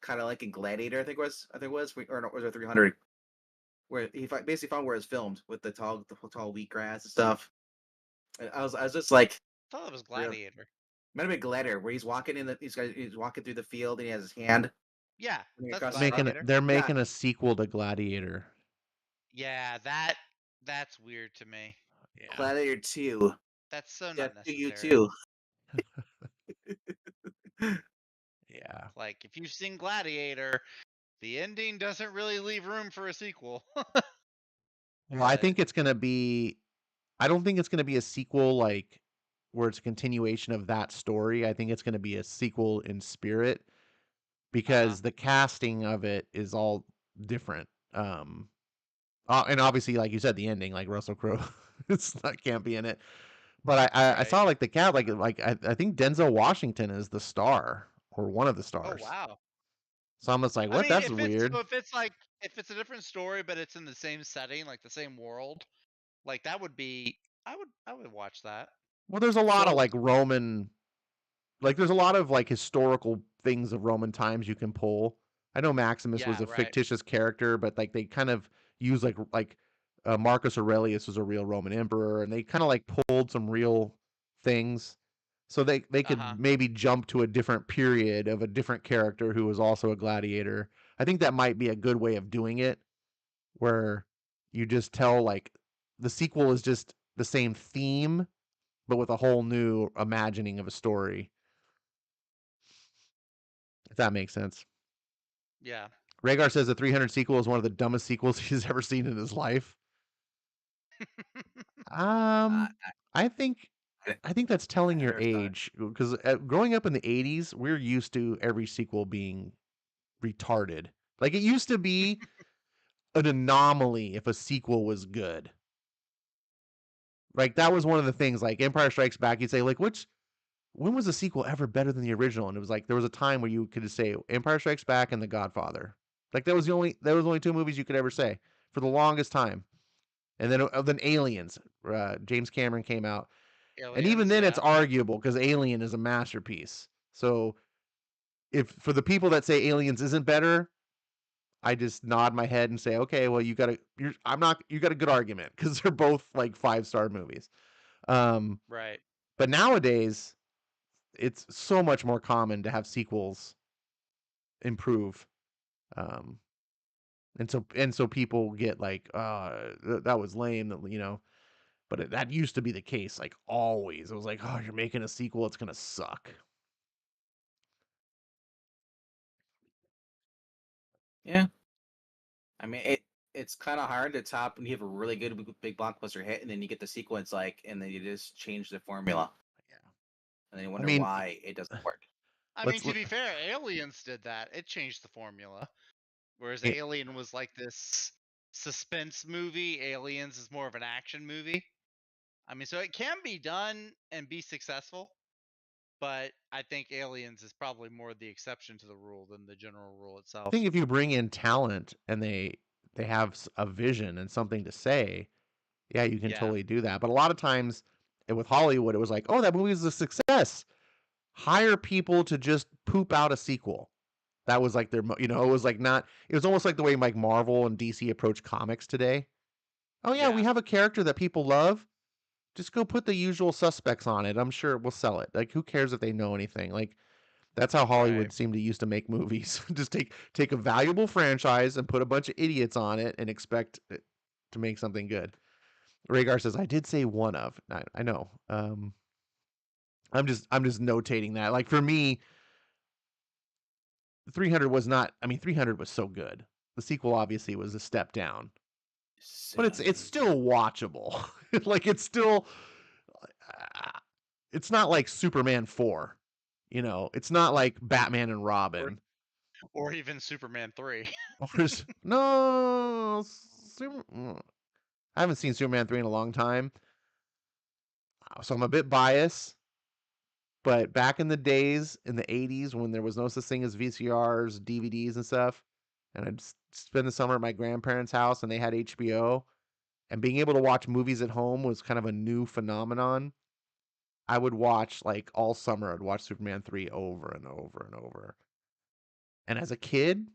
kind of like in Gladiator. I think it was, or no, was it 300? Where he basically found where it's filmed with the tall wheatgrass and stuff. And I was just like, I thought it was real. Gladiator. Might have been Gladiator, where he's walking he's walking through the field and he has his hand. Yeah, that's Across Gladiator. They're Yeah. making a sequel to Gladiator. Yeah, that's weird to me. Yeah. Gladiator 2. That's so Death not to you necessary. too. Yeah. Like if you've seen Gladiator, the ending doesn't really leave room for a sequel. Well, I But- think it's gonna be. I don't think it's gonna be a sequel like where it's a continuation of that story. I think it's gonna be a sequel in spirit because the casting of it is all different. And obviously, like you said, the ending, like Russell Crowe, can't be in it. But I Right. saw like the cat, like I think Denzel Washington is the star or one of the Oh stars. wow. So I'm just like, I what? mean, That's if weird. it's a different story, but it's in the same setting, like the same world, like that would be. I would watch that. Well, there's a lot of So- like Roman, like there's a lot of like historical things of Roman times you can pull. I know Maximus was Yeah, a right. fictitious character, but like they kind of use like Marcus Aurelius was a real Roman emperor, and they kind of like pulled some real things, so they could maybe jump to a different period of a different character who was also a gladiator. I think that might be a good way of doing it, where you just tell like the sequel is just the same theme, but with a whole new imagining of a story. If that makes sense. Yeah. Rhaegar says the 300 sequel is one of the dumbest sequels he's ever seen in his life. I think that's telling your age, because growing up in the 80s, we're used to every sequel being retarded. Like it used to be an anomaly if a sequel was good. Like that was one of the things. Like Empire Strikes Back, you'd say like, when was the sequel ever better than the original? And it was like there was a time where you could say Empire Strikes Back and The Godfather. Like that was only two movies you could ever say for the longest time. And then Aliens, James Cameron came out, and even then it's arguable because Alien is a masterpiece. So if for the people that say Aliens isn't better, I just nod my head and say, okay, well you got a good argument because they're both like 5-star movies. Right. But nowadays, it's so much more common to have sequels improve. And so people get like, that was lame, but that used to be the case. Like always, it was like, oh, you're making a sequel, it's gonna suck. Yeah. I mean, it's kind of hard to top when you have a really good big blockbuster hit, and then you get the sequence, and then you just change the formula. Yeah. And then you wonder why it doesn't work. I mean, to be fair, Aliens did that. It changed the formula. Whereas Alien was like this suspense movie, Aliens is more of an action movie. I mean, so it can be done and be successful, but I think Aliens is probably more the exception to the rule than the general rule I itself. think if you bring in talent and they have a vision and something to say, yeah, you can Yeah. totally do that. But a lot of times with Hollywood, it was like, oh, that movie was a success. Hire people to just poop out a sequel. That was like their, it was like not, it was almost like the way like Marvel and DC approach comics today. Oh yeah, we Yeah. have a character that people love. Just go put the usual suspects on it. I'm sure we'll sell it. Like, who cares if they know anything? Like, that's how Hollywood Right. seemed to used to make movies. Just take a valuable franchise and put a bunch of idiots on it and expect it to make something good. Rhaegar says, "I did say one of." I know. I'm just notating that. Like for me, 300 was not. I mean, 300 was so good. The sequel obviously was a step down, but it's still watchable. Like it's still. It's not like Superman 4. It's not like Batman and Robin. Or even Superman 3. No, I haven't seen Superman 3 in a long time, so I'm a bit biased. But back in the days, in the 80s, when there was no such thing as VCRs, DVDs, and stuff, and I'd spend the summer at my grandparents' house and they had HBO, and being able to watch movies at home was kind of a new phenomenon. I would watch, like, all summer, I'd watch Superman 3 over and over and over. And as a kid,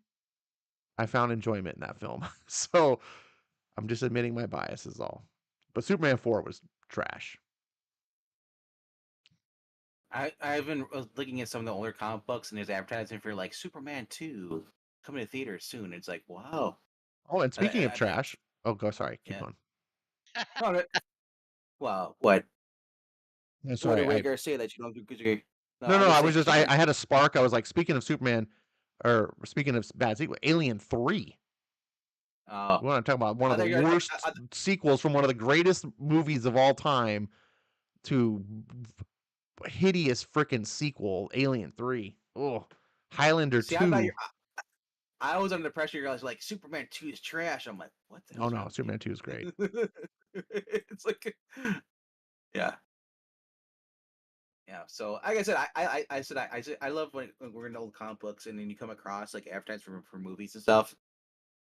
I found enjoyment in that film. So I'm just admitting my bias is all. But Superman 4 was trash. I've been looking at some of the older comic books, and there's advertising for like Superman 2 coming to theaters soon. It's like, wow. Oh, and speaking of I think- trash, sorry, keep Yeah. going. Oh, well, what? No, What sorry, did Rhaegar say that you don't do? No, I was just, I had a spark. I was like, speaking of Superman, or speaking of bad sequel, Alien 3. Oh, We want to talk about one of I the think I- worst sequels from one of the greatest movies of all time to hideous freaking sequel, Alien 3. Oh, Highlander see, 2. I was under the pressure. You guys like Superman 2 is trash. I'm like, what the? Oh no, Superman 2 is great. It's like, yeah. Yeah, so like I said, I love when we're in old comic books and then you come across like advertisements for movies and stuff,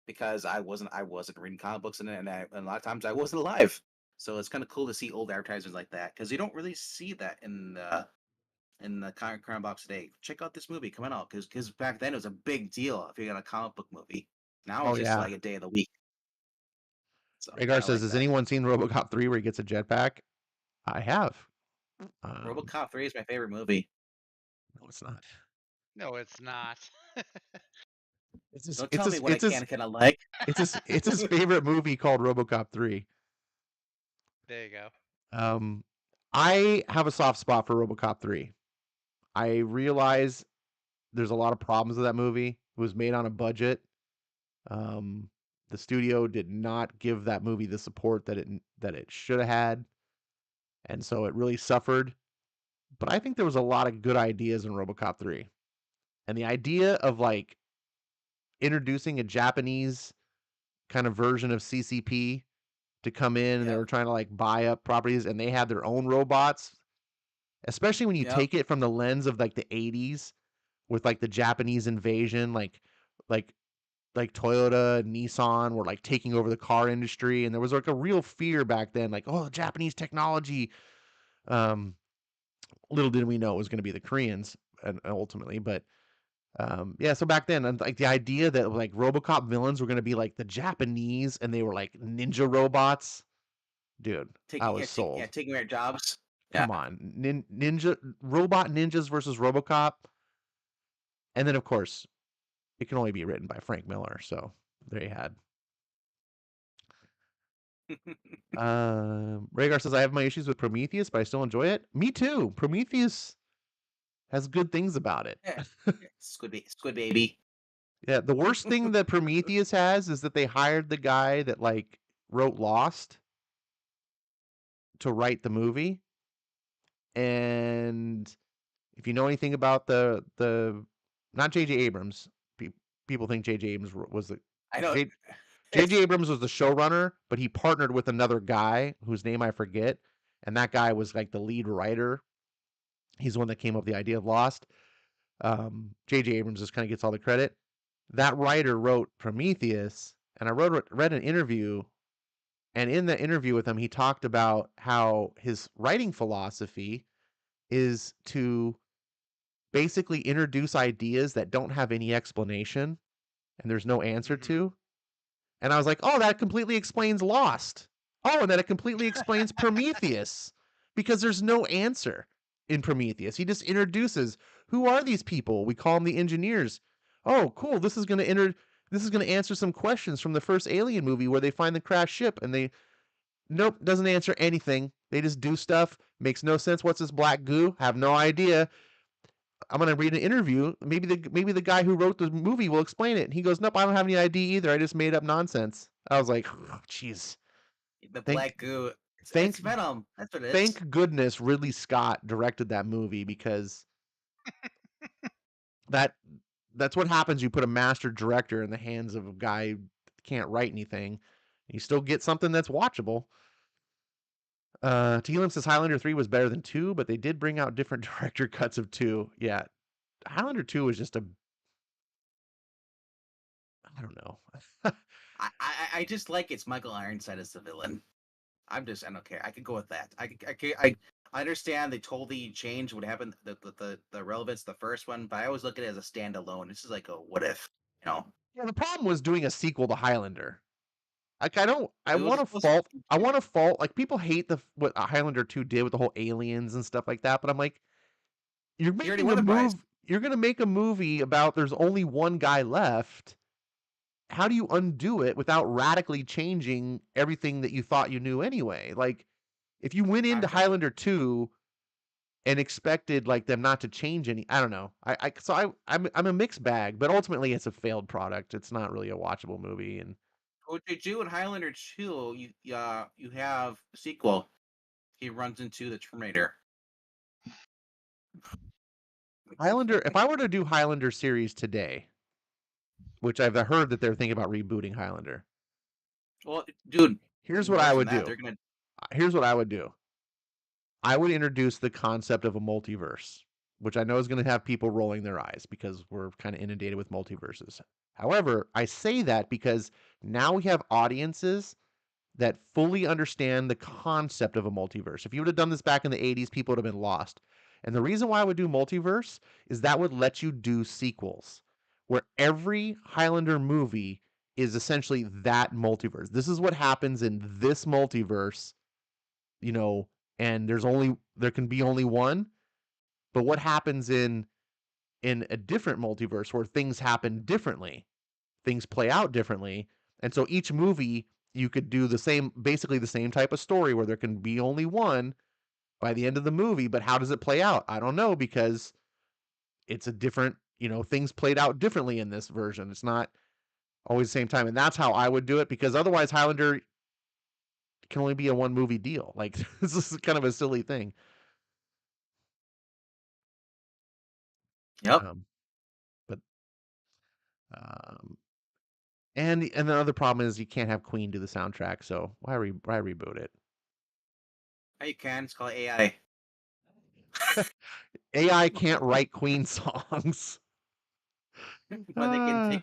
because I wasn't reading comic books and a lot of times I wasn't alive, so it's kind of cool to see old advertisements like that because you don't really see that in the current box today. Check out this movie coming out because back then it was a big deal if you got a comic book movie. Now it's just like a day of the week. So Rhaegar says, "Has anyone seen RoboCop 3 where he gets a jetpack?" I have. RoboCop 3 is my favorite movie. No, it's not. No, it's not. Don't tell me what I can I like. It's his favorite movie called RoboCop 3. There you go. I have a soft spot for RoboCop 3. I realize there's a lot of problems with that movie. It was made on a budget. The studio did not give that movie the support that it should have had, and so it really suffered. But I think there was a lot of good ideas in RoboCop 3. And the idea of like introducing a Japanese kind of version of CCP to come in and they were trying to like buy up properties and they had their own robots, especially when you take it from the lens of like the 80s with like the Japanese invasion, like Toyota and Nissan were like taking over the car industry, and there was like a real fear back then, like, oh, Japanese technology. Little did we know it was going to be the Koreans and ultimately, but yeah, so back then, like the idea that like RoboCop villains were going to be like the Japanese and they were like ninja robots, dude, I was sold. Taking their jobs. Come on, robot ninjas versus RoboCop, and then of course, it can only be written by Frank Miller. So there you had. Rhaegar says, "I have my issues with Prometheus, but I still enjoy it." Me too. Prometheus has good things about it. Squid Baby. Yeah, the worst thing that Prometheus has is that they hired the guy that like wrote Lost to write the movie. And if you know anything about the not J.J. Abrams, people think J.J. Abrams was the I know J.J. Abrams was the showrunner, but he partnered with another guy whose name I forget. and that guy was like the lead writer. He's the one that came up with the idea of Lost. J.J. Abrams just kind of gets all the credit. That writer wrote Prometheus, and I read an interview, and in the interview with him, he talked about how his writing philosophy is to basically introduce ideas that don't have any explanation and there's no answer to. And I was like, oh, that completely explains Lost. Oh, and then it completely explains Prometheus because there's no answer in Prometheus. He just introduces, who are these people? We call them the engineers. Oh, cool. This is going to answer some questions from the first Alien movie where they find the crashed ship and they nope, doesn't answer anything. They just do stuff. Makes no sense. What's this black goo? Have no idea. I'm gonna read an interview. Maybe the guy who wrote the movie will explain it. And he goes, nope, I don't have any idea either. I just made up nonsense. I was like, jeez. The black goo. It's Venom. That's what it is. Thank goodness Ridley Scott directed that movie because that's what happens. You put a master director in the hands of a guy who can't write anything. You still get something that's watchable. Teelam says Highlander 3 was better than 2, but they did bring out different director cuts of 2. Yeah. Highlander 2 was just I don't know. I just like it's Michael Ironside as the villain. I don't care. I could go with that. I understand they totally changed what happened, the relevance of the first one, but I always look at it as a standalone. This is like a what if, you know? Yeah, the problem was doing a sequel to Highlander. Like I want to fault like people hate what Highlander 2 did with the whole aliens and stuff like that, but I'm like, you're making a move. You're going to make a movie about there's only one guy left. How do you undo it without radically changing everything that you thought you knew anyway? Like, if you went into Highlander 2 and expected like them not to change any, I don't know. I'm a mixed bag, but ultimately it's a failed product. It's not really a watchable movie. And what they do in Highlander 2, you have a sequel. He runs into the Terminator. Highlander. If I were to do Highlander series today, which I've heard that they're thinking about rebooting Highlander. Well, dude, here's what I would do. Here's what I would do. I would introduce the concept of a multiverse, which I know is going to have people rolling their eyes because we're kind of inundated with multiverses. However, I say that because now we have audiences that fully understand the concept of a multiverse. If you would have done this back in the 80s, people would have been lost. And the reason why I would do multiverse is that would let you do sequels where every Highlander movie is essentially that multiverse. This is what happens in this multiverse, and there can be only one. But what happens in a different multiverse where things happen differently, things play out differently, and so each movie you could do basically the same type of story where there can be only one by the end of the movie. But how does it play out? I don't know, because it's a different, things played out differently in this version. It's not always the same time. And that's how I would do it, because otherwise Highlander can only be a one movie deal. Like, this is kind of a silly thing. Yep. And the other problem is you can't have Queen do the soundtrack. So why reboot it? You can. It's called AI. AI can't write Queen songs. But they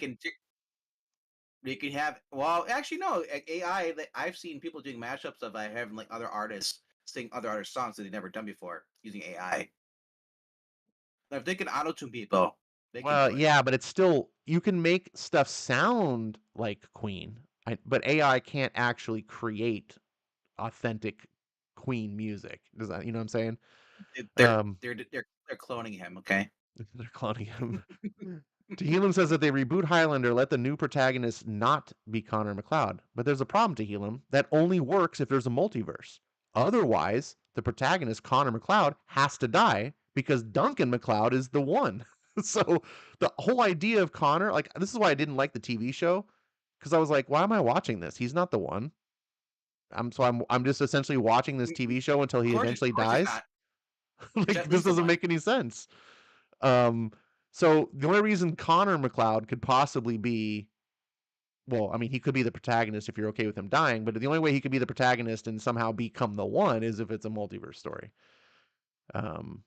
can have. Well, actually, no. AI. I've seen people doing mashups of having like other artists sing other artists' songs that they've never done before using AI. If they can auto-tune people. Well, yeah, but it's still, you can make stuff sound like Queen, but AI can't actually create authentic Queen music. Does that, you know what I'm saying? They're cloning him. Okay. They're cloning him. Tehillim says that they reboot Highlander, let the new protagonist not be Connor McLeod. But there's a problem, Tehillim. That only works if there's a multiverse. Otherwise, the protagonist, Connor McLeod, has to die because Duncan McLeod is the one. So the whole idea of Connor, like, this is why I didn't like the TV show, because I was like, why am I watching this? He's not the one. I'm just essentially watching this TV show until he eventually dies. Like, this doesn't make any sense. So the only reason Connor McLeod could possibly be well, I mean, he could be the protagonist if you're okay with him dying, but the only way he could be the protagonist and somehow become the one is if it's a multiverse story. Um,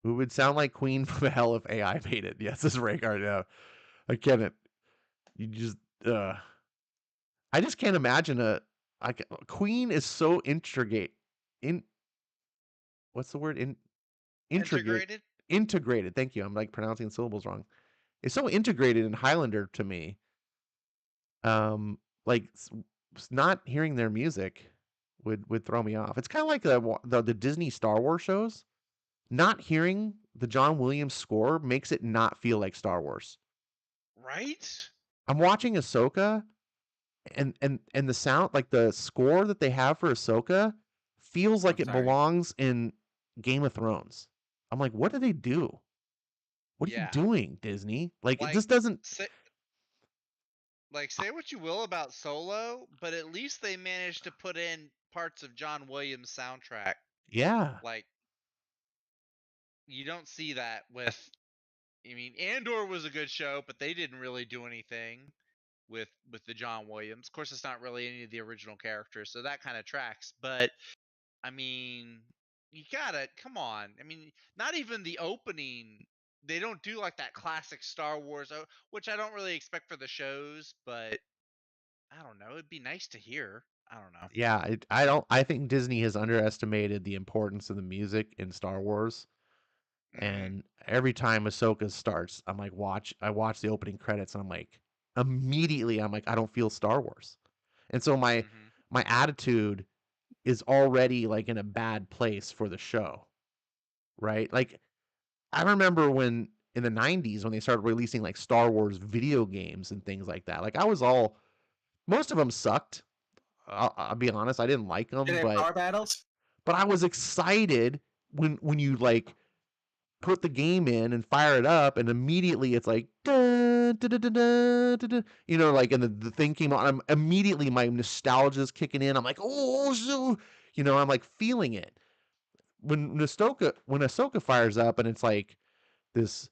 who would sound like Queen from hell if AI made it? Yes, this is Rhaegar. Yeah, I can't. You just, I just can't imagine Queen is so intricate. What's the word? Integrated. Integrated. Thank you. I'm like pronouncing syllables wrong. It's so integrated in Highlander to me. Like not hearing their music would throw me off. It's kind of like the Disney Star Wars shows. Not hearing the John Williams score makes it not feel like Star Wars. Right? I'm watching Ahsoka, and the sound, like the score that they have for Ahsoka, feels like I'm it sorry. belongs in Game of Thrones. I'm like, what do they do? What are you Yeah. doing, Disney? Like, it Like, just doesn't. Say what you will about Solo, but at least they managed to put in parts of John Williams' soundtrack. Yeah. Like, you don't see that with. I mean, Andor was a good show, but they didn't really do anything with the John Williams. Of course, it's not really any of the original characters, so that kind of tracks. But I mean, you gotta come on. I mean, not even the opening. They don't do like that classic Star Wars, which I don't really expect for the shows. But I don't know. It'd be nice to hear. I don't know. Yeah, I think Disney has underestimated the importance of the music in Star Wars. And every time Ahsoka starts, I watch the opening credits and I'm like, immediately I'm like, I don't feel Star Wars. And so my attitude is already like in a bad place for the show. Right? Like, I remember when in the 90s when they started releasing like Star Wars video games and things like that. Like, most of them sucked. I'll be honest, I didn't like them, Did they have power battles? but I was excited when you like put the game in and fire it up, and immediately it's like, dun, dun, dun, dun, dun, dun, dun, you know, like, and the thing came on. Immediately my nostalgia is kicking in. I'm like, oh, so, you know, I'm like feeling it. When Ahsoka fires up, and it's like this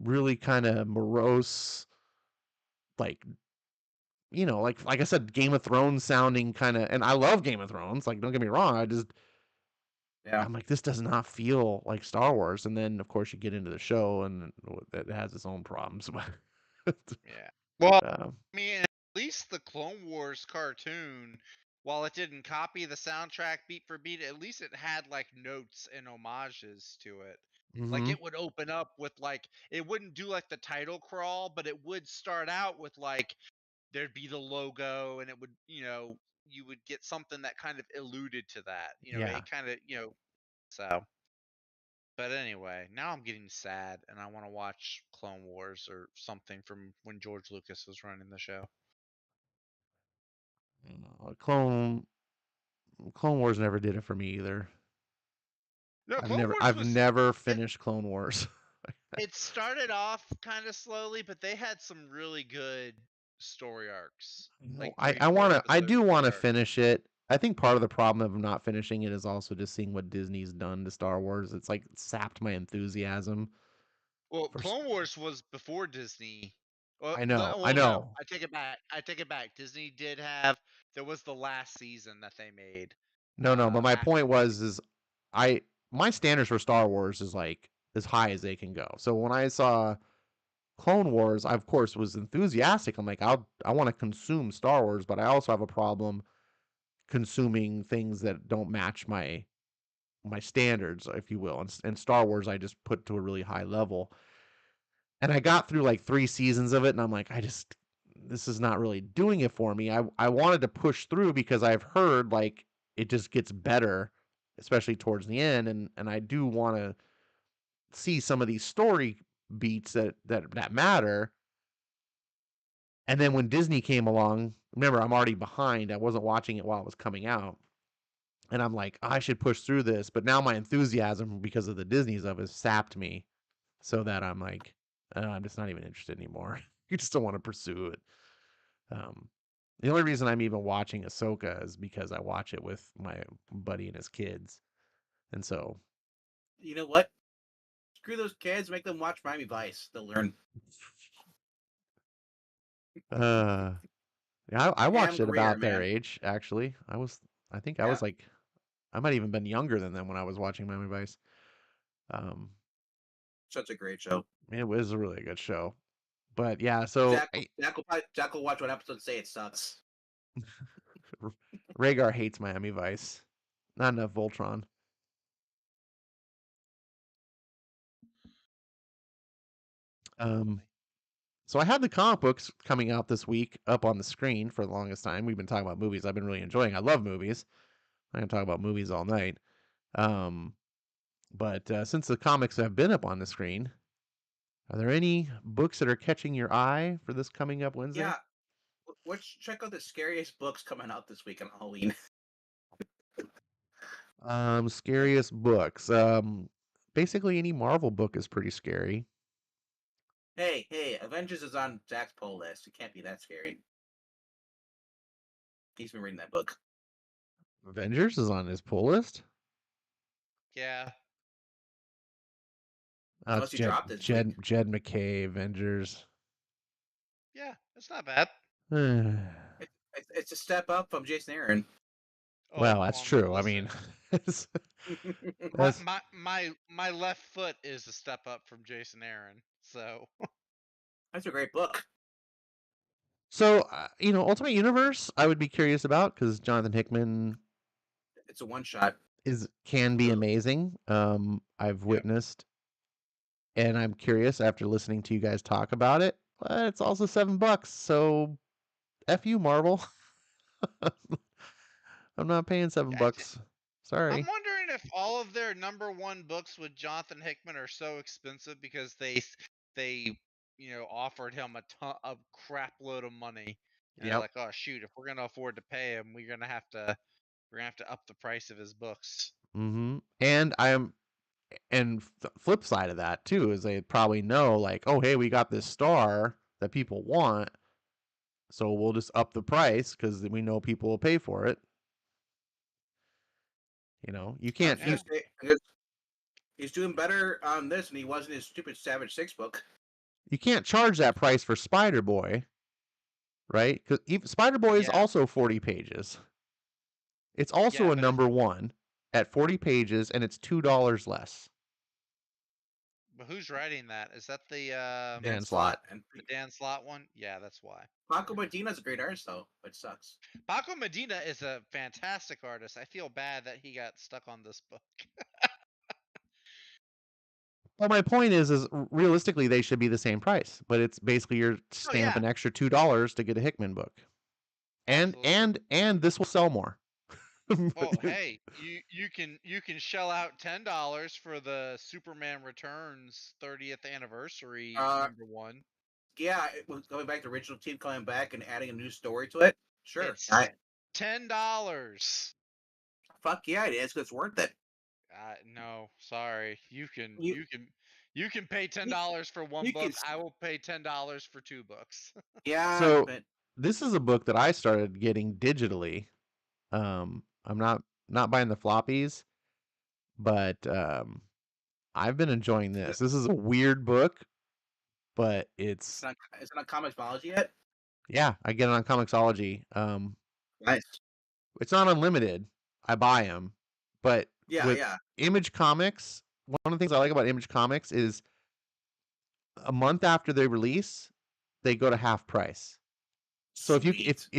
really kind of morose, like, you know, like I said, Game of Thrones sounding kind of, and I love Game of Thrones. Like, don't get me wrong, Yeah. I'm like, this does not feel like Star Wars. And then, of course, you get into the show, and it has its own problems. Yeah. Well, Um, I mean, at least the Clone Wars cartoon, while it didn't copy the soundtrack beat for beat, at least it had like notes and homages to it. Like, mhm. it would open up with like, it wouldn't do like the title crawl, but it would start out with like, there'd be the logo, and it would, you would get something that kind of alluded to that. Yeah. It kind of, so. But anyway, now I'm getting sad, and I want to watch Clone Wars or something from when George Lucas was running the show. Clone Wars never did it for me either. No, Clone Wars I've was. never finished Clone Wars. It started off kind of slowly, but they had some really good story arcs. Like I do want to story arcs. finish it. I think part of the problem of not finishing it is also just seeing what Disney's done to Star Wars. It's like sapped my enthusiasm. Well, For Clone Wars was before Disney. Well, I know. no, I take it back. Disney did have. There was the last season that they made. No, but my after point was my standards for Star Wars is like as high as they can go. So when I saw Clone Wars, I of course was enthusiastic. I'm like, I want to consume Star Wars, but I also have a problem consuming things that don't match my standards, if you will. And Star Wars, I just put to a really high level. And I got through like 3 seasons of it, and I'm like, this is not really doing it for me. I wanted to push through because I've heard like it just gets better, especially towards the end, and I do want to see some of these story beats that matter. And then when Disney came along, remember, I'm already behind. I wasn't watching it while it was coming out. And I'm like, I should push through this. But now my enthusiasm because of the Disney's of it sapped me so that I'm like, I'm just not even interested anymore. You just don't want to pursue it. The only reason I'm even watching Ahsoka is because I watch it with my buddy and his kids. And so, You know what? Screw those kids. Make them watch Miami Vice. They'll learn. Yeah, I watched Pam it Grier, about their man. age, actually. I think I Yeah. was like, I might even been younger than them when I was watching Miami Vice. Such a great show. It was a really good show. But yeah, so Jack will watch one episode and say it sucks. Rhaegar hates Miami Vice. Not enough Voltron. So I had the comic books coming out this week up on the screen for the longest time. We've been talking about movies. I've been really enjoying. I love movies. I can talk about movies all night. But since the comics have been up on the screen, are there any books that are catching your eye for this coming up Wednesday? Yeah. Check out the scariest books coming out this week on Halloween. Scariest books. Basically any Marvel book is pretty scary. Hey, Avengers is on Jack's poll list. It can't be that scary. He's been reading that book. Avengers is on his pull list. Yeah. Oh, Unless it's he dropped it. Jed McKay, Avengers. Yeah, it's not bad. It's a step up from Jason Aaron. Well, that's true. I listen, mean, that's, my left foot is a step up from Jason Aaron. So That's a great book. so Ultimate Universe, I would be curious about because Jonathan Hickman It's a one shot. can be amazing. I've witnessed, and I'm curious after listening to you guys talk about it. But it's also $7, so F you, Marvel. I'm not paying $7. Sorry. I'm wondering if all of their #1 books with Jonathan Hickman are so expensive because they offered him a crap load of money. And they're like, oh shoot, if we're gonna afford to pay him, we're gonna have to up the price of his books. Mm-hmm. And flip side of that too is they probably know like, oh hey, we got this star that people want, so we'll just up the price because we know people will pay for it. You can't. He's doing better on this than he was in his stupid Savage 6 book. You can't charge that price for Spider-Boy, right? Because Spider-Boy is also 40 pages. It's also a #1 at 40 pages, and it's $2 less. But who's writing that? Is that the Dan Slott? The Dan Slott one? Yeah, that's why. Paco Medina's a great artist, though, but sucks. Paco Medina is a fantastic artist. I feel bad that he got stuck on this book. Well, my point is realistically they should be the same price, but it's basically you're stamp an extra $2 to get a Hickman book, and this will sell more. Oh, hey, you can shell out $10 for the Superman Returns 30th anniversary #1. Yeah, going back to the original team coming back and adding a new story to it. Sure, it's $10. Fuck yeah, it is. 'Cause it's worth it. No, sorry. You can pay $10 for one book. I will pay $10 for 2 books. Yeah. So this is a book that I started getting digitally. I'm not buying the floppies, but I've been enjoying this. This is a weird book, but is it on Comixology yet? Yeah, I get it on Comixology. Nice. It's not unlimited. I buy them, but with yeah. Image Comics, one of the things I like about Image Comics is a month after they release, they go to half price. So if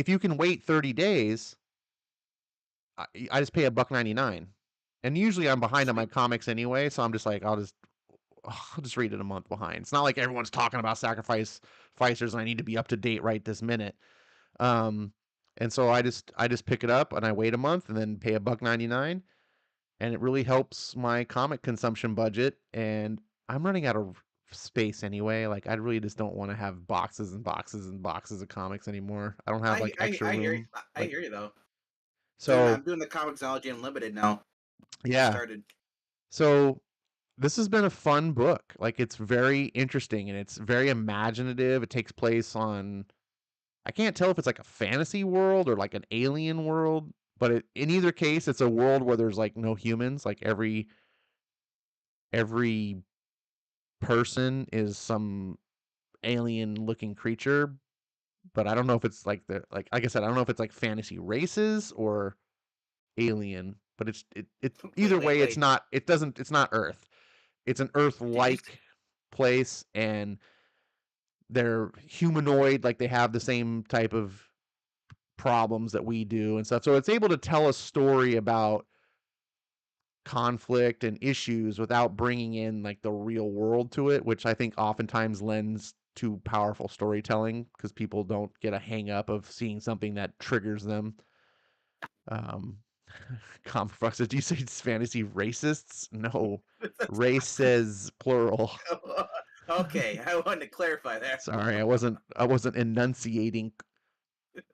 you can wait 30 days, I just pay $1.99, and usually I'm behind on my comics anyway, so I'm just like I'll just read it a month behind. It's not like everyone's talking about Sacrifice Ficers and I need to be up to date right this minute. And so I just pick it up and I wait a month and then pay $1.99, and it really helps my comic consumption budget. And I'm running out of space anyway. Like I really just don't want to have boxes and boxes and boxes of comics anymore. I don't have extra room. I hear you though. So I'm doing the Comixology Unlimited now. Yeah. Started. So this has been a fun book. Like it's very interesting and it's very imaginative. It takes place on, I can't tell if it's like a fantasy world or like an alien world, but in either case, it's a world where there's like no humans. Like every person is some alien-looking creature, but I don't know if it's like like I said, I don't know if it's like fantasy races or alien, but it's either way, it's wait. not. It's not Earth. It's an Did you Earth-like place, and they're humanoid, like they have the same type of problems that we do and stuff. So it's able to tell a story about conflict and issues without bringing in like the real world to it, which I think oftentimes lends to powerful storytelling because people don't get a hang up of seeing something that triggers them. Comic Fox, did you say it's fantasy racists? No, races plural. Okay, I wanted to clarify that. Sorry, I wasn't enunciating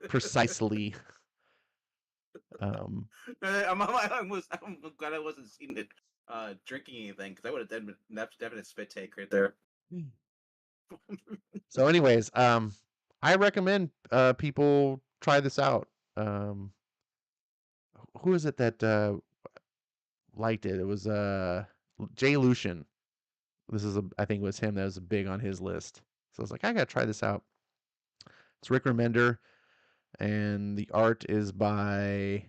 precisely. I'm glad I wasn't seeing it drinking anything because I would have definitely spit take right there. So, anyways, I recommend people try this out. Who is it that liked it? It was Jay Lucian. I think it was him that was big on his list. So I was like, I gotta try this out. It's Rick Remender, and the art is by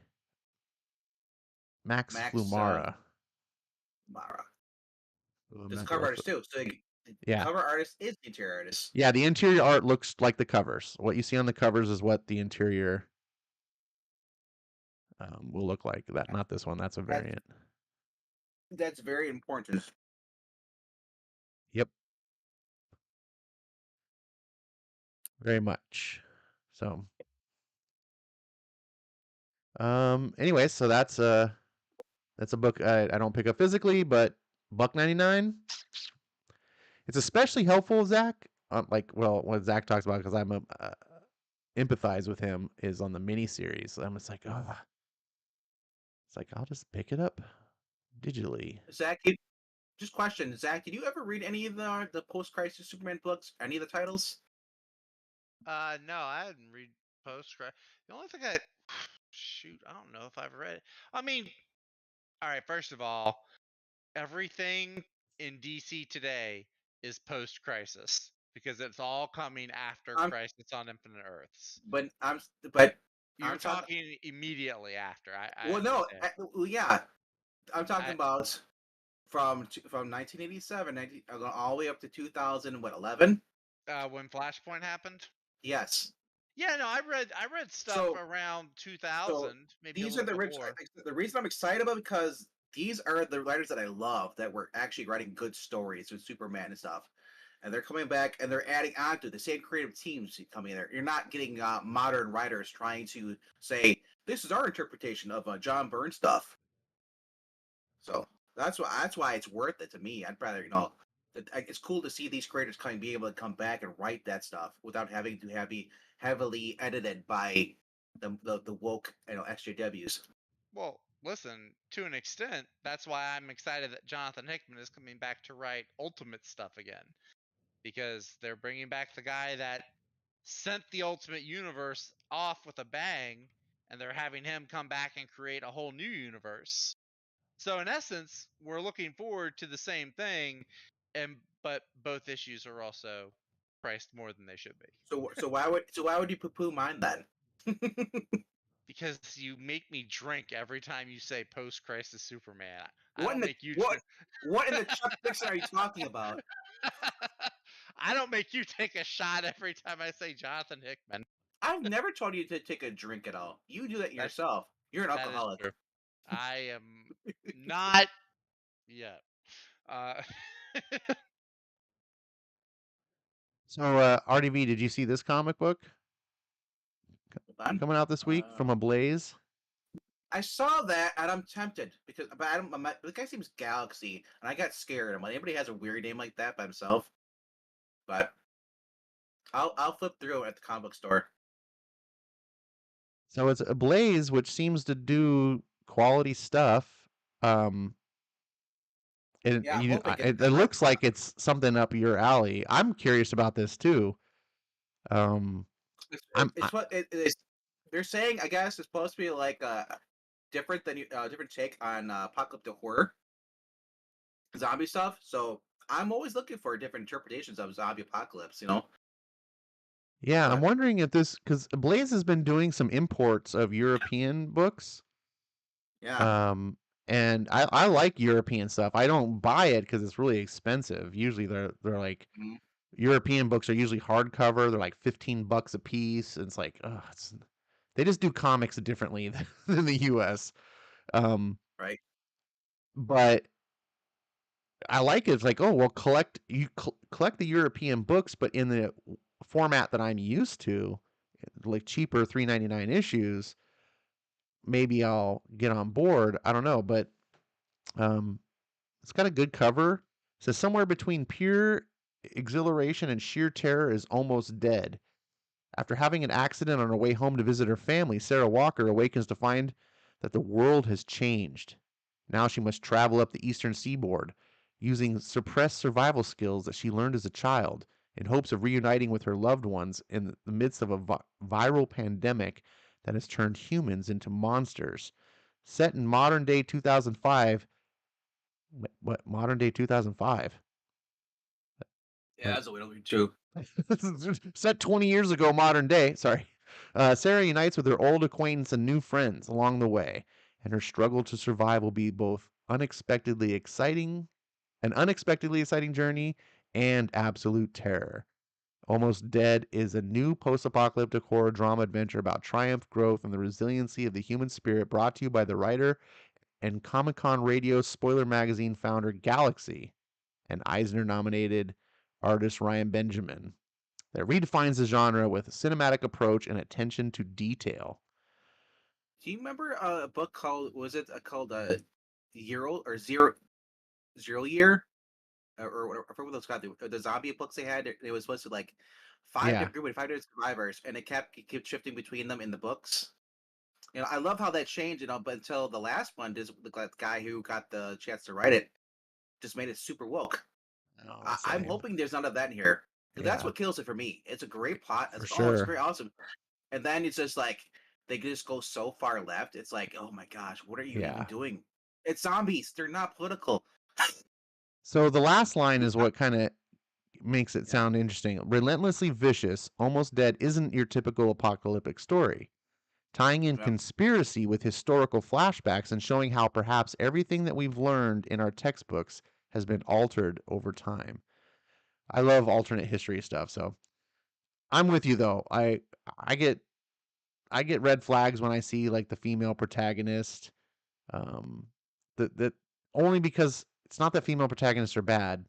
Max Flumara. Mara. Oh, There's Max- cover artist too. So the Yeah. cover artist is the interior artist. Yeah, the interior art looks like the covers. What you see on the covers is what the interior will look like. Not this one. That's a variant. That's very important. Yep. Very much. So, anyways, so that's a book I don't pick up physically, but $1.99. It's especially helpful, Zach. Like, well, what Zach talks about, because I'm empathize with him, is on the miniseries. I'm just like, oh, it's like I'll just pick it up digitally. Zach, just question, Zach, did you ever read any of the post-crisis Superman books? Any of the titles? No, I hadn't read Postgres. The only thing shoot, I don't know if I've read it. I mean, all right, first of all, everything in DC today is post-crisis because it's all coming after Crisis on Infinite Earths. But You're talking immediately after. Yeah, I'm talking about from 1987 all the way up to 2011. When Flashpoint happened. Yes. Yeah, no, I read stuff around 2000. Maybe these are the before. The reason I'm excited about it because these are the writers that I love that were actually writing good stories with Superman and stuff. And they're coming back and they're adding on to the same creative teams coming there. You're not getting modern writers trying to say, this is our interpretation of John Byrne stuff. So that's why it's worth it to me. I'd rather, it's cool to see these creators be able to come back and write that stuff without having to be heavily edited by the woke, SJWs. Well, listen, to an extent, that's why I'm excited that Jonathan Hickman is coming back to write Ultimate stuff again. Because they're bringing back the guy that sent the Ultimate Universe off with a bang, and they're having him come back and create a whole new universe. So in essence, we're looking forward to the same thing, but both issues are also priced more than they should be. So why would you poo-poo mine then? Because you make me drink every time you say post-crisis Superman. What in the Chuck Dixon are you talking about? I don't make you take a shot every time I say Jonathan Hickman. I've never told you to take a drink at all. You do that yourself. You're an alcoholic. I am not yet. So, RDV, did you see this comic book coming out this week from Ablaze? I saw that and I'm tempted but the guy seems Galaxy and I got scared. I'm like, anybody has a weird name like that by himself? But I'll flip through at the comic book store. So it's Ablaze, which seems to do quality stuff. It looks like it's something up your alley. I'm curious about this too. It's what it is. They're saying, I guess, it's supposed to be like different take on apocalyptic horror, zombie stuff. So I'm always looking for different interpretations of zombie apocalypse. You know. Yeah, I'm But wondering if this because Blaze has been doing some imports of European books. yeah, And I like European stuff. I don't buy it because it's really expensive. Usually they're like mhm. European books are usually hardcover. They're like $15 a piece. And it's like, they just do comics differently than the US. Um, Right. but I like it. It's like, oh well, collect the European books, but in the format that I'm used to, like cheaper $3.99 issues. Maybe I'll get on board. I don't know, but um, it's got a good cover. It says somewhere between pure exhilaration and sheer terror is almost dead. After having an accident on her way home to visit her family, Sarah Walker awakens to find that the world has changed. Now she must travel up the eastern seaboard, using suppressed survival skills that she learned as a child, in hopes of reuniting with her loved ones in the midst of a viral pandemic that has turned humans into monsters. Set in modern day 2005, what modern day 2005? Yeah, that's a little bit true. Set 20 years ago, modern day. Sorry. Sarah unites with her old acquaintance and new friends along the way, and her struggle to survive will be both an unexpectedly exciting journey, and absolute terror. Almost Dead is a new post apocalyptic horror drama adventure about triumph, growth, and the resiliency of the human spirit, brought to you by the writer and Comic Con Radio Spoiler Magazine founder Galaxy and Eisner nominated artist Ryan Benjamin, that redefines the genre with a cinematic approach and attention to detail. Do you remember a book called called Euro or Zero Year or I forget what those got the zombie books they had? It was supposed to like Yeah. five different survivors, and it kept shifting between them in the books. You know, I love how that changed. You know, but until the last one, the guy who got the chance to write it just made it super woke. Oh, I'm same. hoping there's none of that in here. 'Cause that's Yeah, what kills it for me. It's a great plot. It's for like, oh, it's sure. very awesome. And then it's just like they just go so far left. It's like, oh my gosh, what are you even Yeah. doing? It's zombies. They're not political. So the last line is what kind of makes it Yeah. sound interesting. Relentlessly vicious, Almost Dead isn't your typical apocalyptic story. Tying in Yeah. conspiracy with historical flashbacks and showing how perhaps everything that we've learned in our textbooks has been altered over time. I love alternate history stuff, so I'm with you though. I get I get red flags when I see like the female protagonist. That only because it's not that female protagonists are bad.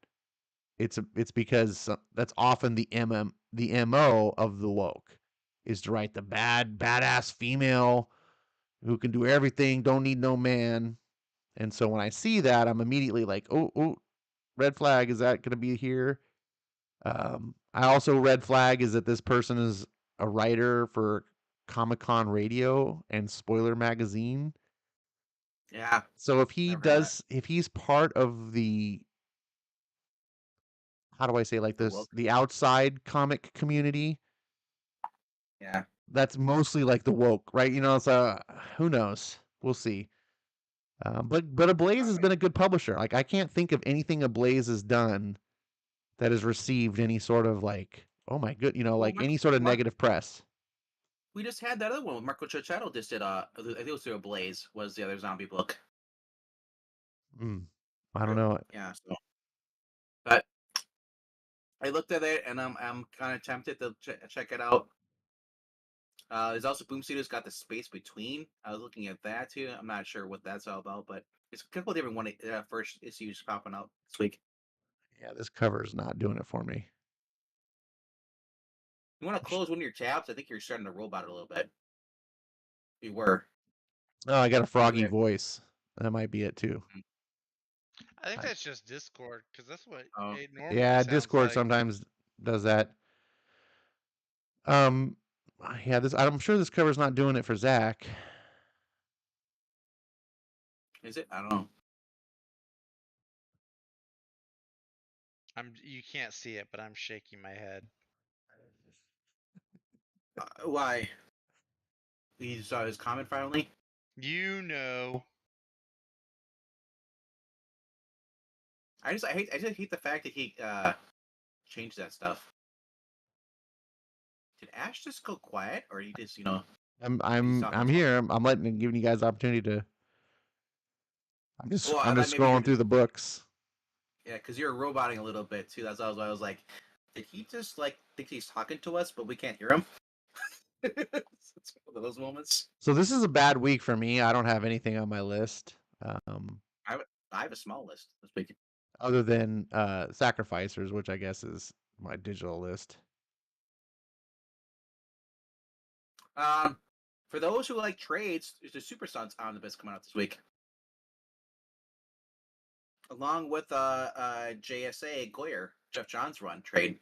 It's because that's often the MO of the woke is to write the badass female who can do everything, don't need no man. And so when I see that, I'm immediately like, oh, red flag. Is that going to be here? I also red flag is that this person is a writer for Comic Con Radio and Spoiler Magazine. Yeah. So Never heard of that. if he's part of the, how do I say, like The this, woke. the outside comic community, Yeah. that's mostly like the woke, right? You know, it's who knows? We'll see. But Ablaze has Alright. been a good publisher. Like I can't think of anything Ablaze has done that has received any sort of like, oh my good, Well, like any sort of Mark, negative press. we just had that other one with Marco Cicchetto just did. I think it was through a Blaze was the other zombie book. Mm, I don't know. Yeah. So, but I looked at it and I'm kind of tempted to check it out. There's also Boom Studios got the Space Between. I was looking at that too. I'm not sure what that's all about, but it's a couple different first issues popping out this week. Yeah, this cover is not doing it for me. You want to close one of your tabs? I think you're starting to robot a little bit. You were. Oh, I got a froggy there. voice. That might be it too. I think I- that's just Discord because that's what Oh. it normally Yeah, sounds Discord like. sometimes does that. Um, yeah, this I'm sure this cover's not doing it for Zach. Is it? I don't know. You can't see it, but I'm shaking my head. Why? He saw his comment finally. You know. I just hate the fact that he changed that stuff. Did Ash just go quiet, or he just I'm He's on I'm the phone. here. I'm giving you guys the opportunity to. Well, I'm I just maybe you're scrolling through the books. Yeah, because you're roboting a little bit too. That's why I was like, did he just like think he's talking to us, but we can't hear him? It's one of those moments. So this is a bad week for me. I don't have anything on my list. I have a small list this week. Other than Sacrificers, which I guess is my digital list. For those who like trades, there's the Super Sons Omnibus coming out this week, along with JSA Goyer, Jeff Johns run trade.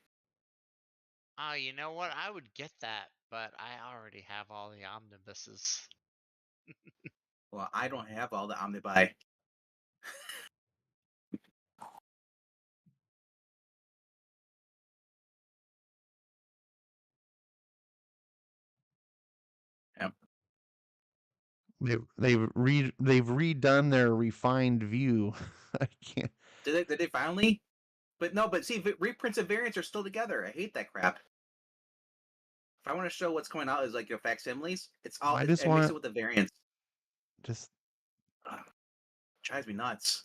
Oh, you know what? I would get that, but I already have all the omnibuses. Well, I don't have all the Omnibuy. Yep. They've redone their refined view. I can't. Did they finally? But no, but see, reprints and variants are still together. I hate that crap. If I want to show what's going out as like facsimiles, it's all I it, just it makes want it with the variants. just Drives me nuts.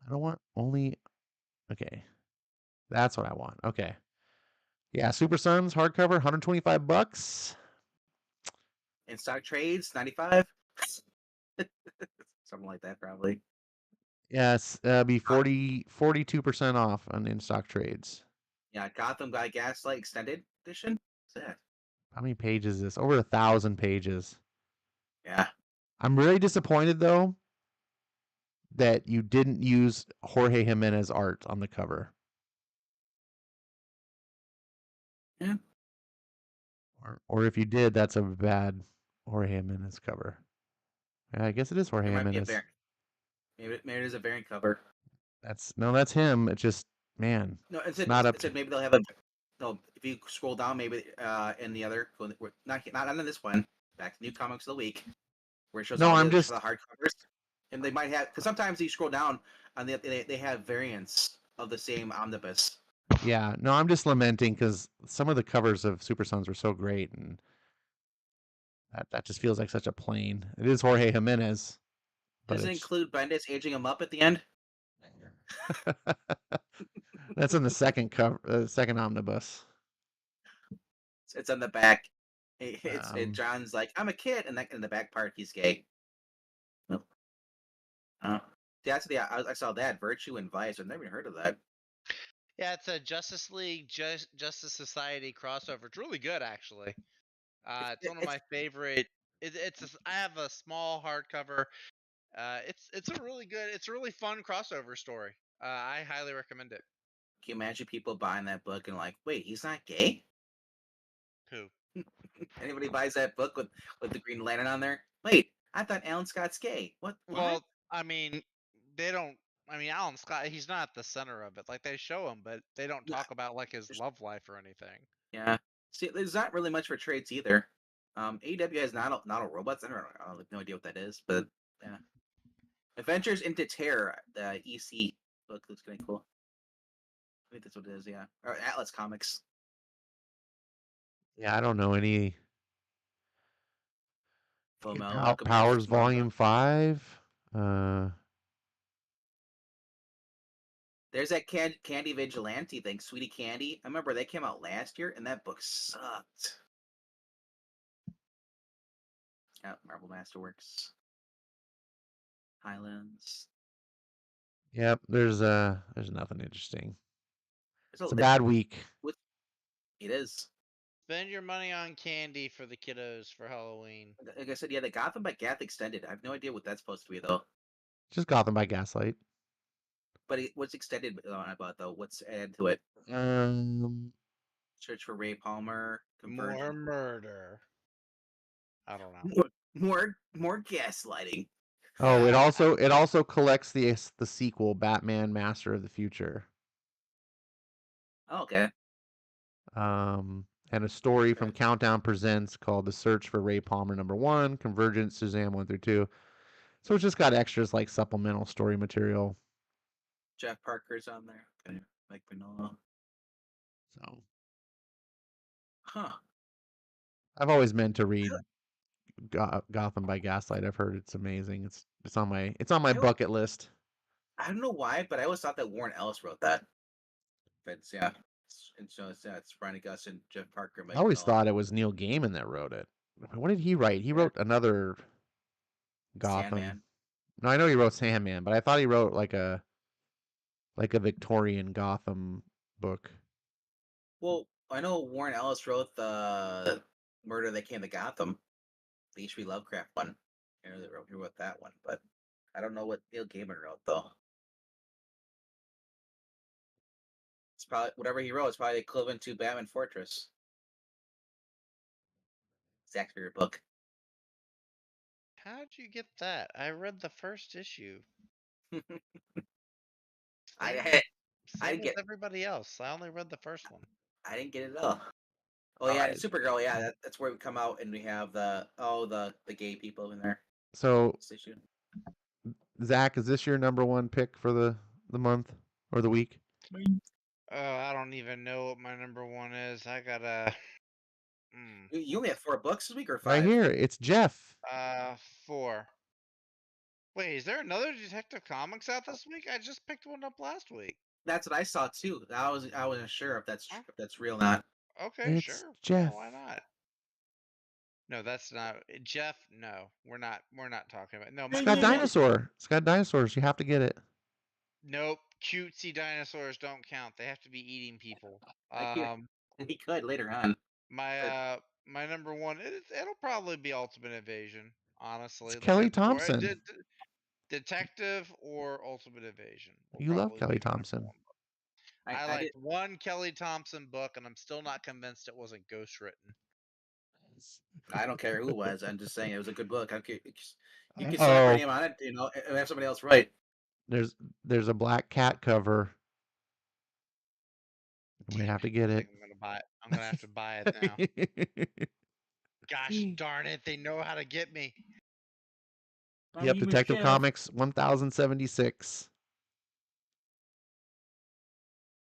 I don't want only. Okay, that's what I want. Okay, yeah, Super Sons hardcover, $125. In stock trades, 95. Something like that, probably. Yes, be 42% off on in stock trades. Yeah, Gotham by Gaslight Extended Edition. What's that? How many pages is this? Over 1,000 pages. Yeah. I'm really disappointed though that you didn't use Jorge Jimenez art on the cover. Yeah. Or if you did, that's a bad Jorge Jimenez cover. Yeah, I guess it is Jorge It might be a Jimenez. variant. Maybe it is a variant cover. That's him. It's just man. No, not it said maybe they'll have a. No, if you scroll down, maybe in the other, not on this one. Back to New Comics of the Week, where it shows No, all I'm the just hardcovers, and they might have because sometimes you scroll down and they have variants of the same omnibus. yeah. No, I'm just lamenting because some of the covers of Super Sons were so great, and that just feels like such a plain. It is Jorge Jimenez, but Does it it's include Bendis aging him up at the end? that's in the second cover, second omnibus. It's on the back. Um, John's like, I'm a kid, and in the back part, he's gay. Oh. That's I saw that Virtue and Vice. I've never even heard of that. Yeah, it's a Justice League Justice Society crossover. It's really good, actually. It's one of my favorite. I have a small hardcover. It's a really good. It's a really fun crossover story. I highly recommend it. Can you imagine people buying that book and like, wait, he's not gay? Who? Anybody buys that book with the Green Lantern on there? Wait, I thought Alan Scott's gay. What? Well, I mean, they don't. I mean, Alan Scott, he's not at the center of it. Like they show him, but they don't talk about like his love life or anything. Yeah. See, there's not really much for trades either. AEW has not a Robots. I have no idea what that is, but yeah. Adventures into Terror, the EC book looks kind of cool. I think that's what it is, yeah. Or Atlas Comics. yeah, I don't know any. Powers Volume 5. There's that Candy Vigilante thing, Sweetie Candy. I remember they came out last year, and that book sucked. Yeah, Marvel Masterworks. Highlands. Yep, there's nothing interesting. It's a bad week. It is. Spend your money on candy for the kiddos for Halloween. Like I said, yeah, the Gotham by Gath Extended. I have no idea what that's supposed to be, though. Just Gotham by Gaslight. But what's extended about, though? What's added to it? Search for Ray Palmer. More murder. I don't know. More gaslighting. Oh, it also collects the sequel, Batman: Master of the Future. Oh, okay. And a story from Countdown Presents called The Search for Ray Palmer #1, Convergence, Suzanne 1 through 2. So it's just got extras like supplemental story material. Jeff Parker's on there. Okay, Mike Mignola. So Huh. I've always meant to read Gotham by Gaslight. I've heard it's amazing. It's on my I- bucket list. I don't know why, but I always thought that Warren Ellis wrote that. But yeah, and so it's Brian Gus and Jeff Parker. I Mike always Mignola. thought it was Neil Gaiman that wrote it. What did he write? He Yeah. wrote another Gotham. Sandman. No, I know he wrote Sandman, but I thought he wrote like a Victorian Gotham book. Well, I know Warren Ellis wrote the Murder That Came to Gotham, the H.P. Lovecraft one. I know he wrote that one, but I don't know what Neil Gaiman wrote though. It's probably whatever he wrote is probably equivalent to Batman Fortress. Zach's favorite book. How'd you get that? I read the first issue. I Same get- with everybody else. I only read the first one. I didn't get it at all. Oh Oh, yeah, I- and Supergirl. Yeah, that's where we come out and we have the gay people in there. So This issue. Zach, is this your number one pick for the month or the week? I don't even know what my number one is. I gotta. You only have 4 books this week or 5? Right here, it's Jeff. 4. Wait, is there another Detective Comics out this week? I just picked one up last week. That's what I saw too. I wasn't sure if that's real or not. Okay, It's sure. Jeff. Yeah, why not? No, that's not Jeff. No, we're not talking about. No, It's my got number one- dinosaur. It's got dinosaurs. You have to get it. Nope, cutesy dinosaurs don't count. They have to be eating people. Like you- He could later on. My number one, it'll probably be Ultimate Invasion. Honestly, It's Kelly or Thompson. Detective or Ultimate Invasion. will You love probably Kelly be my number Thompson. one book. I liked one Kelly Thompson book, and I'm still not convinced it wasn't ghost written. I don't care who it was. I'm just saying it was a good book. You can Oh. slap your name on it, and have somebody else write. There's a black cat cover. I'm gonna have to get I it. think I'm gonna buy it. I'm gonna have to buy it now. Gosh darn it! They know how to get me. Yep, Detective Comics 1076.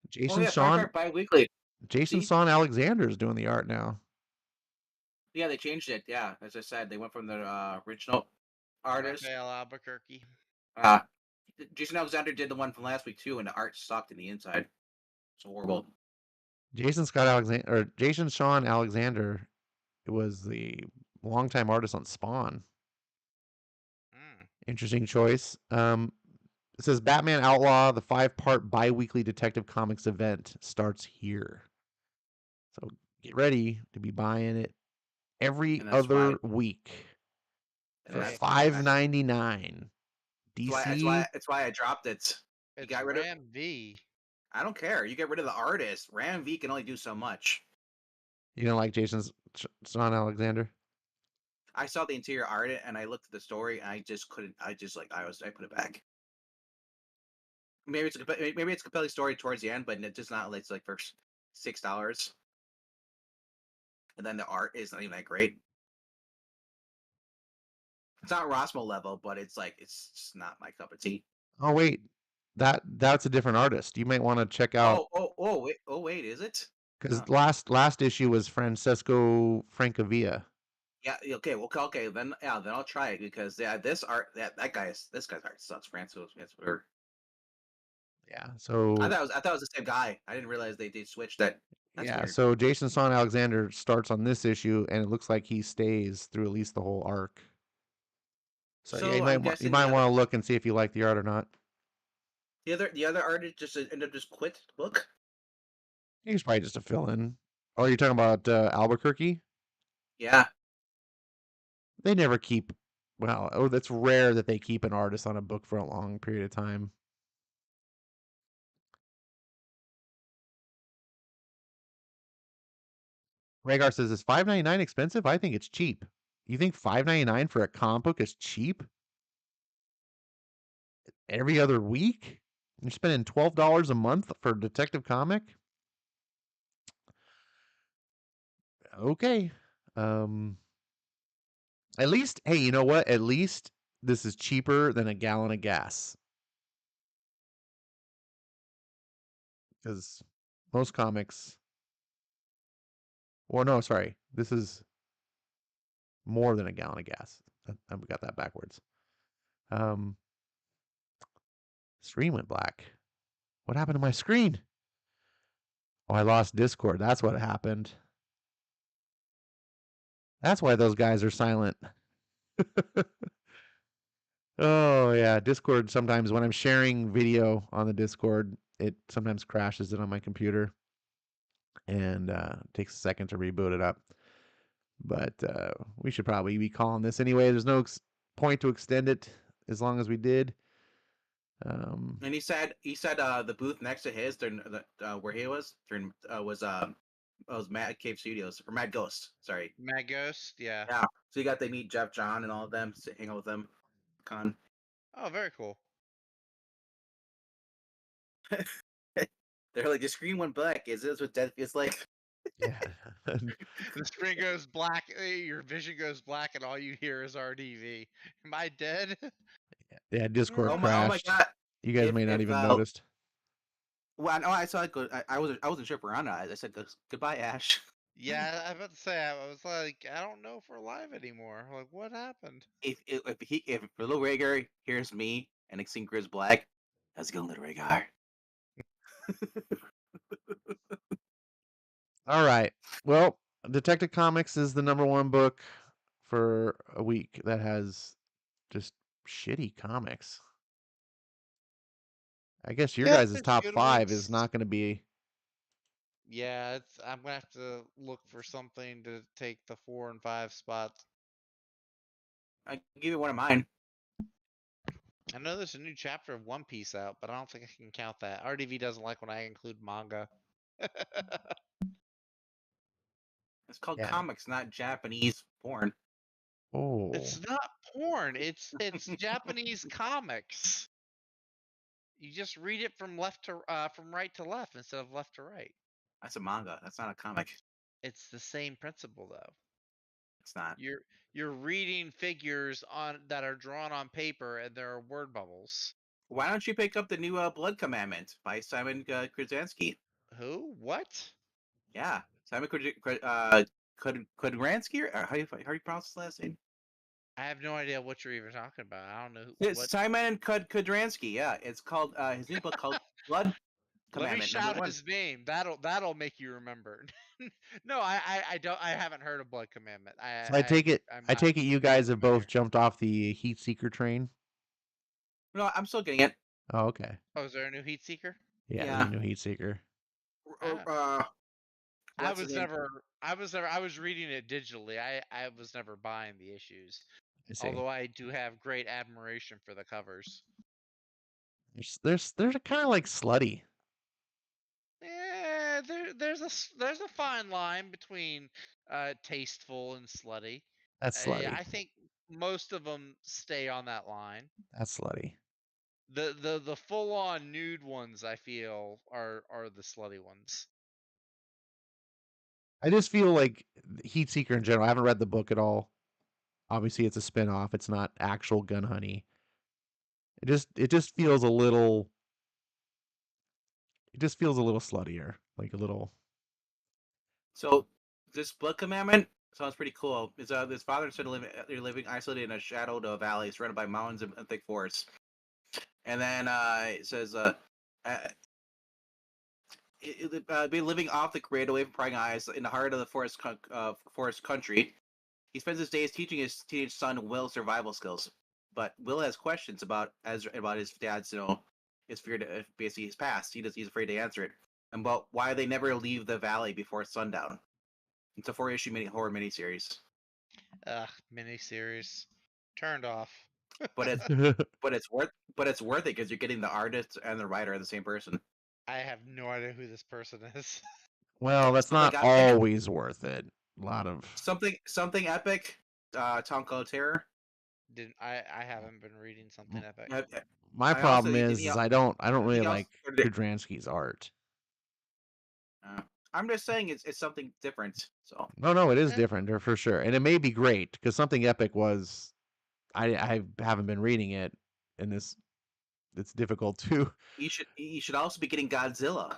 Jason Shawn bi-weekly. Jason See? Shawn Alexander is doing the art now. Yeah, they changed it. Yeah, as I said, they went from the original artist. Raphael Albuquerque. Jason Alexander did the one from last week too, and the art sucked in the inside. It's horrible. Jason Shawn Alexander was the longtime artist on Spawn. Interesting choice. It says Batman Outlaw, the 5-part bi-weekly Detective Comics event starts here. So get ready to be buying it every And that's other week for Right. $5.99. DC. That's why I dropped it. You It's got rid of. Ram V. I don't care. You get rid of the artist. Ram V can only do so much. You don't like Jason Shawn Alexander? I saw the interior art and I looked at the story and I just couldn't. I put it back. Maybe it's a compelling story towards the end, but it's just not. It's like for $6, and then the art is not even that great. It's not Rosmo level, but it's just not my cup of tea. Oh wait, that's a different artist. You might want to check out. Wait, is it? Because last issue was Francesco Francavilla. Yeah. Okay. Then I'll try it because this guy's art sucks. Francis. Yeah. So I thought it was the same guy. I didn't realize they switched that. That's yeah. weird. So Jason Shawn Alexander starts on this issue, and it looks like he stays through at least the whole arc. So yeah, I'm you guessing might the want to look and see if you like the art or not. The other artist just ended up just quit the book. He's probably just a fill-in. Oh, you're talking about Albuquerque? Yeah. They never keep. Well, that's rare that they keep an artist on a book for a long period of time. Rhaegar says, "Is $5.99 expensive? I think it's cheap." You think $5.99 for a comic book is cheap? Every other week, you're spending $12 a month for a Detective Comic. Okay. At least, hey, you know what? At least this is cheaper than a gallon of gas. Because most comics, or no, sorry, this is more than a gallon of gas. I got that backwards. Screen went black. What happened to my screen? Oh, I lost Discord. That's what happened. That's why those guys are silent. Oh, yeah. Discord, sometimes when I'm sharing video on the Discord, it sometimes crashes it on my computer. And takes a second to reboot it up. But we should probably be calling this anyway. There's no point to extend it as long as we did. And he said the booth next to his, where he was, was Mad Cave Studios or Mad Ghost. Sorry, Mad Ghost, yeah. yeah. So you got to meet Jeff John and all of them, hang out with them. Con. Oh, very cool. They're like, the screen went black. Is this what death feels like? Yeah. The screen goes black, your vision goes black, and all you hear is RDV. Am I dead? Yeah, Discord Oh crashed. my god! You guys may not even noticed. Well, no, I saw it go. I wasn't sure if we're on. I said goodbye, Ash. Yeah, I was about to say, I was like, I don't know if we're live anymore. Like, what happened? If Little Rhaegar hears me and it sings Grizz Black, how's it going, Little Rhaegar? All right. Well, Detective Comics is the #1 book for a week that has just shitty comics. I guess your Yeah, guys' there's top good 5 ones. is not going to be. Yeah, I'm gonna have to look for something to take the 4 and 5 spots. I can give you one of mine. I know there's a new chapter of One Piece out, but I don't think I can count that. RDV doesn't like when I include manga. It's called Yeah. comics, not Japanese porn. Oh. It's not porn. It's Japanese comics. You just read it from right to left instead of left to right. That's a manga. That's not a comic. It's the same principle though. It's not. You're reading figures that are drawn on paper and there are word bubbles. Why don't you pick up the new Blood Commandment by Simon Krasinski? Who? What? Yeah, Simon Krasinski. Or how do you pronounce his last name? I have no idea what you're even talking about. I don't know who. It's Simon Krasinski. Yeah, it's called his new book called Blood Commandment. Let me shout #1. his name. That'll make you remember. No, I don't. I haven't heard of Blood Commandment. So I take it you guys have familiar. both jumped off the Heat Seeker train. No, I'm still getting it. Oh, okay. Oh, is there a new Heat Seeker? Yeah, Yeah. there's a new Heat Seeker. I was reading it digitally. I was never buying the issues. I see. Although I do have great admiration for the covers. There's a kind of like slutty. Yeah, there's a fine line between tasteful and slutty. That's slutty. I think most of them stay on that line. That's slutty. The full on nude ones I feel are the slutty ones. I just feel like Heat Seeker in general. I haven't read the book at all. Obviously, it's a spin-off. It's not actual Gun Honey. It just feels a little. It just feels a little sluttier, like a little. So this Blood Commandment sounds pretty cool. It's this father and son living isolated in a shadowed valley surrounded by mountains and thick forests. And then it says be living off the grid, away from prying eyes, in the heart of the forest country. He spends his days teaching his teenage son Will survival skills, but Will has questions about his dad's, his fear to basically his past. He's afraid to answer it, and about why they never leave the valley before sundown. It's a 4-issue horror miniseries. Miniseries turned off. But it's worth it because you're getting the artist and the writer are the same person. I have no idea who this person is. Well, that's not always worth it. A lot of something epic. Tonko Terror. I haven't been reading something epic. My problem is I don't really like Krasinski's art. I'm just saying it's something different. So no, it is different for sure, and it may be great because something epic was. I haven't been reading it, and it's difficult to. You should also be getting Godzilla.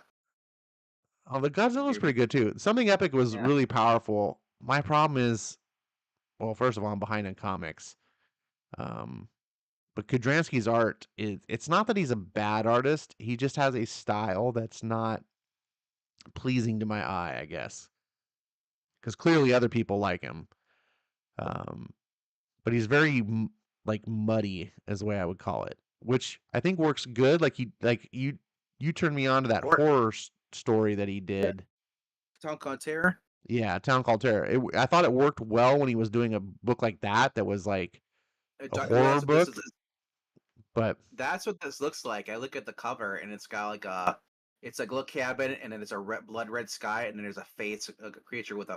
Oh, the Godzilla's You're- pretty good too. Something Epic was Yeah. really powerful. My problem is, well, first of all, I'm behind on comics. But Kudransky's art it's not that he's a bad artist. He just has a style that's not pleasing to my eye, I guess. Because clearly other people like him. But he's very like muddy, is the way I would call it, which I think works good. Like you turned me on to that horror story that he did. Town Called Terror. Yeah, Town Called Terror. I thought it worked well when he was doing a book like that was like a horror book. But that's what this looks like. I look at the cover and it's got like it's like a little cabin, and then it's a blood red sky, and then there's a face, a creature with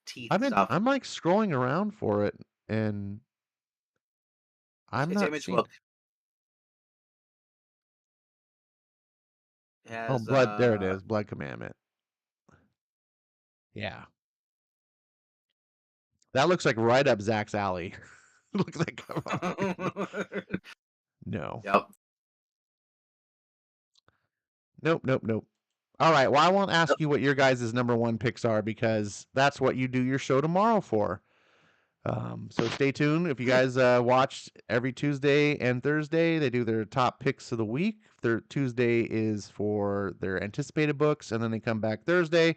teeth and stuff. I'm like scrolling around for it, and I'm It's not Image seeing. Book. Oh, blood! There it is, Blood Commandment. Yeah, that looks like right up Zach's alley. Look at that cover. No. Yep. Nope. All right. Well, I won't ask you what your guys' number one picks are, because that's what you do your show tomorrow for. So stay tuned. If you guys watch every Tuesday and Thursday, they do their top picks of the week. Their Tuesday is for their anticipated books, and then they come back Thursday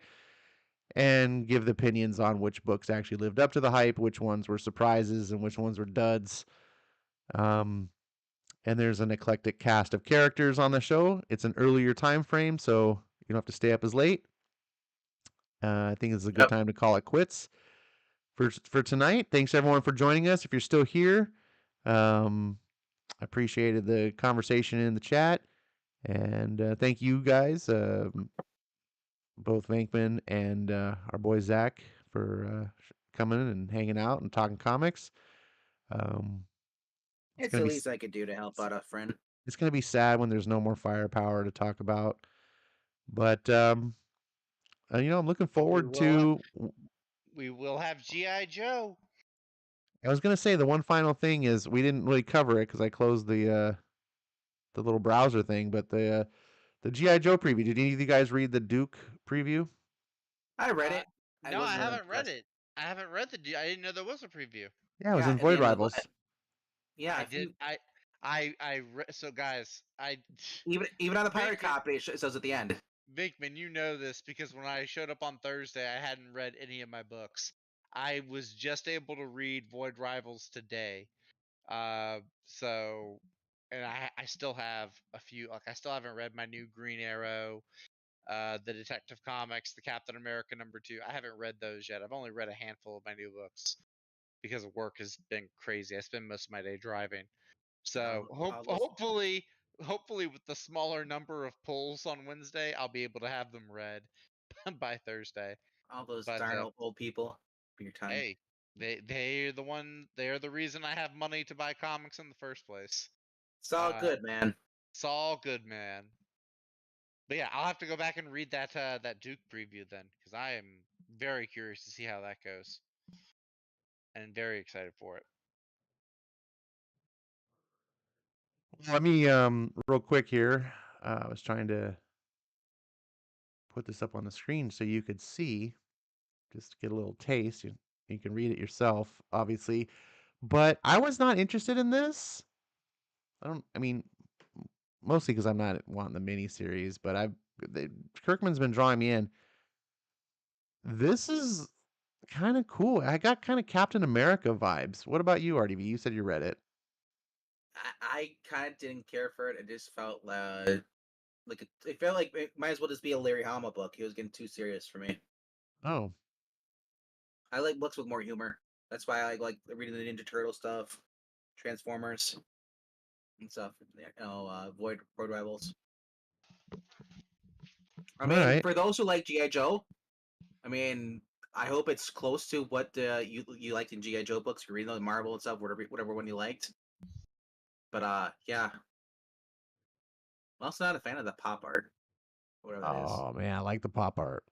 and give the opinions on which books actually lived up to the hype, which ones were surprises, and which ones were duds. And there's an eclectic cast of characters on the show. It's an earlier time frame, so you don't have to stay up as late. I think it's a good time to call it quits for tonight. Thanks everyone for joining us. If you're still here, I appreciated the conversation in the chat, and thank you guys, both Vankman and our boy Zach, for coming and hanging out and talking comics. It's the least I could do to help out a friend. It's going to be sad when there's no more Firepower to talk about, but I'm looking forward to. We will have G.I. Joe. I was going to say the one final thing is we didn't really cover it because I closed the little browser thing, but the G.I. Joe preview. Did any of you guys read the Duke preview? I read it. No, I haven't read it. I haven't read I didn't know there was a preview. Yeah, it was in Void Rivals. Yeah, I did. So guys, even on the pirate copy, it says at the end. Vinkman, you know this because when I showed up on Thursday, I hadn't read any of my books. I was just able to read Void Rivals today. So, and I still have a few. Like, I still haven't read my new Green Arrow, the Detective Comics, the Captain America #2. I haven't read those yet. I've only read a handful of my new books because work has been crazy. I spend most of my day driving. So hopefully with the smaller number of pulls on Wednesday, I'll be able to have them read by Thursday. All those darn old people for your time. Hey, they're the reason I have money to buy comics in the first place. It's all good, man. It's all good, man. But yeah, I'll have to go back and read that Duke preview then, because I am very curious to see how that goes, and very excited for it. Let me real quick here. I was trying to put this up on the screen so you could see, just to get a little taste. You can read it yourself, obviously, but I was not interested in this. I mean, mostly because I'm not wanting the miniseries, but Kirkman's been drawing me in. This is kind of cool. I got kind of Captain America vibes. What about you, RDV? You said you read it. I kind of didn't care for it. It just felt it felt like it might as well just be a Larry Hama book. He was getting too serious for me. Oh. I like books with more humor. That's why I like reading the Ninja Turtle stuff, Transformers, and stuff. Void Rivals. I mean, for those who like G.I. Joe, I mean, I hope it's close to what you liked in G.I. Joe books. You're reading the Marvel and stuff, whatever one you liked. But yeah. I'm also not a fan of the pop art. Whatever that is. Oh man, I like the pop art.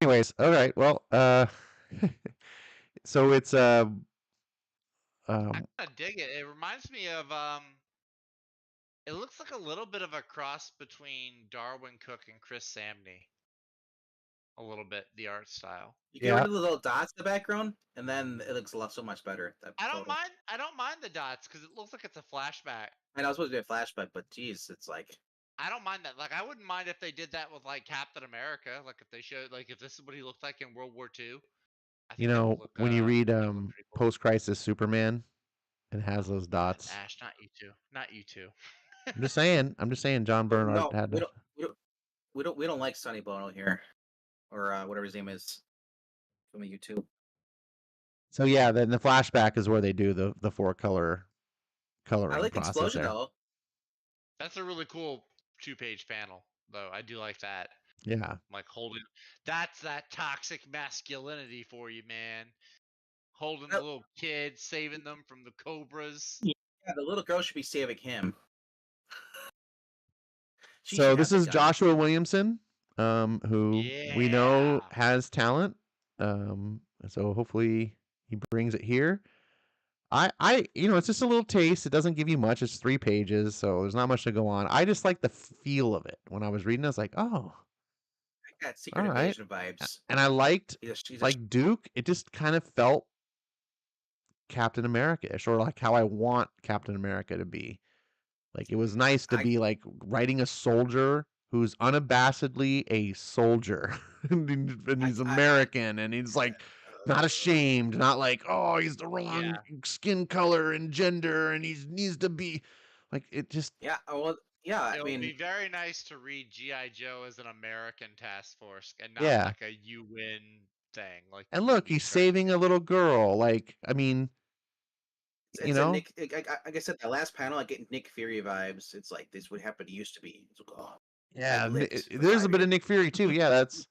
Anyways, all right. Well, So it's I um, kind of dig it. It reminds me of it looks like a little bit of a cross between Darwin Cook and Chris Samney. A little bit the art style. You get Yeah. rid of the little dots in the background, and then it looks so much better. That I don't photo. mind. I don't mind the dots because it looks like it's a flashback. I know I was supposed to be a flashback, but geez, it's like I don't mind that. Like, I wouldn't mind if they did that with like Captain America. Like, if they showed like if this is what he looked like in World War II. I You think that would know, look. when you read That would look pretty cool. post-crisis Superman, it has Oh, those God, dots. Ash, not you two. Not you two. I'm just saying. I'm just saying. John Bernhardt no, had we to. don't, we don't, we don't like Sonny Bono here, or whatever his name is from the YouTube. So yeah, then the flashback is where they do the four color coloring I like the process explosion there. though. That's a really cool 2-page panel, though. I do like that. Yeah. Like holding. That's that toxic masculinity for you, man. Holding the Yep. little kids, saving them from the cobras. Yeah, the little girl should be saving him. She So should this have is the gun. Joshua Williamson, who we know Yeah. has talent. So hopefully he brings it here. It's just a little taste. It doesn't give you much. It's 3 pages, so there's not much to go on. I just like the feel of it. When I was reading, I was like, oh, I got Secret all right. Invasion vibes. And I liked She's like Duke. It just kind of felt Captain America-ish, or like how I want Captain America to be. Like it was nice to be like writing a soldier who's unabashedly a soldier, and he's American, and he's like not ashamed, not like, oh, he's the wrong skin color and gender, and he needs to be like it. Just yeah. Well, yeah. It I would mean, be very nice to read GI Joe as an American task force and not Yeah. like a you win thing. Like, and the look, movies he's try to saving a little girl. Like, I mean, you it's a know, Nick. Like I said, that last panel, I get Nick Fury vibes. It's like this would happen used to be. It's like, oh, yeah, lived for there's a 5 bit of years. Nick Fury too. Yeah, that's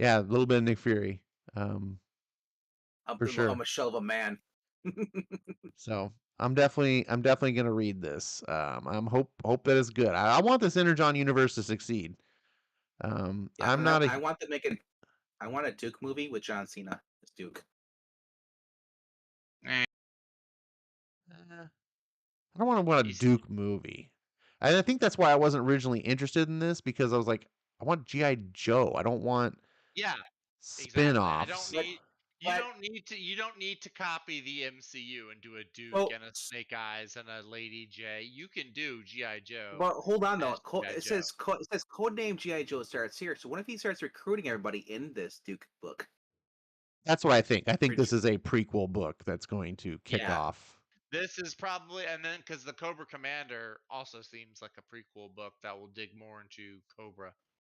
a little bit of Nick Fury. For sure. I'm a shell of a man. So I'm definitely gonna read this. I'm hope that it's good. I want this Energon universe to succeed. Yeah, I'm not a I want to make I want a Duke movie with John Cena as Duke. I don't want a He's- Duke movie. And I think that's why I wasn't originally interested in this, because I was like, I want G.I. Joe. I don't want Yeah, exactly. spin-offs. You don't need to copy the MCU and do a Duke and a Snake Eyes and a Lady J. You can do GI Joe. But hold on though, as it says codename GI Joe starts here. So what if he starts recruiting everybody in this Duke book? That's what I think. I think this is a prequel book that's going to kick off. This is probably, and then because the Cobra Commander also seems like a prequel book that will dig more into Cobra.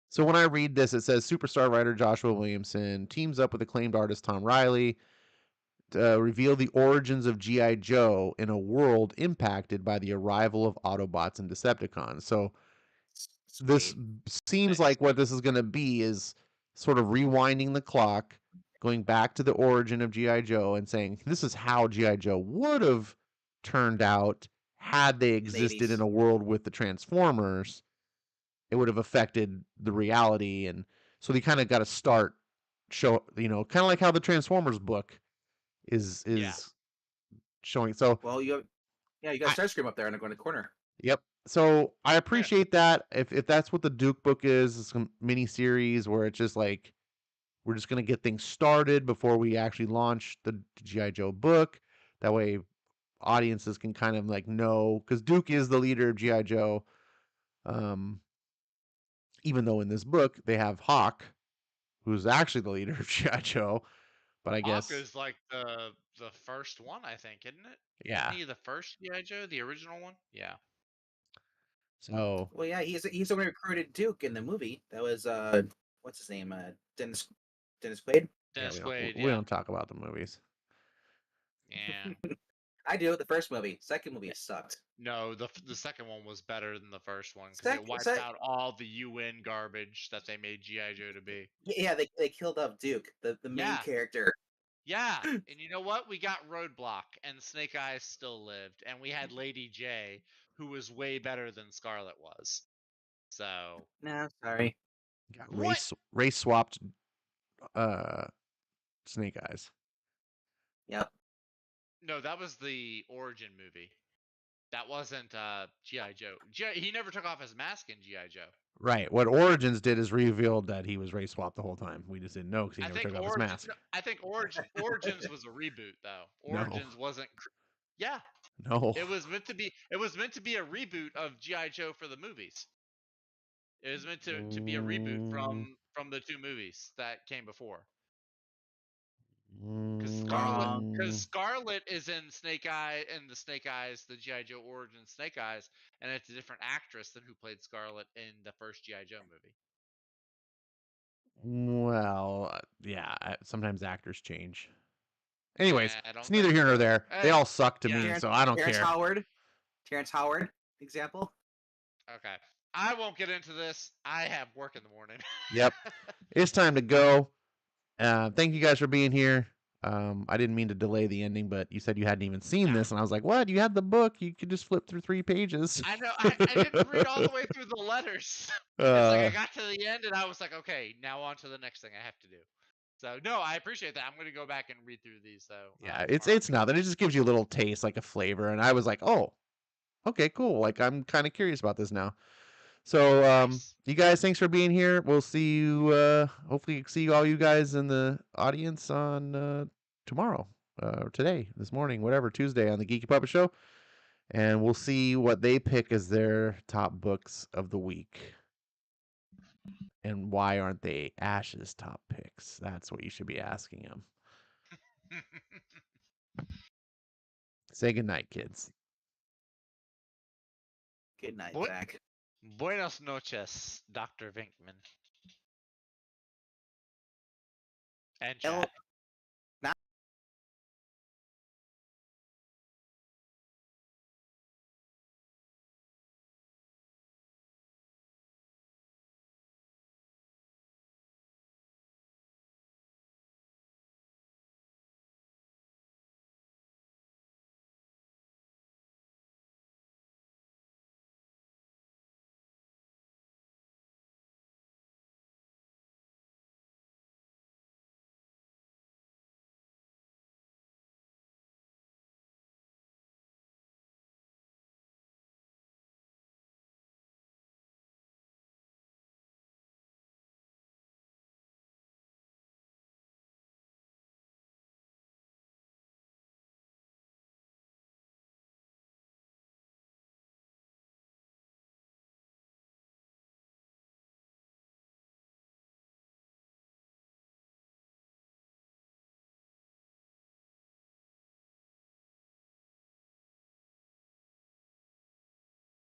So when I read this, it says superstar writer Joshua Williamson teams up with acclaimed artist Tom Riley to reveal the origins of G.I. Joe in a world impacted by the arrival of Autobots and Decepticons. So this seems like what this is going to be is sort of rewinding the clock, going back to the origin of G.I. Joe and saying, this is how G.I. Joe would have turned out had they existed in a world with the Transformers. It would have affected the reality. And so they kind of got to start kind of like how the Transformers book is showing. So well, you got Starscream up there in the corner. Yep. So I appreciate that. If that's what the Duke book is, it's a mini series where it's just like we're just gonna get things started before we actually launch the G.I. Joe book. That way audiences can kind of like know, because Duke is the leader of G.I. Joe. Even though in this book they have Hawk, who's actually the leader of G.I. Joe. But I guess Hawk is like the first one, I think, isn't it? Yeah. Isn't he the first G.I. Joe, the original one? Yeah. So well, yeah, he's the one who recruited Duke in the movie. That was what's his name? Dennis Quaid. Dennis Quaid. We don't talk about the movies. Yeah. I do. The first movie. Second movie sucked. No, the second one was better than the first one because it wiped out all the UN garbage that they made G.I. Joe to be. Yeah, they killed off Duke, the main character. Yeah, and you know what? We got Roadblock, and Snake Eyes still lived, and we had Lady J, who was way better than Scarlet was. So. Nah, sorry. Got race swapped Snake Eyes. Yep. No, that was the origin movie. That wasn't GI Joe. He never took off his mask in GI Joe. Right. What Origins did is revealed that he was race swapped the whole time. We just didn't know because he I never think took off his mask. I think Origins was a reboot though. No. Origins wasn't. Yeah, No. it was meant to be. It was meant to be a reboot of GI Joe for the movies. It was meant to be a reboot from the two movies that came before. Because Scarlet is in Snake Eye and the Snake Eyes, the GI Joe Origin Snake Eyes, and it's a different actress than who played Scarlet in the first GI Joe movie. Well, yeah. Sometimes actors change. Anyways, I don't it's neither think here nor so. there. They all suck to Yeah. me, so I don't Terrence care. Terrence Howard, example. Okay, I won't get into this. I have work in the morning. Yep. It's time to go. Thank you guys for being here. I didn't mean to delay the ending, but you said you hadn't even seen this, and I was like, "What? You had the book? You could just flip through 3 pages." I know. I didn't read all the way through the letters. It's like I got to the end and I was like, okay, now on to the next thing I have to do. So no, I appreciate that. I'm going to go back and read through these though. Yeah, tomorrow. it's nothing. It just gives you a little taste, like a flavor, and I was like, "Oh, okay, cool. Like I'm kind of curious about this now." So, Nice. you guys, thanks for being here. We'll see you. Hopefully, see all you guys in the audience on tomorrow, today, this morning, whatever, Tuesday on the Geeky Puppet Show, and we'll see what they pick as their top books of the week. And why aren't they Ash's top picks? That's what you should be asking him. Say goodnight, kids. Good night, What? Zach. Buenos noches, Dr. Vinkman. And El- chat.